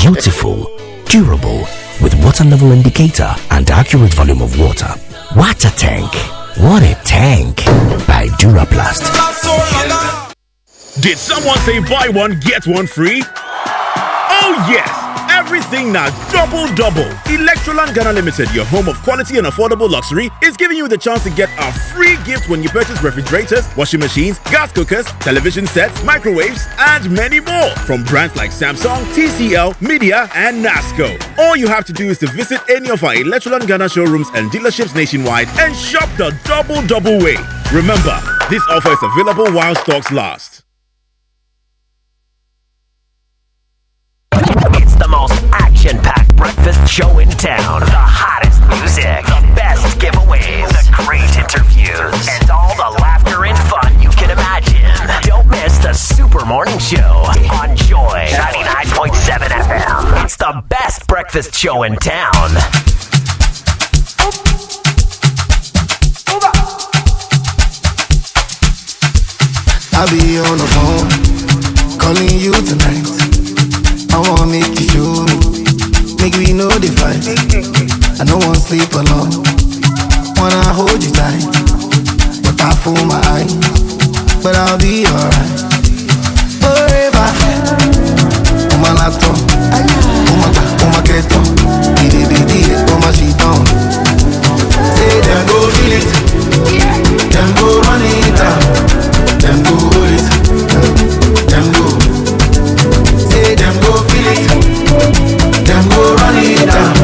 Beautiful, durable, with water level indicator and accurate volume of water. Water tank. What a tank! By Duraplast. Did someone say buy one, get one free? Oh yes! Everything now double. Electroland Ghana Limited, your home of quality and affordable luxury, is giving you the chance to get a free gift when you purchase refrigerators, washing machines, gas cookers, television sets, microwaves, and many more from brands like Samsung, TCL, Media, and NASCO. All you have to do is to visit any of our Electroland Ghana showrooms and dealerships nationwide and shop the double way. Remember, this offer is available while stocks last. It's the most action-packed breakfast show in town. The hottest music, the best giveaways, the great interviews, and all the laughter and fun you can imagine. Don't miss the Super Morning Show on Joy 99.7 FM. It's the best breakfast show in town. I'll be on the phone, calling you tonight. I wanna make you show me, make we know the fight. I don't wanna sleep alone, wanna hold you tight, but I fool my eyes, but I'll be alright. Forever, on my laptop, on my keto, on my sheet on. Say them go feel it, them go run it down, them go hold it, them go. Say them go feel it, them go run it down,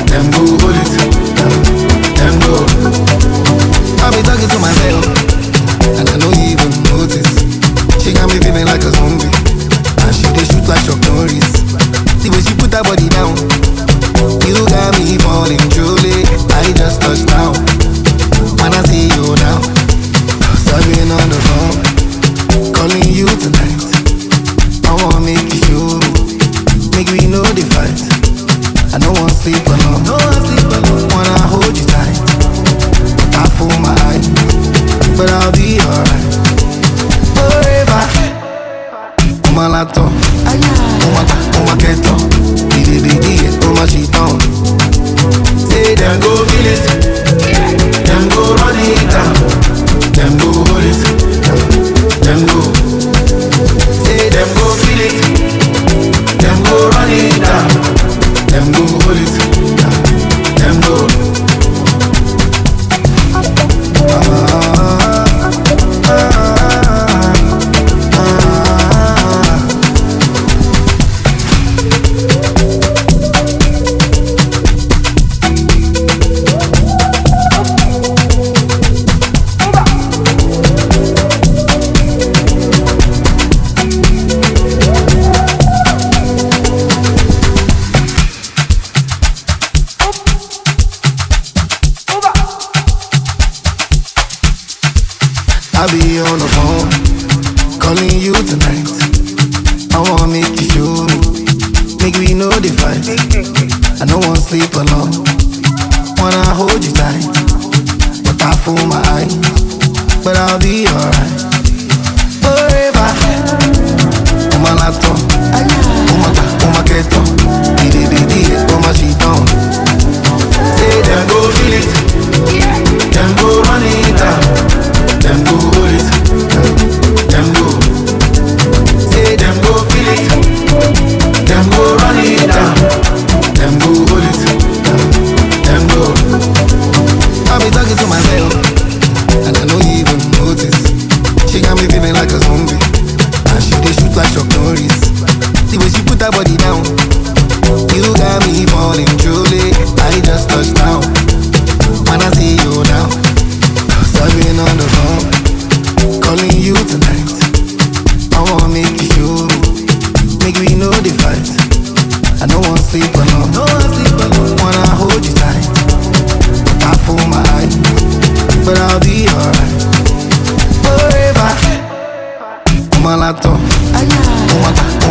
them go hold it, them go. I be talking to myself, and I don't even notice. She got me feeling like a zombie, and she dey shoot like Chuck Norris. The way she put her body down, you got me falling truly. I just touched down, when I see you now. So I've been on the phone, calling you tonight. I wanna make you show me, make we know the fight. I don't wanna sleep alone, wanna hold you tight. I fool my eyes, but I'll be alright. Forever, on my laptop, on my keto, on my sheet on. Say them go feel it, them go run it down, them go hold it, them go. Say them go feel it, them go run it down, them go hold it, them go. I wanna make you show me. Make we know the fight. I don't wanna sleep alone. Wanna hold you tight, but I fool my eye. But I'll be alright. Forever. On my laptop, on my keto, on my sheet on. Say them go feel it, them go run it down, them go hold it, them go. Say them go feel it, them go run it down, them go hold it, them go. I be talking to myself, and I know you even notice. She got me feeling like a zombie, and she dey shoot like Chuck Norris. The way she put her body down, you got me falling truly. I just touched down. When I see you now, I've on the phone, calling you tonight. I wanna make you show me, make we know the fight. I don't wanna sleep alone, wanna hold you tight. I fool my eye, but I'll be alright. Forever. On my laptop, on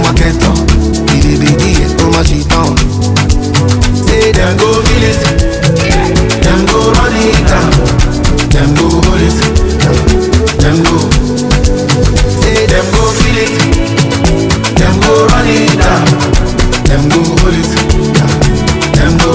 my keto, on my sheet on. Say them go feel it, them go run it down, them go hold it, them go. Say them go feel it, them go run it down, them go hold it, them go.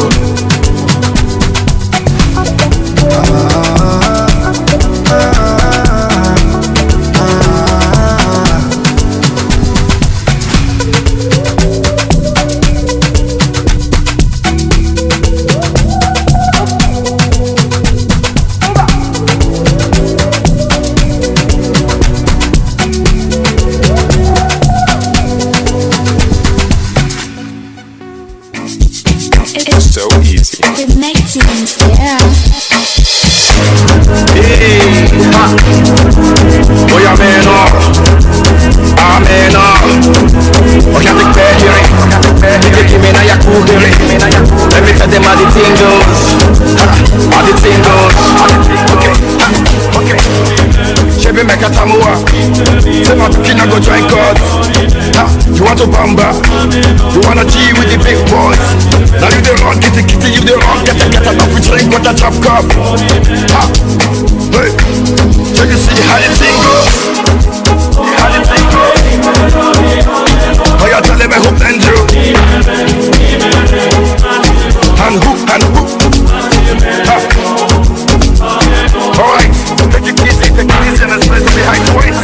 Let me tell them how the thing goes. How the thing goes. Okay. Chevy make a tamua. Say my kina go join God. You want to bamba? You wanna G with the big boys? Now you the wrong, kitty, you the wrong. Get enough, we drink with a drop cup. Hey, so you see how the thing goes. How the thing goes. Oh, you tell them I hope and you. And who? Alright, take it easy and let's press behind the waist.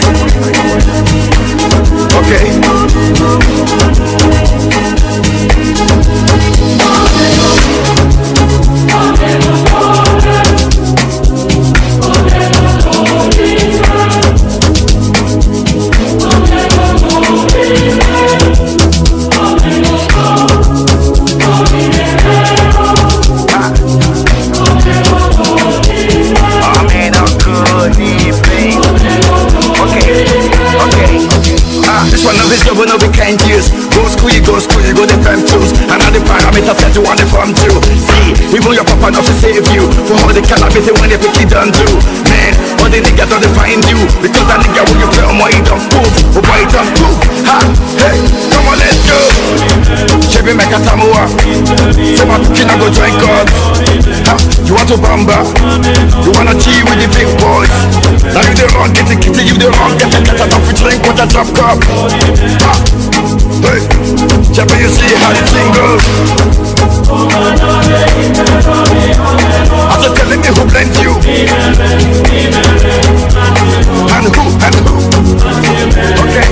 When we can't use go school, you go the prime tools. And all the parameters set you on the farm too. See, even your papa not to save you for all the cannabis when they pick it done do. Man, all the niggas don't find you because that nigga when you play on my don't move, oh boy don't move. Ha, hey, come on let's go. Chevy make a tamua. Say my kid go join God. Ha, you want to bamba? You wanna G with the big boys? Now you the wrong, get you the wrong, get enough, we drink with a drop cup. Hey, Chevy, you see how the thing goes. I said telling me who blamed you. And who? Okay.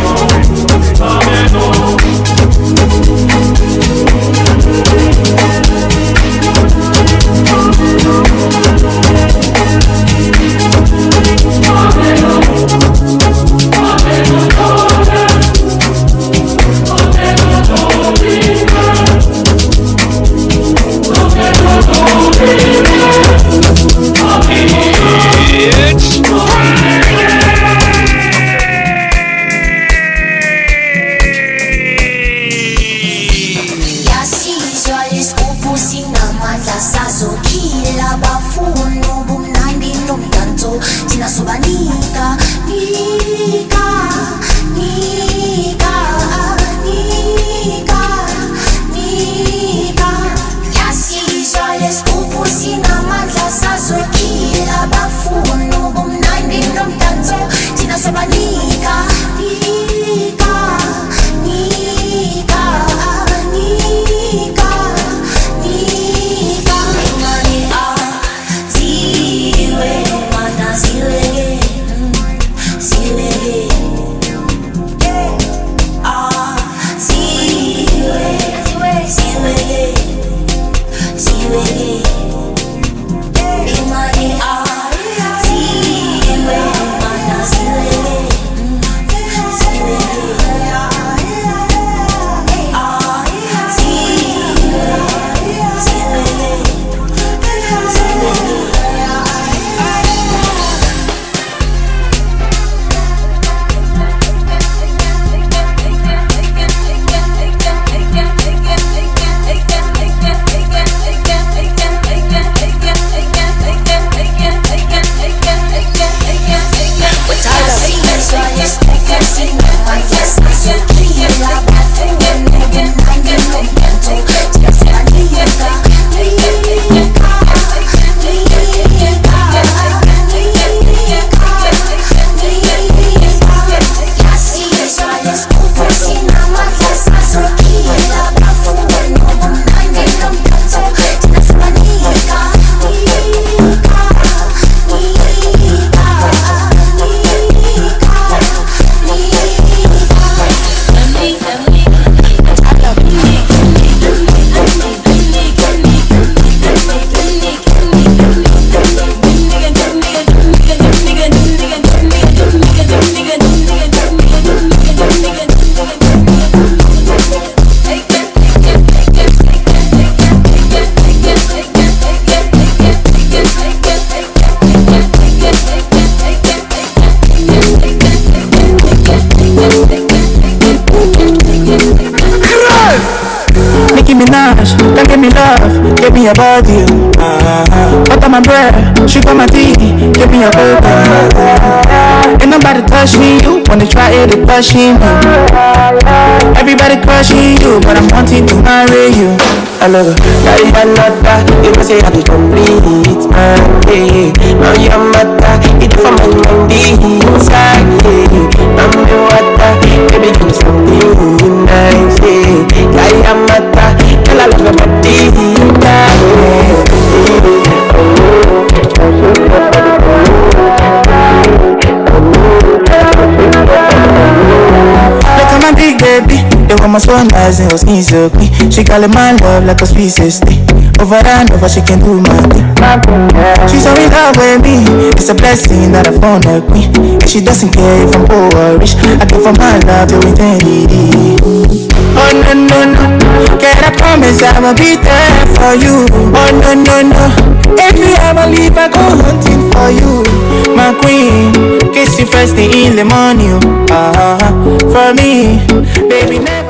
Minaj, don't give me love, give me a body. Butter my bread, sugar my tea, give me a baby. Ain't nobody touching you, wanna try it, they pushing me. Everybody crushing you, but I'm wanting to marry you. I love you, you must say I be complete, man. Now you're matter, it's for my mind inside. I'm the water, baby, give me something nice. I am matter, girl, I love your body. Look at my big baby, they want my soul nice and her skin so clean. She call it my love like a sweet sister. Over and over, she can do my thing. She's so in love with me. It's a blessing that I found her queen. And she doesn't care if I'm poor or rich. I give her my love to eternity. Oh no no no, can I promise I'ma be there for you? Oh no no no, if you ever leave I go hunting for you, my queen. Kiss you first thing in the morning, for me, baby never.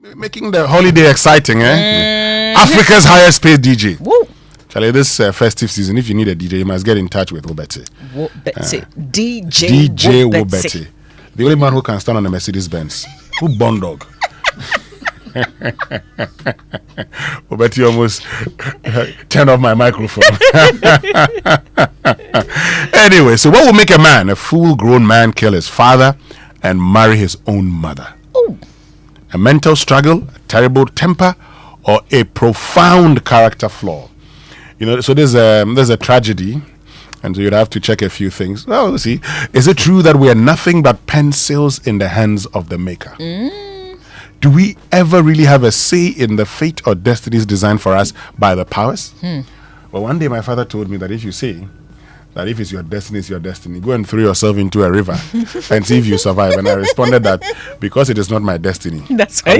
Making the holiday exciting, eh? Africa's highest paid DJ. Woo. Charlie, this festive season, if you need a DJ, you must get in touch with Wobeti. DJ Wobeti. The only man who can stand on a Mercedes Benz. Who bondog. Wobeti almost turned off my microphone. Anyway, so what will make a man, a full-grown man, kill his father and marry his own mother? Ooh. A mental struggle, a terrible temper, or a profound character flaw? You know, so there's a tragedy, and so you'd have to check a few things. Well, see, is it true that we are nothing but pencils in the hands of the maker? Do we ever really have a say in the fate or destinies designed for us by the powers? Well, one day my father told me that if you say that if it's your destiny, it's your destiny, go and throw yourself into a river and see if you survive. And I responded that because it is not my destiny, that's why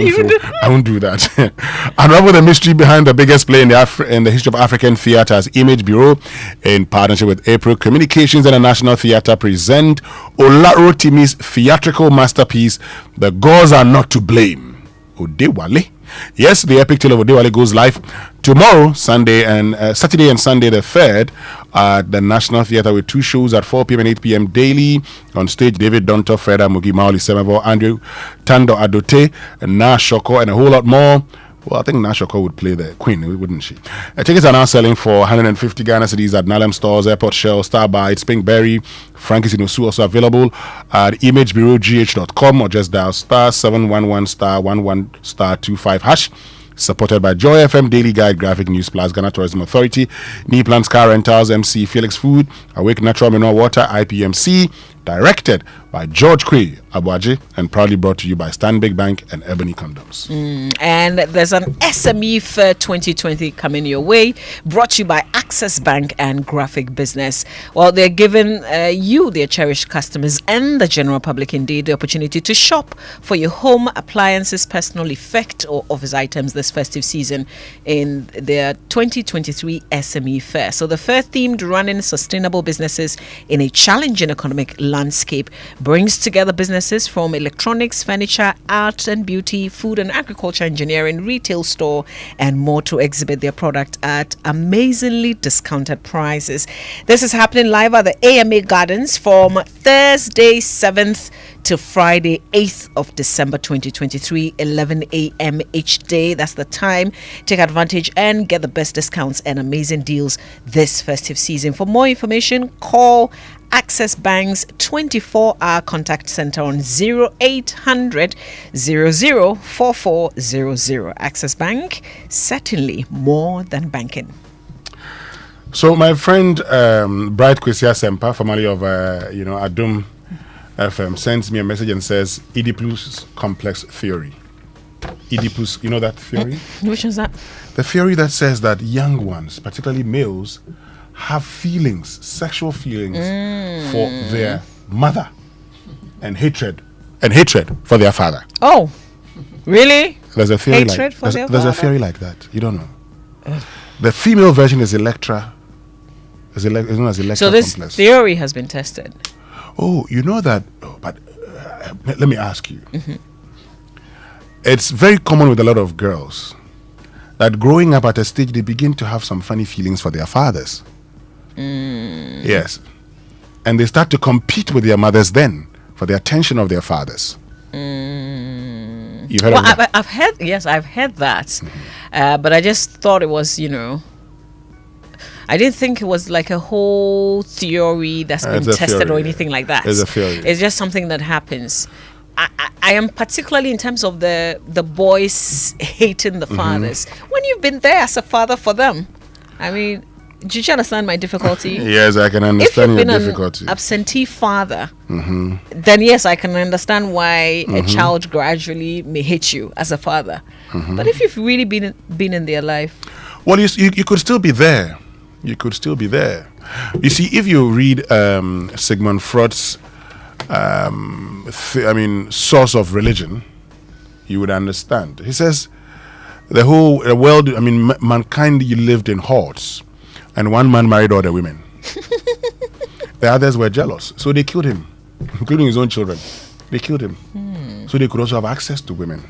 I won't do that. Unravel the mystery behind the biggest play in the history of African theatre's Image Bureau, in partnership with April Communications and the National Theatre, present Olaro Timi's theatrical masterpiece, The Gods Are Not to Blame, Odewale. Yes, the epic tale of Odewale goes live tomorrow, Saturday and Sunday the 3rd at the National Theatre, with 2 shows at 4 p.m. and 8 p.m. daily. On stage, David Donto, Freda Mugi, Maoli Semevo, Andrew Tando Adote, and Na Shoko, and a whole lot more. Well, I think Na Shoko would play the Queen, wouldn't she? Tickets are now selling for 150 Ghana cedis at Nalem Stores, Airport Shell, Starbites, Pinkberry, Frankie's Inosu, also available at imagebureaugh.com, or just dial *711 *11 *25 hash. Supported by Joy FM, Daily Guide, Graphic News Plus, Ghana Tourism Authority, Knee Plants Car Rentals, MC Felix Food, Awake Natural Mineral Water, IPMC. Directed by George Quay Abuaji, and proudly brought to you by Stanbic Bank and Ebony Condoms. And there's an SME Fair 2020 coming your way, brought to you by Access Bank and Graphic Business. Well, they're giving you, their cherished customers, and the general public indeed, the opportunity to shop for your home appliances, personal effect, or office items this festive season in their 2023 SME Fair. So the fair, themed running sustainable businesses in a challenging economic landscape, brings together businesses from electronics, furniture, art and beauty, food and agriculture, engineering, retail store, and more to exhibit their product at amazingly discounted prices. This is happening live at the AMA Gardens from Thursday 7th to Friday 8th of December 2023, 11 a.m. each day. That's the time. Take advantage and get the best discounts and amazing deals this festive season. For more information, call Access Bank's 24-hour contact center on 0800 004400. Access Bank, certainly more than banking. So my friend Bright Kwesi Sempa, formerly of Adum FM, sends me a message and says Oedipus complex theory. Oedipus, you know that theory? Which is that? The theory that says that young ones, particularly males, have feelings, sexual feelings for their mother, and hatred for their father. Oh, really? There's a theory there's a theory like that. You don't know. The female version is Electra. Is known as Electra. So this complex. theory has been tested. Oh, you know that. But let me ask you. It's very common with a lot of girls that growing up at a stage they begin to have some funny feelings for their fathers. Yes, and they start to compete with their mothers then for the attention of their fathers. You've heard of that? I've heard that, but I just thought it was, I didn't think it was like a whole theory that's been tested or anything like that. It's a theory. It's just something that happens. I am particularly in terms of the boys hating the fathers. When you've been there as a father for them, I mean, did you understand my difficulty? Yes, I can understand your difficulty. If you've been an absentee father, then yes, I can understand why a child gradually may hate you as a father. But if you've really been in their life, well, you could still be there. You could still be there. You see, if you read Sigmund Freud's source of religion, you would understand. He says the whole world, mankind, you lived in hordes, and one man married all the women. The others were jealous, so they killed him, including his own children. They killed him, so they could also have access to women.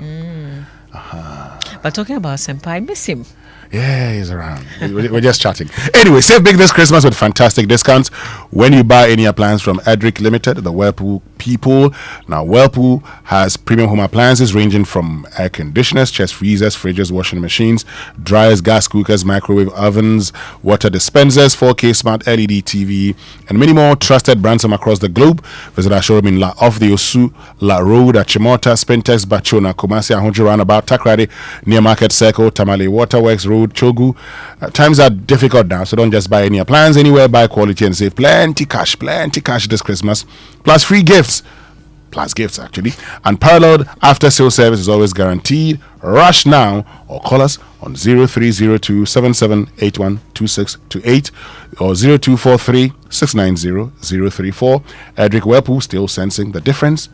But talking about Senpai, I miss him. Yeah, he's around. We're just chatting. Anyway, save big this Christmas with fantastic discounts when you buy any appliance from Edric Limited, the Whirlpool people. Now, Whirlpool has premium home appliances ranging from air conditioners, chest freezers, fridges, washing machines, dryers, gas cookers, microwave ovens, water dispensers, 4K smart LED TV, and many more trusted brands from across the globe. Visit our showroom in off the Osu La Road at Chimota, Spentex, Bachona, Kumasi, Ahunju Roundabout, Takrady, near Market Circle, Tamale Waterworks Road, Chogu. Times are difficult now, so don't just buy any appliance anywhere. Buy quality and save plenty cash this Christmas, plus free gifts, plus gifts actually. And paralleled after sale service is always guaranteed. Rush now or call us on 0302 77812628 or 0243 690 034. Edric Whirlpool, still sensing the difference.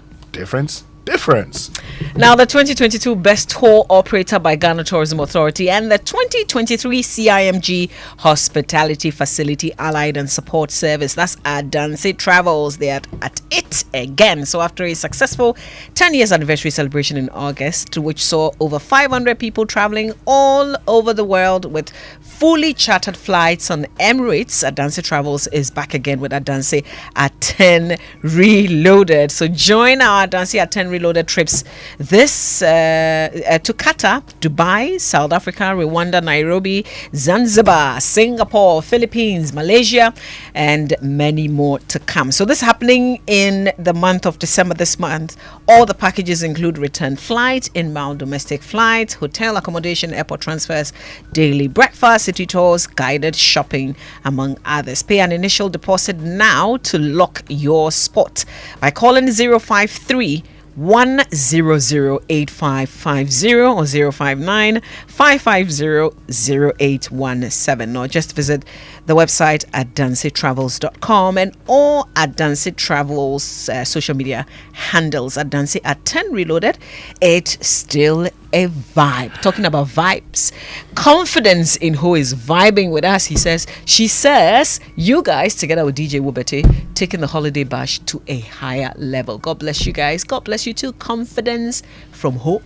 Now, the 2022 Best Tour Operator by Ghana Tourism Authority and the 2023 CIMG Hospitality Facility Allied and Support Service, that's Adanse Travels. They're at it again. So after a successful 10 years anniversary celebration in August, which saw over 500 people traveling all over the world with fully chartered flights on Emirates, Adanse Travels is back again with Adanse at 10 Reloaded. So join our Adanse at 10 Reloaded trips this to Qatar, Dubai, South Africa, Rwanda, Nairobi, Zanzibar, Singapore, Philippines, Malaysia, and many more to come. So this is happening in the month of December this month. All the packages include return flight, inbound domestic flights, hotel accommodation, airport transfers, daily breakfast, city tours, guided shopping, among others. Pay an initial deposit now to lock your spot by calling 053 1008550 or 059 550 0817, or just visit the website at dancetravels.com and all at Dance Travels social media handles. At Dance at 10 Reloaded, it's still a vibe. Talking about vibes, confidence in who is vibing with us. She says, you guys together with DJ Wubete taking the holiday bash to a higher level. God bless you guys. God bless you too. Confidence from Hope.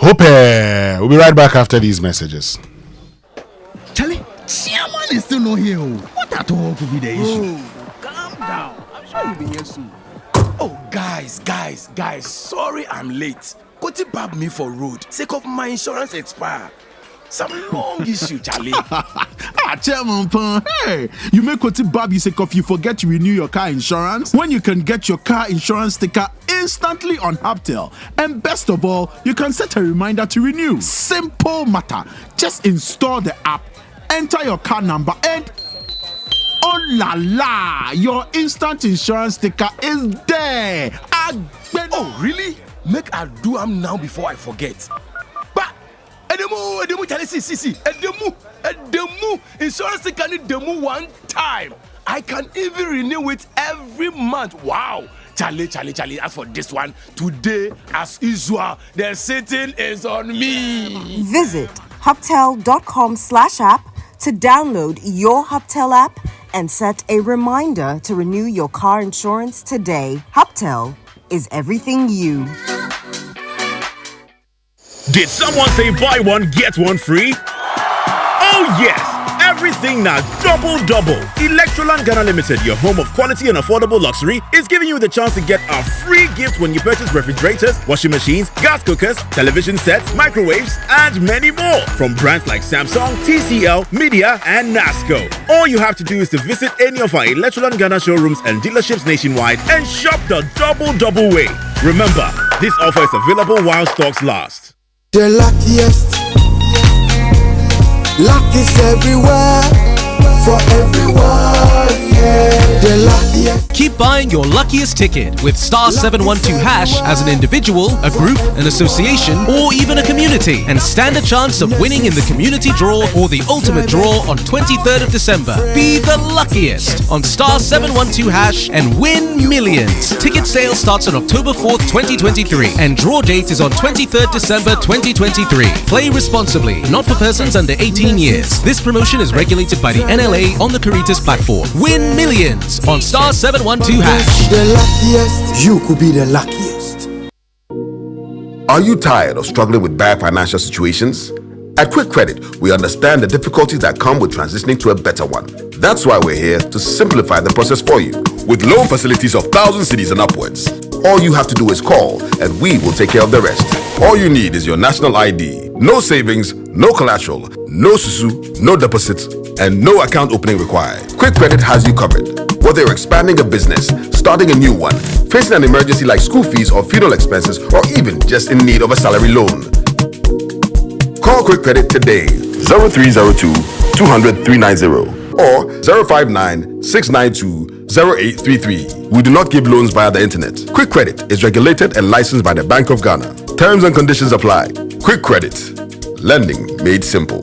We'll be right back after these messages. Charlie, Chairman is still not here. What at all could be the issue? Calm down. I'm sure you'll be here soon. Oh, guys, sorry I'm late. Koti bab me for road, sake of my insurance expire. Some long issue, Charlie. Chairman Pan. Hey, you make Koti bab you sake of you forget to renew your car insurance when you can get your car insurance sticker instantly on Haptel. And best of all, you can set a reminder to renew. Simple matter. Just install the app, enter your car number, and oh la la, your instant insurance sticker is there. Oh, really? Make I do am now before I forget. But Edemu, Charlie, see, Edemu, insurance sticker need Edemu one time. I can even renew it every month. Wow. Charlie, as for this one, today, as usual, the sitting is on me. Visit Haptel.com/app to download your Haptel app and set a reminder to renew your car insurance today. Haptel is everything you. Did someone say buy one, get one free? Oh yes! Everything now double. Electroland Ghana Limited, your home of quality and affordable luxury, is giving you the chance to get a free gift when you purchase refrigerators, washing machines, gas cookers, television sets, microwaves, and many more from brands like Samsung, TCL, Media, and NASCO. All you have to do is to visit any of our Electroland Ghana showrooms and dealerships nationwide and shop the double way. Remember, this offer is available while stocks last. The luckiest. Luck is everywhere, for everyone, yeah. The luckiest. Keep buying your luckiest ticket with star 712 hash as an individual, a group, an association, or even a community, and stand a chance of winning in the community draw or the ultimate draw on 23rd of December. Be the luckiest on star 712 hash and win millions. Ticket sale starts on October 4th, 2023, and draw date is on 23rd December 2023. Play responsibly, not for persons under 18 years. This promotion is regulated by the NLA on the Caritas platform. Win millions on star 712 hash. The luckiest, you could be the luckiest. Are you tired of struggling with bad financial situations? At Quick Credit, we understand the difficulties that come with transitioning to a better one. That's why we're here to simplify the process for you. With loan facilities of 1,000 cedis and upwards, all you have to do is call and we will take care of the rest. All you need is your national ID. No savings, no collateral, no susu, no deposits, and no account opening required. Quick Credit has you covered. Whether you're expanding a business, starting a new one, facing an emergency like school fees or funeral expenses, or even just in need of a salary loan. Call Quick Credit today, 0302 200 390 or 059 692 0833. We do not give loans via the internet. Quick Credit is regulated and licensed by the Bank of Ghana. Terms and conditions apply. Quick Credit. Lending made simple.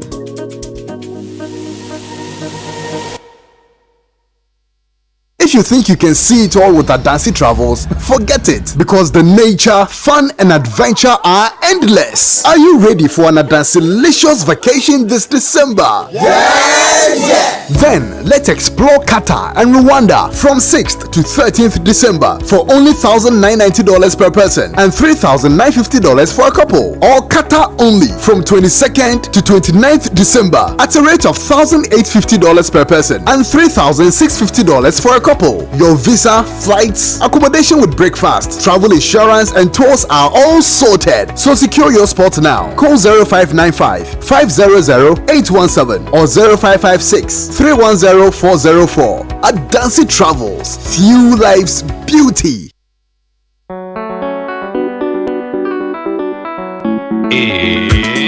If you think you can see it all with Adansi Travels, forget it, because the nature, fun and adventure are endless. Are you ready for an Adansi-licious vacation this December? Yeah! Then let's explore Qatar and Rwanda from 6th to 13th December for only $1,990 per person and $3,950 for a couple. Or Qatar only from 22nd to 29th December at a rate of $1,850 per person and $3,650 for a couple. Your visa, flights, accommodation with breakfast, travel insurance and tours are all sorted. So secure your spot now. Call 0595 500 817 or 0556 310 404. Adansi Travels. Fuel life's beauty. It's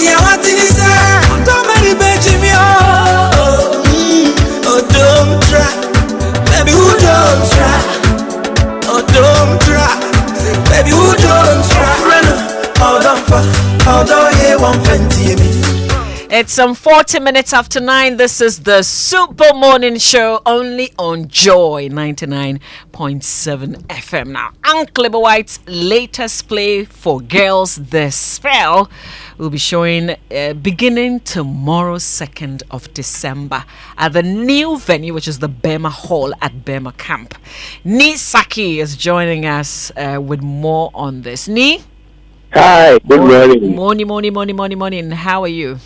I don't try, oh don't try. Say, baby, who don't try? Hold on, yeah, 120 me. It's some 40 minutes after 9. This is the Super Morning Show only on Joy 99.7 FM. Now, Uncle White's latest play for girls, The Spell, will be showing beginning tomorrow, 2nd of December, at the new venue, which is the Bema Hall at Bema Camp. Ni Saki is joining us with more on this. Ni? Hi, good morning. Morning. How are you?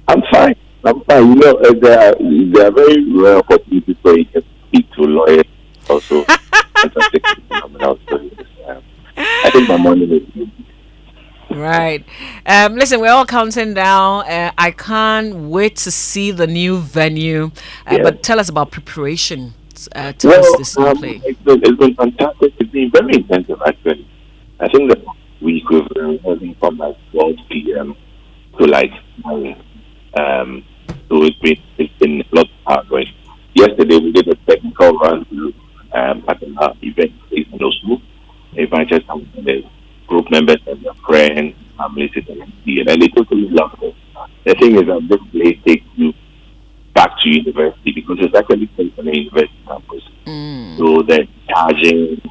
I'm fine. You know, there are very rare opportunities where you can speak to lawyers also. Fantastic phenomenal stories. I think my morning is good. Right. Listen, we're all counting down. I can't wait to see the new venue. But tell us about preparation towards this new play. It's been fantastic. It's been very intensive, actually. I think that week we've been having from like 12 p.m. to like 9. So it's been a lot of hard work. Yesterday we did a technical run through at an event in Oslo. They invited some of the group members and their friends, families, and they totally loved it. The thing is that this place takes you back to university because it's actually based on a university campus. So the charging,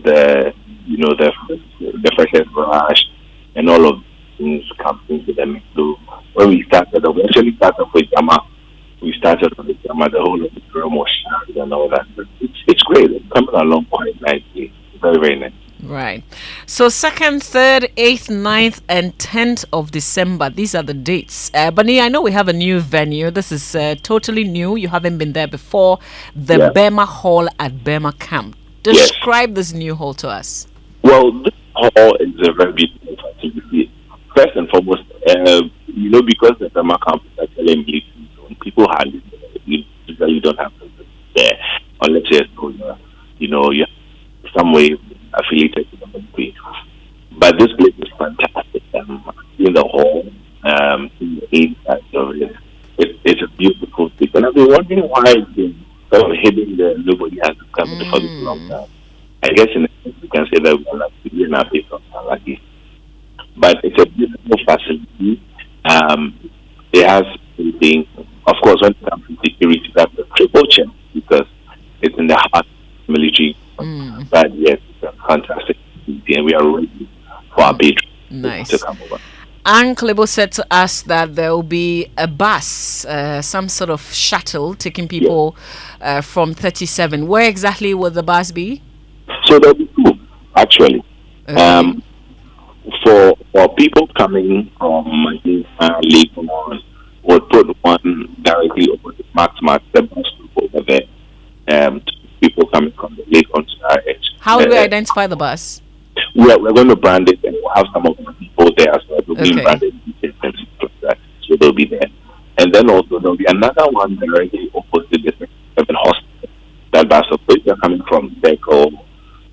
the freshest rush, and all of things come into the mix. So when we started, we actually started with Jama. We started with Jama, the whole of the room was shouted and all that. It's great. It's coming along quite nicely. Very, very nice. Right. So 2nd, 3rd, 8th, 9th, and 10th of December. These are the dates. Bani, I know we have a new venue. This is totally new. You haven't been there before. The Bema Hall at Bema Camp. Describe this new hall to us. Well, this hall is a very beautiful facility. First and foremost, because the Bema Camp is actually in military zone, people hardly you don't have to there unless you're some way affiliated to the military. But this place is fantastic. In the hall, in the inside of it, it's a beautiful place. And I've been wondering why it's been sort of hidden there. Nobody has come in for this long time. I guess in a sense you can say that we're lucky in our place of lucky. But it's a beautiful facility. It has everything. Of course, when it comes to security, that's a triple check because it's in the heart of the military. But yes, it's a fantastic facility, and we are ready for our patrons to come over. Uncle Lebo said to us that there will be a bus, some sort of shuttle taking people from 37. Where exactly will the bus be? So there'll be two, actually. Okay. For people coming from Lebanon, we'll put one directly over the Max, the bus over there. People coming from the Lebanon side. How do we identify the bus? We're going to brand it, and we'll have some of the people there as well. They'll be branded and stuff like that. So they'll be there. And then also there'll be another one directly opposite the 7 hospital. That bus, so if you're coming from Beko,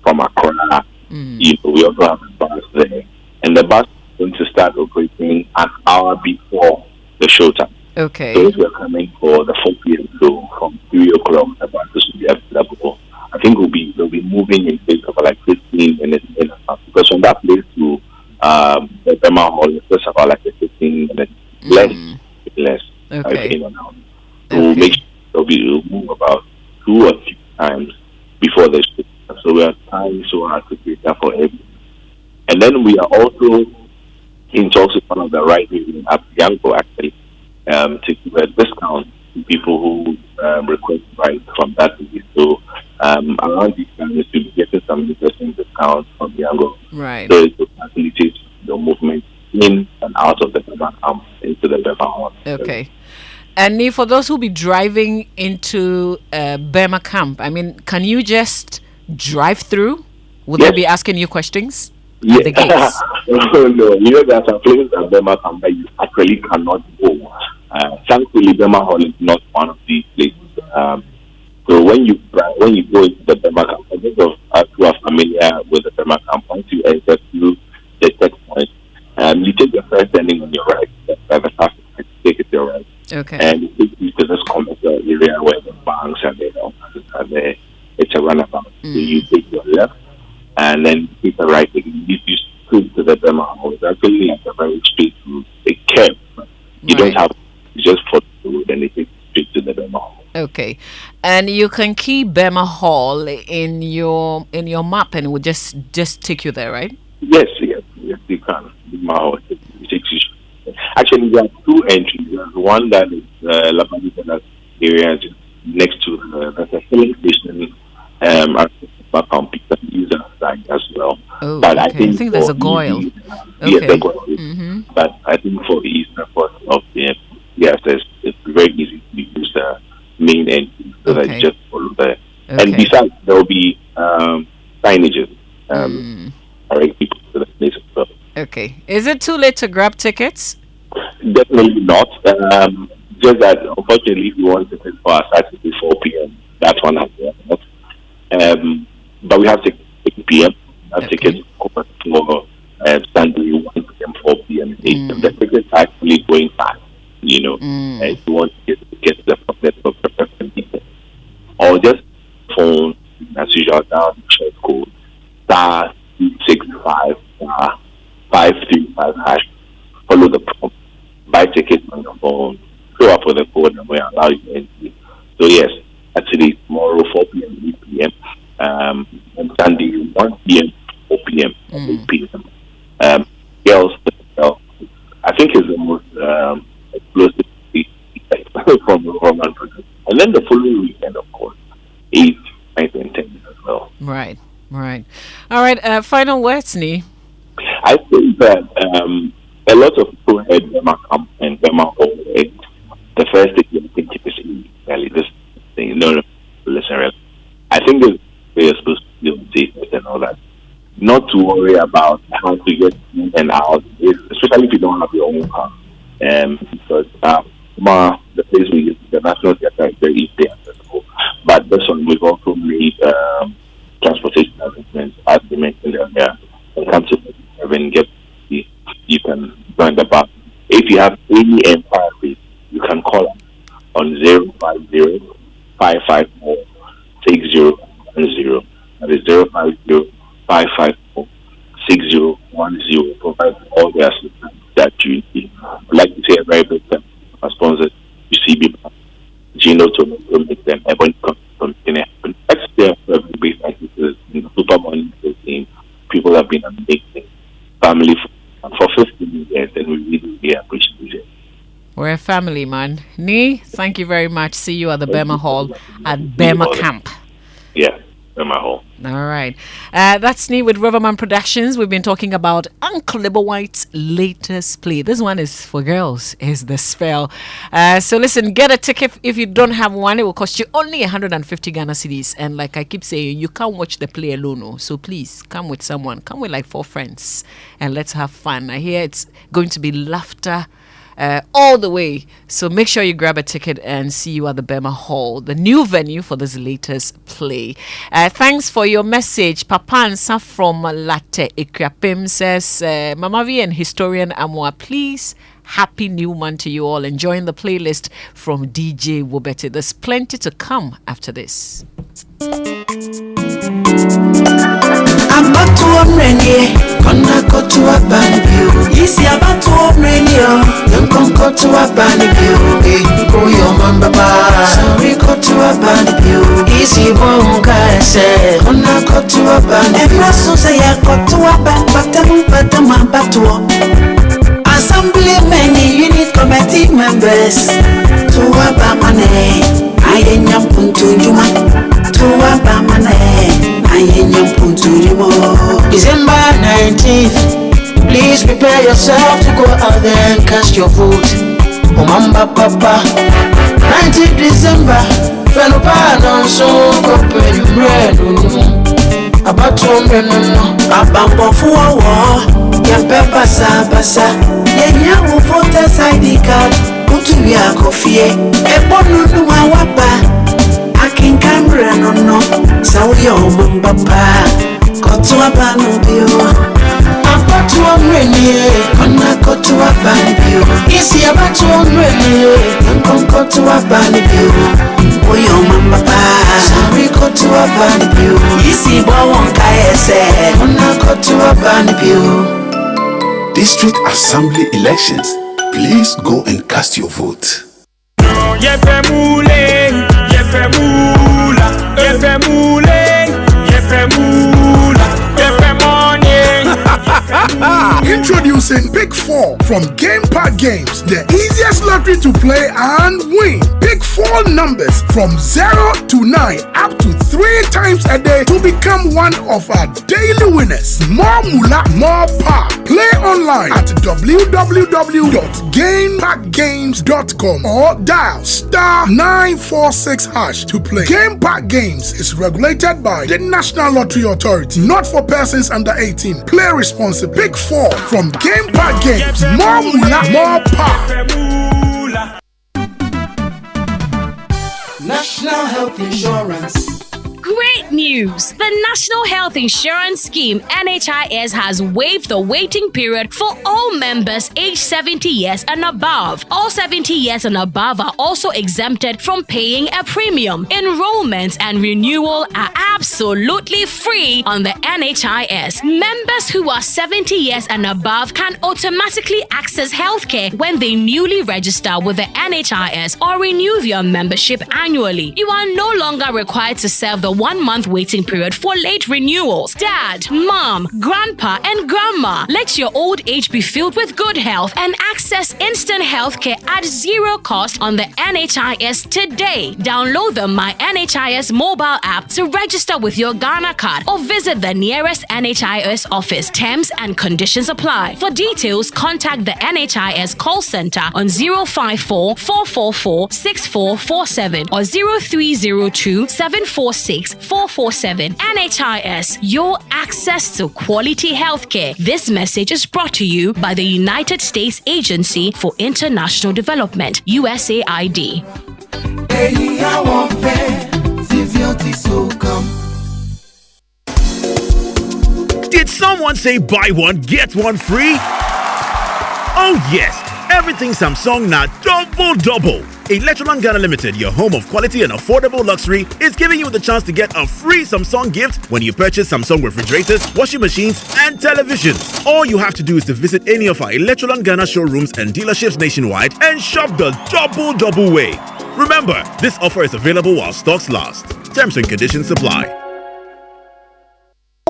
from Accra, we also have a bus there. And the bus is going to start operating an hour before the showtime. Okay. So if you're coming for the 4 p.m. show from 3 o'clock, the buses will be available. I think they'll be moving in place of like 15 minutes in advance. Because from that place to the Bema Hall, it's just about like a 15 minutes less. Okay. In and out. So make sure they'll move about 2 or 3 times before the show. So we are trying so hard to prepare for everything. And then we are also in talks with one of the riders in Apiango actually to give a discount to people who request rides from that city. So around these times we'll be getting some interesting discounts from Piango. Right. So it will facilitate the movement in and out of the Bema Camp into the Bema Hall. Okay. And for those who be driving into Bema Camp, I mean, can you just drive through? Will they be asking you questions? Yeah. The gates? No, there's a place at Bema Camp that you actually cannot go. Thankfully, Bema Hall is not one of these places. So when you go into the Bema Camp, I think you are familiar with the Bema Camp. Once you enter through the checkpoint, you take the first turning on your right. The traffic take it to your right. Okay. And it takes you to this commercial area where the banks and the offices are there. It's a runabout. So you take your left and then take the right again. If you straight to the Bema Hall, it's actually like a very straight route. A curve. You don't have to just follow the road and it takes straight to the Bema Hall. Okay, and you can keep Bema Hall in your map, and it will just take you there, right? Yes, you can. Bema Hall it takes you. Actually, there are two entries. There's one that is Labadi area next to there's a filling station. People use that side as well. Oh, but okay. I think there's a Goyle. Yes, a Goyle. But I think for the eastern part of the it's very easy to use the main entry so that you just follow there. And besides, there will be signages direct people to the place as well. Okay. Is it too late to grab tickets? Definitely not. Just that, unfortunately, if you want to take for our Saturday 4 p.m., that one has not. But we have tickets 8 p.m. We have tickets for Sunday 1 p.m., 4 p.m., 8 p.m. The tickets are actually going fast, if you want to get the process of the or just phone, as usual, down the short code, *65 *535#. Follow the prompt, buy tickets on your phone, show up with the code, and we allow you entry. So yes, actually tomorrow 4 p.m. 8 p.m. And Sunday 1 p.m. 4 p.m. 8 p.m. Girls, I think is the most explosive from the Roman production. And then the following weekend, of course, 8, 9, and 10 as well. Right. All right. Final words, Nee. I think that a lot of people heard Bema Camp and Bema Hall. The first thing you think is really this thing. No, listen. I think they're supposed to deal with it and all that. Not to worry about how to get in and out, especially if you don't have your own car. Because the place we use, the National Theatre, is very easy accessible. But this one, we've also made transportation arrangements, as we mentioned earlier. When it comes to having you can join the bus. If you have any inquiries, you can call us on 050-554-6010. That is 050-554-6010. Provide all the assistance that you need. I'd like to say a very big thank you to our sponsors, UCB, Gino, to make them able to come in. Next year, a big thank you to the Super Morning team. People have been amazing. Family for 15 years, and we really appreciate it. We're a family, man. Nee, thank you very much. See you at the Bema Hall at Bema Camp. Yeah, Bema Hall. All right. That's Nee with Riverman Productions. We've been talking about Uncle Libba White's latest play. This one is for girls, is The Spell. So listen, get a ticket. If you don't have one, it will cost you only 150 Ghana cedis. And like I keep saying, you can't watch the play alone. No. So please, come with someone. Come with like 4 friends and let's have fun. I hear it's going to be laughter all the way. So make sure you grab a ticket and see you at the Bema Hall, the new venue for this latest play. Thanks for your message. Papa Ansa from Latte Ekrapim says, Mama V and historian Amwa, please, happy new month to you all. Enjoying the playlist from DJ Wobete. There's plenty to come after this. I'm about to ready. Gonna go to a band view. Easy about to radio. Then come go to a band view. Go your man baba. Sorry go to a band view. Easy won't guys say. Gonna go to a band view. Every so say I go to a band, but I'm about to. Assembly many unit committee members. To a bamane. I ain't jumping to you man. To a bamane. December 19th, please prepare yourself to go out there and cast your vote. Omamba Papa, 19th December, Fenupa don't so go pen red. About to no, Abambo for a war, Yampa Basa, Yanya will vote as ID card, Utuya Coffee, a bonu wapa. Akin Camera no, Sauyo Mumbapa, got to a banubio. I'm got to a many, Kona got to a banubio. Easy about to a many, and come got to a banubio. Oyo Mumbapa, sorry got to a banubio. say, wanna go to a Banibio. District Assembly elections. Please go and cast your vote. Introducing Pick 4 from Game Park Games, the easiest lottery to play and win. Pick 4 numbers from 0 to 9 up to 3 times a day to become one of our daily winners. More moolah, more power. Play online at www.gameparkgames.com or dial *946# to play. Game Park Games is regulated by the National Lottery Authority, not for persons under 18. Play responsibly. Pick 4 from Game Park Games. More moolah, more power. National Health Insurance. Great news! The National Health Insurance Scheme (NHIS) has waived the waiting period for all members aged 70 years and above. All 70 years and above are also exempted from paying a premium. Enrollment and renewal are absolutely free on the NHIS. Members who are 70 years and above can automatically access healthcare when they newly register with the NHIS or renew their membership annually. You are no longer required to serve the 1-month waiting period for late renewals. Dad, mom, grandpa, and grandma, let your old age be filled with good health and access instant healthcare at zero cost on the NHIS today. Download the My NHIS mobile app to register with your Ghana card or visit the nearest NHIS office. Terms and conditions apply. For details, contact the NHIS call center on 054 444 6447 or 0302 746 447. NHIS, your access to quality healthcare. This message is brought to you by the United States Agency for International Development, USAID. Did someone say buy one, get one free? Oh yes, everything Samsung now double. Electroland Ghana Limited, your home of quality and affordable luxury, is giving you the chance to get a free Samsung gift when you purchase Samsung refrigerators, washing machines, and televisions. All you have to do is to visit any of our Electroland Ghana showrooms and dealerships nationwide and shop the double way. Remember, this offer is available while stocks last. Terms and conditions apply.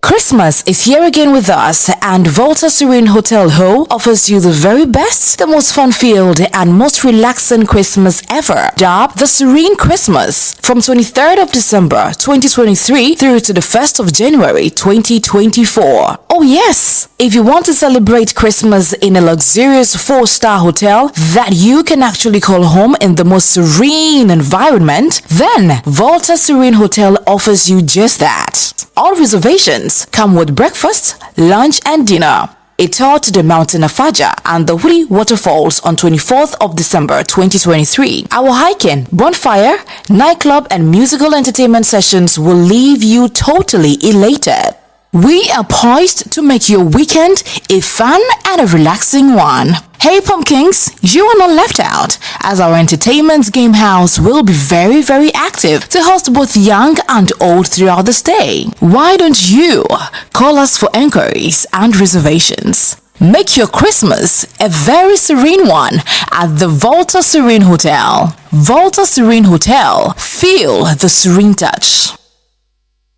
Christmas is here again with us, and Volta Serene Hotel Ho offers you the very best, the most fun-filled, and most relaxing Christmas ever. Dubbed the Serene Christmas from 23rd of December 2023 through to the 1st of January 2024. Oh yes, if you want to celebrate Christmas in a luxurious 4-star hotel that you can actually call home in the most serene environment, then Volta Serene Hotel offers you just that. All reservations come with breakfast, lunch, and dinner. A tour to the mountain Afaja and the Woody Waterfalls on 24th of December 2023. Our hiking, bonfire, nightclub, and musical entertainment sessions will leave you totally elated. We are poised to make your weekend a fun and a relaxing one. Hey Pumpkins, you are not left out, as our entertainment game house will be very, very active to host both young and old throughout the stay. Why don't you call us for enquiries and reservations? Make your Christmas a very serene one at the Volta Serene Hotel. Volta Serene Hotel. Feel the serene touch.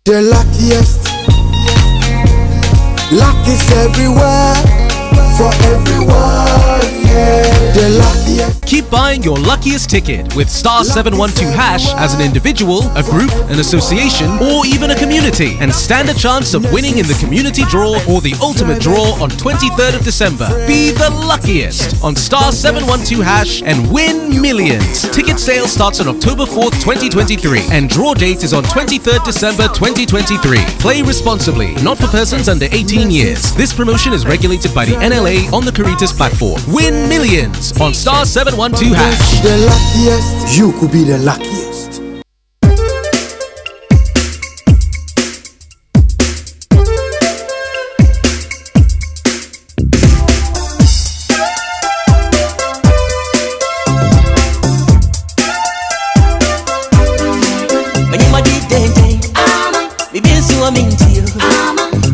The luckiest. Luck is everywhere, for everyone, yeah. The luckiest. Keep buying your luckiest ticket with star 712# as an individual, a group, an association, or even a community, and stand a chance of winning in the community draw or the ultimate draw on 23rd of December. Be the luckiest on star 712# and win millions. Ticket sale starts on October 4th, 2023, and draw date is on 23rd December 2023. Play responsibly, not for persons under 18 years. This promotion is regulated by the NLA on the Caritas platform. Win millions on star 712#. The luckiest, you could be the luckiest.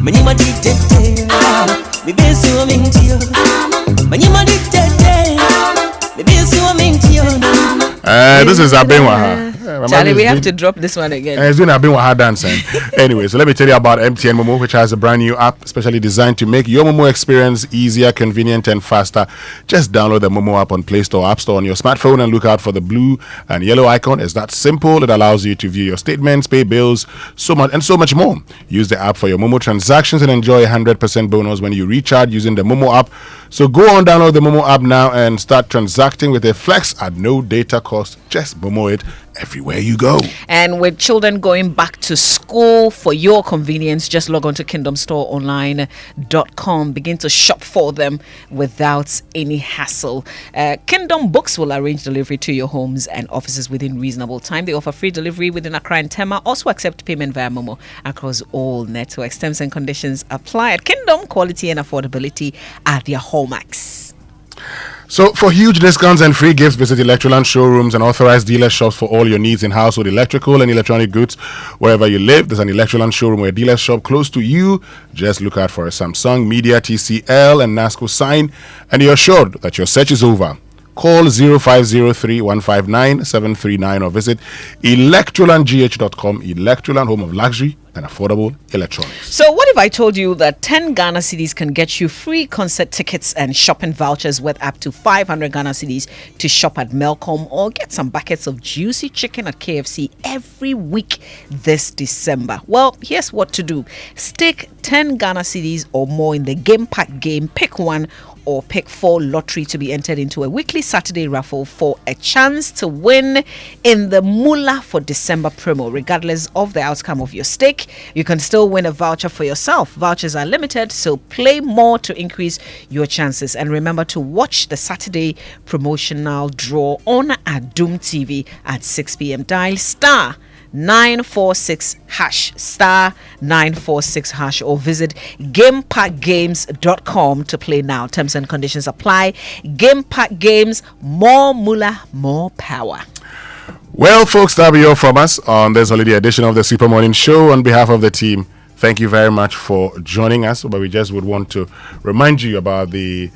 Manyima ditete, me be so minty. Manyima ditete, me be so minty. This is Abenwaha. Charlie, we have to drop this one again. It's doing Abenwaha dancing. Anyway, so let me tell you about MTN Momo, which has a brand new app specially designed to make your Momo experience easier, convenient, and faster. Just download the Momo app on Play Store, App Store on your smartphone, and look out for the blue and yellow icon. It's that simple. It allows you to view your statements, pay bills, so much more. Use the app for your Momo transactions and enjoy a 100% bonus when you recharge using the Momo app. So go on, download the Momo app now and start transacting with a flex at no data cost. Just Momo it everywhere you go. And with children going back to school, for your convenience, just log on to kingdomstoreonline.com. Begin to shop for them without any hassle. Kingdom Books will arrange delivery to your homes and offices within reasonable time. They offer free delivery within Accra and Tema. Also accept payment via Momo across all networks. Terms and conditions apply. At Kingdom, quality and affordability are their hallmarks. So, for huge discounts and free gifts, visit Electroland showrooms and authorized dealer shops for all your needs in household electrical and electronic goods. Wherever you live, there's an Electroland showroom or a dealer shop close to you. Just look out for a Samsung, Media, TCL, and NASCO sign, and you're assured that your search is over. Call 0503-159-739 or visit electrolandgh.com. Electroland, home of luxury and affordable electronics. So what if I told you that 10 Ghana cedis can get you free concert tickets and shopping vouchers worth up to 500 Ghana cedis to shop at Melcom or get some buckets of juicy chicken at KFC every week this December? Well, here's what to do. Stake 10 Ghana cedis or more in the Game Pack game. Pick one or pick 4 lottery to be entered into a weekly Saturday raffle for a chance to win in the Mula for December promo. Regardless of the outcome of your stake, you can still win a voucher for yourself. Vouchers are limited, so play more to increase your chances. And remember to watch the Saturday promotional draw on Adum TV at 6 p.m. Dial star 946 hash star 946 hash or visit gamepackgames.com to play now. Terms and conditions apply. Game Pack Games, more moolah, more power. Well, folks, that'll be all from us on this holiday edition of the Super Morning Show. On behalf of the team, thank you very much for joining us. But we just would want to remind you about the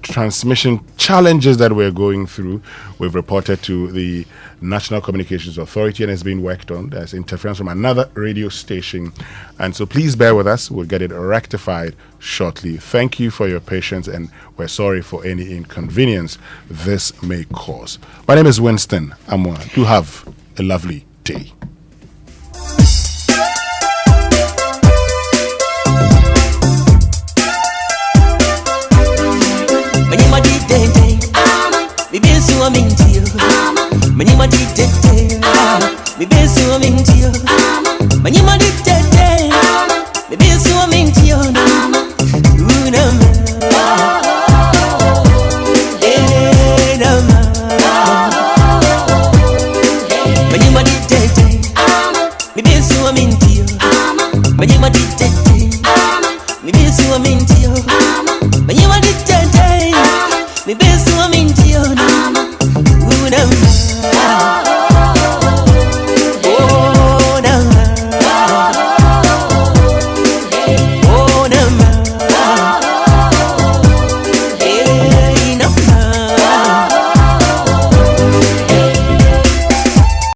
transmission challenges that we're going through. We've reported to the National Communications Authority and it's been worked on. There's interference from another radio station. And so please bear with us. We'll get it rectified shortly. Thank you for your patience and we're sorry for any inconvenience this may cause. My name is Winston Amwa. Do have a lovely day. Manyima ditete, me be so minty. Manyima ditete, me be so minty. Manyima ditete, me be so minty. Manyima ditete, me be so minty. Manyima ditete, me be so minty.